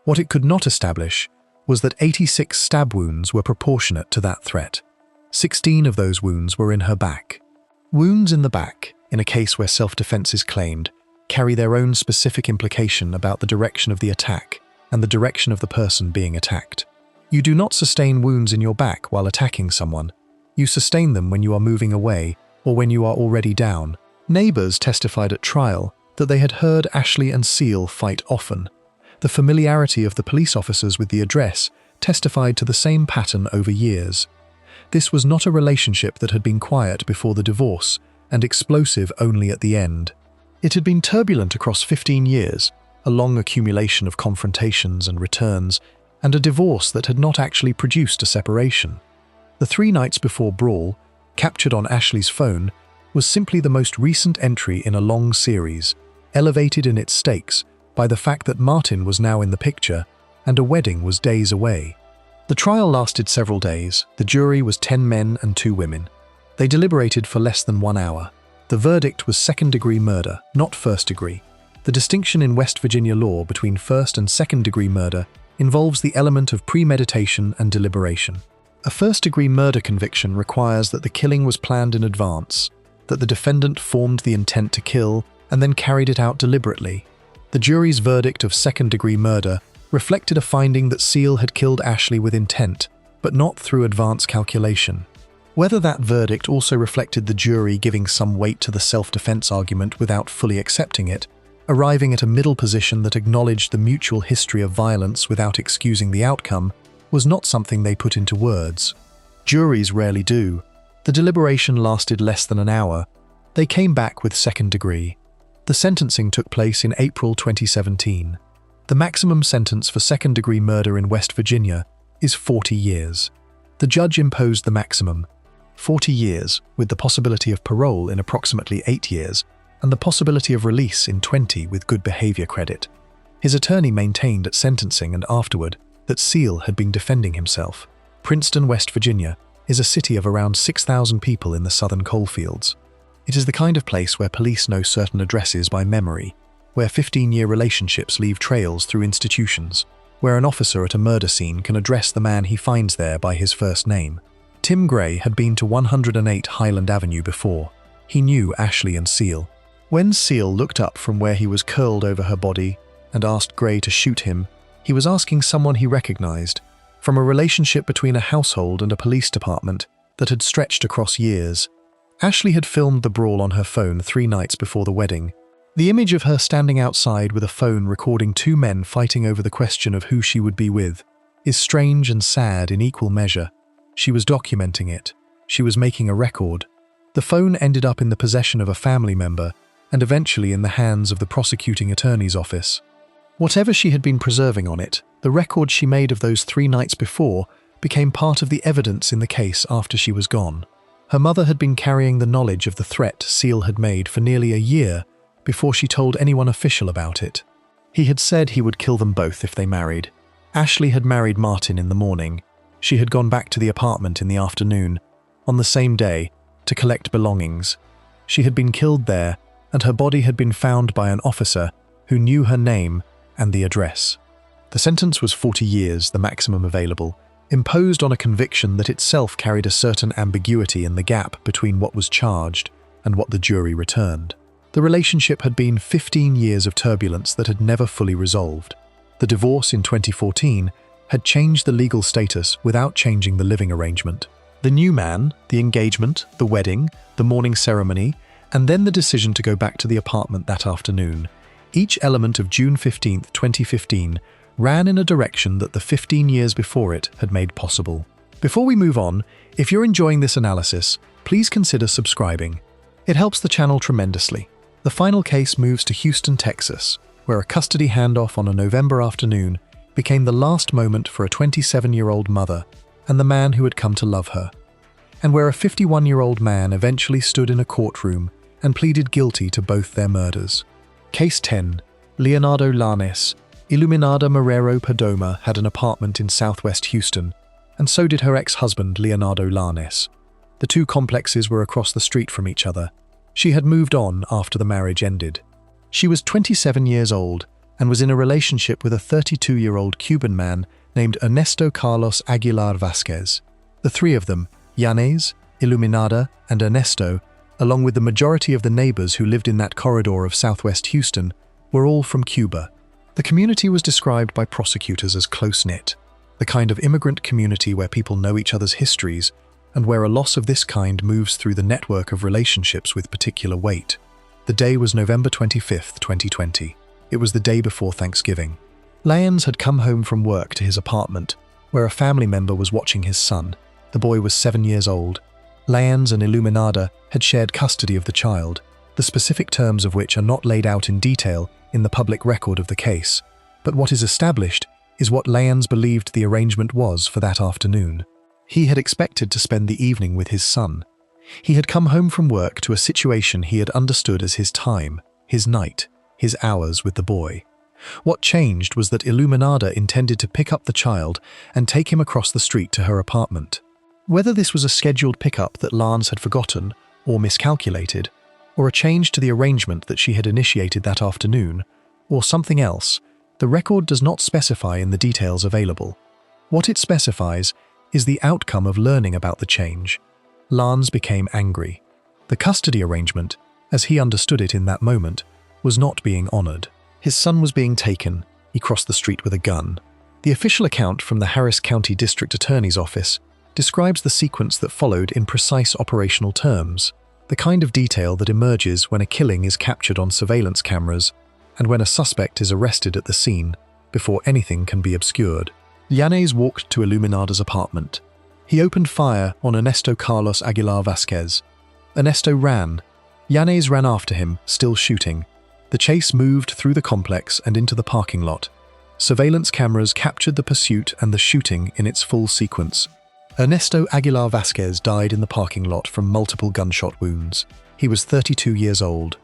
Speaker 1: What it could not establish was that 86 stab wounds were proportionate to that threat. 16 of those wounds were in her back. Wounds in the back, in a case where self-defense is claimed, carry their own specific implication about the direction of the attack and the direction of the person being attacked. You do not sustain wounds in your back while attacking someone. You sustain them when you are moving away or when you are already down. Neighbors testified at trial that they had heard Ashley and Seal fight often. The familiarity of the police officers with the address testified to the same pattern over years. This was not a relationship that had been quiet before the divorce and explosive only at the end. It had been turbulent across 15 years, a long accumulation of confrontations and returns, and a divorce that had not actually produced a separation. The 3 nights before Brawl, captured on Ashley's phone, was simply the most recent entry in a long series, elevated in its stakes by the fact that Martin was now in the picture and a wedding was days away. The trial lasted several days. The jury was 10 men and 2 women. They deliberated for less than 1 hour. The verdict was second-degree murder, not first-degree. The distinction in West Virginia law between first and second-degree murder involves the element of premeditation and deliberation. A first-degree murder conviction requires that the killing was planned in advance, that the defendant formed the intent to kill and then carried it out deliberately. The jury's verdict of second-degree murder reflected a finding that Seal had killed Ashley with intent, but not through advance calculation. Whether that verdict also reflected the jury giving some weight to the self-defense argument without fully accepting it, arriving at a middle position that acknowledged the mutual history of violence without excusing the outcome, was not something they put into words. Juries rarely do. The deliberation lasted less than an hour. They came back with second degree. The sentencing took place in April 2017. The maximum sentence for second-degree murder in West Virginia is 40 years. The judge imposed the maximum, 40 years, with the possibility of parole in approximately 8 years, and the possibility of release in 20 with good behavior credit. His attorney maintained at sentencing and afterward that Seal had been defending himself. Princeton, West Virginia, is a city of around 6,000 people in the southern coalfields. It is the kind of place where police know certain addresses by memory, where 15-year relationships leave trails through institutions, where an officer at a murder scene can address the man he finds there by his first name. Tim Gray had been to 108 Highland Avenue before. He knew Ashley and Seal. When Seal looked up from where he was curled over her body and asked Gray to shoot him, he was asking someone he recognized, from a relationship between a household and a police department that had stretched across years. Ashley had filmed the brawl on her phone 3 nights before the wedding. The image of her standing outside with a phone recording 2 men fighting over the question of who she would be with is strange and sad in equal measure. She was documenting it. She was making a record. The phone ended up in the possession of a family member and eventually in the hands of the prosecuting attorney's office. Whatever she had been preserving on it, the record she made of those 3 nights before became part of the evidence in the case after she was gone. Her mother had been carrying the knowledge of the threat Seal had made for nearly a year before she told anyone official about it. He had said he would kill them both if they married. Ashley had married Martin in the morning. She had gone back to the apartment in the afternoon, on the same day, to collect belongings. She had been killed there, and her body had been found by an officer who knew her name and the address. The sentence was 40 years, the maximum available, imposed on a conviction that itself carried a certain ambiguity in the gap between what was charged and what the jury returned. The relationship had been 15 years of turbulence that had never fully resolved. The divorce in 2014 had changed the legal status without changing the living arrangement. The new man, the engagement, the wedding, the morning ceremony, and then the decision to go back to the apartment that afternoon. Each element of June 15, 2015 ran in a direction that the 15 years before it had made possible. Before we move on, if you're enjoying this analysis, please consider subscribing. It helps the channel tremendously. The final case moves to Houston, Texas, where a custody handoff on a November afternoon became the last moment for a 27-year-old mother and the man who had come to love her, and where a 51-year-old man eventually stood in a courtroom and pleaded guilty to both their murders. Case 10. Leonardo Lanes. Iluminada Marrero Perdomo had an apartment in southwest Houston, and so did her ex-husband Leonardo Lanes. The 2 complexes were across the street from each other. She had moved on after the marriage ended. She was 27 years old and was in a relationship with a 32-year-old Cuban man named Ernesto Carlos Aguilar Vasquez. The 3 of them, Yanez, Iluminada, and Ernesto, along with the majority of the neighbors who lived in that corridor of southwest Houston, were all from Cuba. The community was described by prosecutors as close-knit, the kind of immigrant community where people know each other's histories and where a loss of this kind moves through the network of relationships with particular weight. The day was November 25, 2020. It was the day before Thanksgiving. Lanes had come home from work to his apartment, where a family member was watching his son. The boy was 7 years old. Lanes and Iluminada had shared custody of the child, the specific terms of which are not laid out in detail in the public record of the case, but what is established is what Lanes believed the arrangement was for that afternoon. He had expected to spend the evening with his son. He had come home from work to a situation he had understood as his time, his night, his hours with the boy. What changed was that Iluminada intended to pick up the child and take him across the street to her apartment. Whether this was a scheduled pickup that Lance had forgotten or miscalculated, or a change to the arrangement that she had initiated that afternoon, or something else, the record does not specify in the details available. What it specifies is the outcome of learning about the change. Lance became angry. The custody arrangement, as he understood it in that moment, was not being honored. His son was being taken. He crossed the street with a gun. The official account from the Harris County District Attorney's Office describes the sequence that followed in precise operational terms, the kind of detail that emerges when a killing is captured on surveillance cameras and when a suspect is arrested at the scene before anything can be obscured. Llanes walked to Iluminada's apartment. He opened fire on Ernesto Carlos Aguilar Vasquez. Ernesto ran. Llanes ran after him, still shooting. The chase moved through the complex and into the parking lot. Surveillance cameras captured the pursuit and the shooting in its full sequence. Ernesto Aguilar Vasquez died in the parking lot from multiple gunshot wounds. He was 32 years old.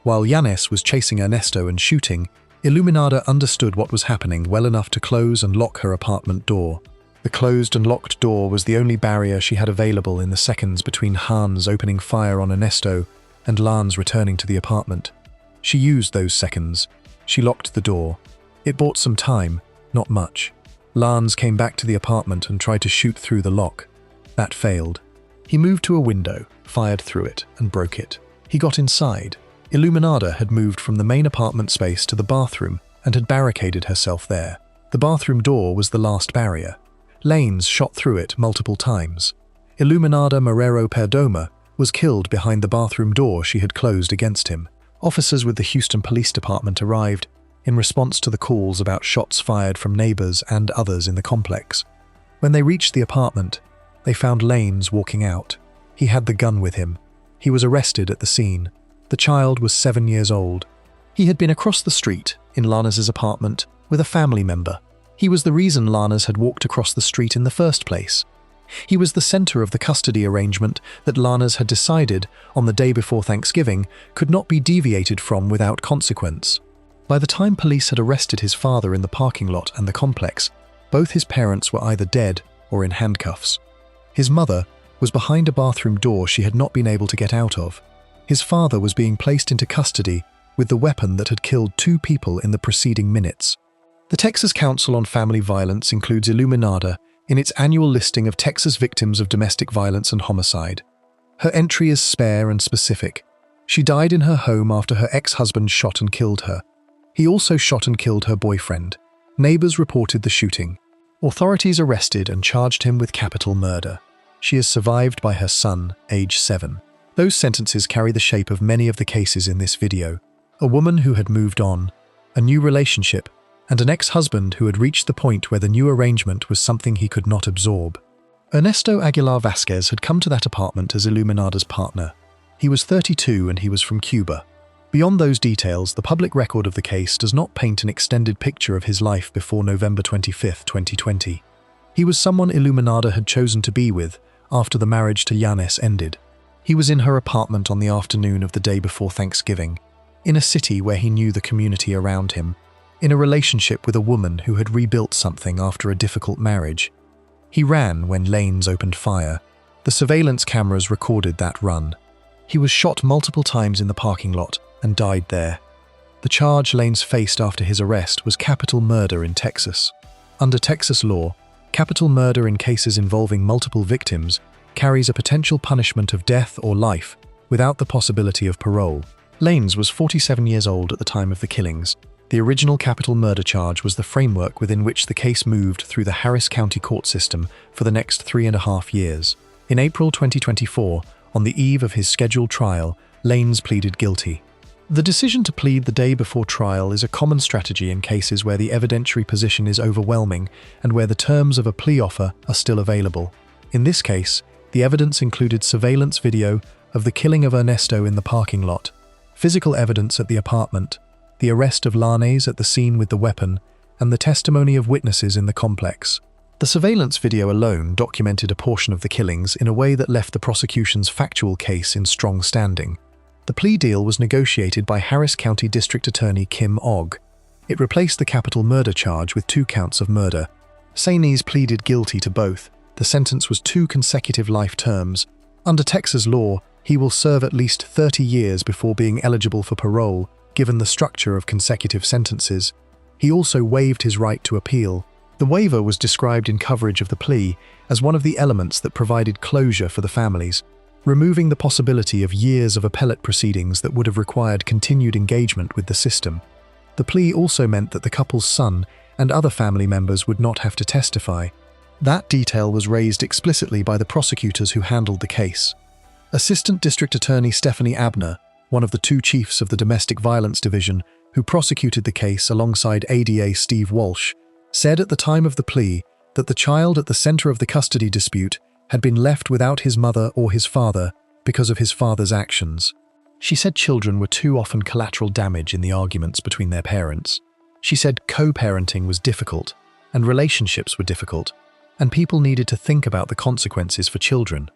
Speaker 1: While Llanes was chasing Ernesto and shooting, Iluminada understood what was happening well enough to close and lock her apartment door. The closed and locked door was the only barrier she had available in the seconds between Hans opening fire on Ernesto and Lance returning to the apartment. She used those seconds. She locked the door. It bought some time, not much. Lance came back to the apartment and tried to shoot through the lock. That failed. He moved to a window, fired through it, and broke it. He got inside. Iluminada had moved from the main apartment space to the bathroom and had barricaded herself there. The bathroom door was the last barrier. Llanes shot through it multiple times. Iluminada Marrero Perdomo was killed behind the bathroom door she had closed against him. Officers with the Houston Police Department arrived in response to the calls about shots fired from neighbors and others in the complex. When they reached the apartment, they found Llanes walking out. He had the gun with him. He was arrested at the scene. The child was 7 years old. He had been across the street in Llanes' apartment with a family member. He was the reason Llanes had walked across the street in the first place. He was the center of the custody arrangement that Llanes had decided on the day before Thanksgiving could not be deviated from without consequence. By the time police had arrested his father in the parking lot and the complex, both his parents were either dead or in handcuffs. His mother was behind a bathroom door she had not been able to get out of. His father was being placed into custody with the weapon that had killed 2 people in the preceding minutes. The Texas Council on Family Violence includes Iluminada in its annual listing of Texas victims of domestic violence and homicide. Her entry is spare and specific. She died in her home after her ex-husband shot and killed her. He also shot and killed her boyfriend. Neighbors reported the shooting. Authorities arrested and charged him with capital murder. She is survived by her son, age 7. Those sentences carry the shape of many of the cases in this video. A woman who had moved on, a new relationship, and an ex-husband who had reached the point where the new arrangement was something he could not absorb. Ernesto Aguilar Vasquez had come to that apartment as Iluminada's partner. He was 32 and he was from Cuba. Beyond those details, the public record of the case does not paint an extended picture of his life before November 25, 2020. He was someone Iluminada had chosen to be with after the marriage to Llanes ended. He was in her apartment on the afternoon of the day before Thanksgiving, in a city where he knew the community around him, in a relationship with a woman who had rebuilt something after a difficult marriage. He ran when Llanes opened fire. The surveillance cameras recorded that run. He was shot multiple times in the parking lot and died there. The charge Llanes faced after his arrest was capital murder in Texas. Under Texas law, capital murder in cases involving multiple victims carries a potential punishment of death or life without the possibility of parole. Llanes was 47 years old at the time of the killings. The original capital murder charge was the framework within which the case moved through the Harris County court system for the next 3.5 years. In April 2024, on the eve of his scheduled trial, Llanes pleaded guilty. The decision to plead the day before trial is a common strategy in cases where the evidentiary position is overwhelming and where the terms of a plea offer are still available. In this case, the evidence included surveillance video of the killing of Ernesto in the parking lot, physical evidence at the apartment, the arrest of Llanes at the scene with the weapon, and the testimony of witnesses in the complex. The surveillance video alone documented a portion of the killings in a way that left the prosecution's factual case in strong standing. The plea deal was negotiated by Harris County District Attorney Kim Ogg. It replaced the capital murder charge with 2 counts of murder. Llanes pleaded guilty to both. The sentence was 2 consecutive life terms. Under Texas law, He will serve at least 30 years before being eligible for parole, given the structure of consecutive sentences. He also waived his right to appeal. The waiver was described in coverage of the plea as one of the elements that provided closure for the families, removing the possibility of years of appellate proceedings that would have required continued engagement with the system. The plea also meant that the couple's son and other family members would not have to testify. That detail was raised explicitly by the prosecutors who handled the case. Assistant District Attorney Stephanie Abner, one of the two chiefs of the Domestic Violence Division who prosecuted the case alongside ADA Steve Walsh, said at the time of the plea that the child at the center of the custody dispute had been left without his mother or his father because of his father's actions. She said children were too often collateral damage in the arguments between their parents. She said co-parenting was difficult, and relationships were difficult, and people needed to think about the consequences for children.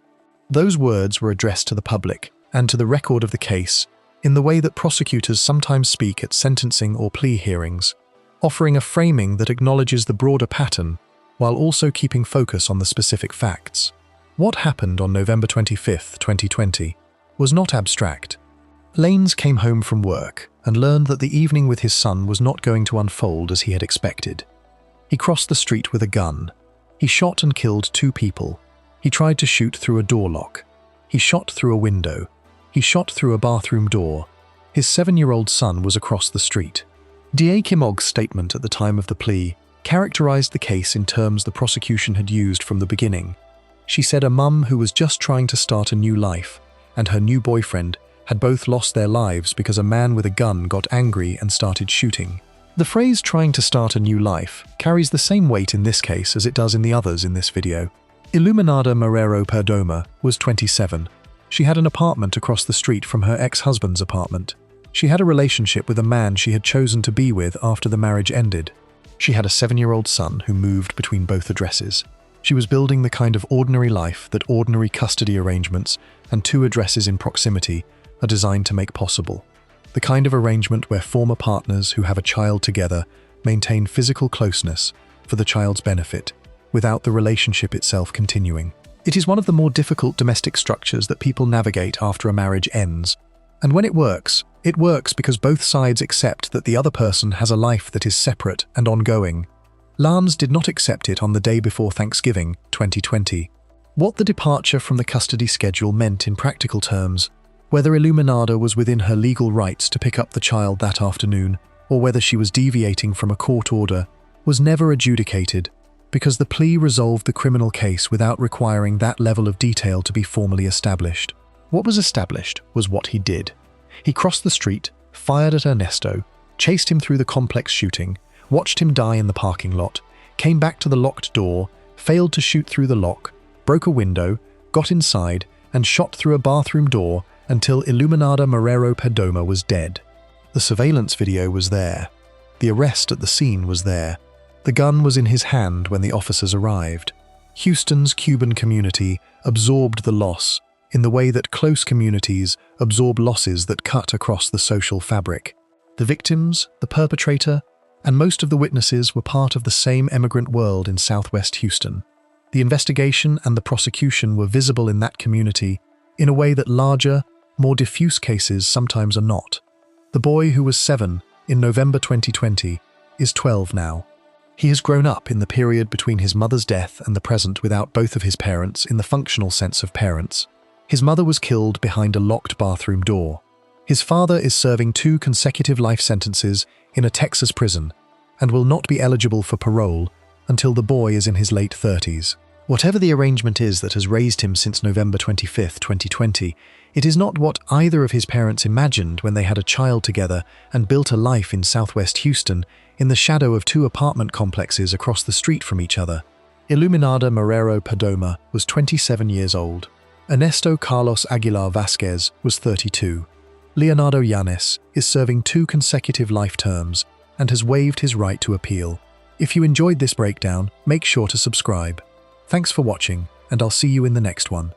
Speaker 1: Those words were addressed to the public and to the record of the case in the way that prosecutors sometimes speak at sentencing or plea hearings, offering a framing that acknowledges the broader pattern while also keeping focus on the specific facts. What happened on November 25, 2020, was not abstract. Lanes came home from work and learned that the evening with his son was not going to unfold as he had expected. He crossed the street with a gun. He shot and killed 2 people. He tried to shoot through a door lock. He shot through a window. He shot through a bathroom door. His 7-year-old son was across the street. DA Kim Og's statement at the time of the plea characterized the case in terms the prosecution had used from the beginning. She said a mum who was just trying to start a new life and her new boyfriend had both lost their lives because a man with a gun got angry and started shooting. The phrase "trying to start a new life" carries the same weight in this case as it does in the others in this video. Iluminada Marrero Perdomo was 27. She had an apartment across the street from her ex-husband's apartment. She had a relationship with a man she had chosen to be with after the marriage ended. She had a 7-year-old son who moved between both addresses. She was building the kind of ordinary life that ordinary custody arrangements and 2 addresses in proximity are designed to make possible. The kind of arrangement where former partners who have a child together maintain physical closeness for the child's benefit, without the relationship itself continuing. It is one of the more difficult domestic structures that people navigate after a marriage ends. And when it works because both sides accept that the other person has a life that is separate and ongoing. Lanes did not accept it on the day before Thanksgiving, 2020. What the departure from the custody schedule meant in practical terms, whether Iluminada was within her legal rights to pick up the child that afternoon, or whether she was deviating from a court order, was never adjudicated, because the plea resolved the criminal case without requiring that level of detail to be formally established. What was established was what he did. He crossed the street, fired at Ernesto, chased him through the complex shooting, watched him die in the parking lot, came back to the locked door, failed to shoot through the lock, broke a window, got inside, and shot through a bathroom door until Iluminada Marrero Perdomo was dead. The surveillance video was there. The arrest at the scene was there. The gun was in his hand when the officers arrived. Houston's Cuban community absorbed the loss in the way that close communities absorb losses that cut across the social fabric. The victims, the perpetrator, and most of the witnesses were part of the same immigrant world in Southwest Houston. The investigation and the prosecution were visible in that community in a way that larger, more diffuse cases sometimes are not. The boy who was 7 in November 2020 is 12 now. He has grown up in the period between his mother's death and the present without both of his parents in the functional sense of parents. His mother was killed behind a locked bathroom door. His father is serving 2 consecutive life sentences in a Texas prison and will not be eligible for parole until the boy is in his late 30s. Whatever the arrangement is that has raised him since November 25, 2020, it is not what either of his parents imagined when they had a child together and built a life in Southwest Houston in the shadow of 2 apartment complexes across the street from each other. Iluminada Marrero Perdomo was 27 years old. Ernesto Carlos Aguilar Vasquez was 32. Leonardo Yanes is serving 2 consecutive life terms and has waived his right to appeal. If you enjoyed this breakdown, make sure to subscribe. Thanks for watching, and I'll see you in the next one.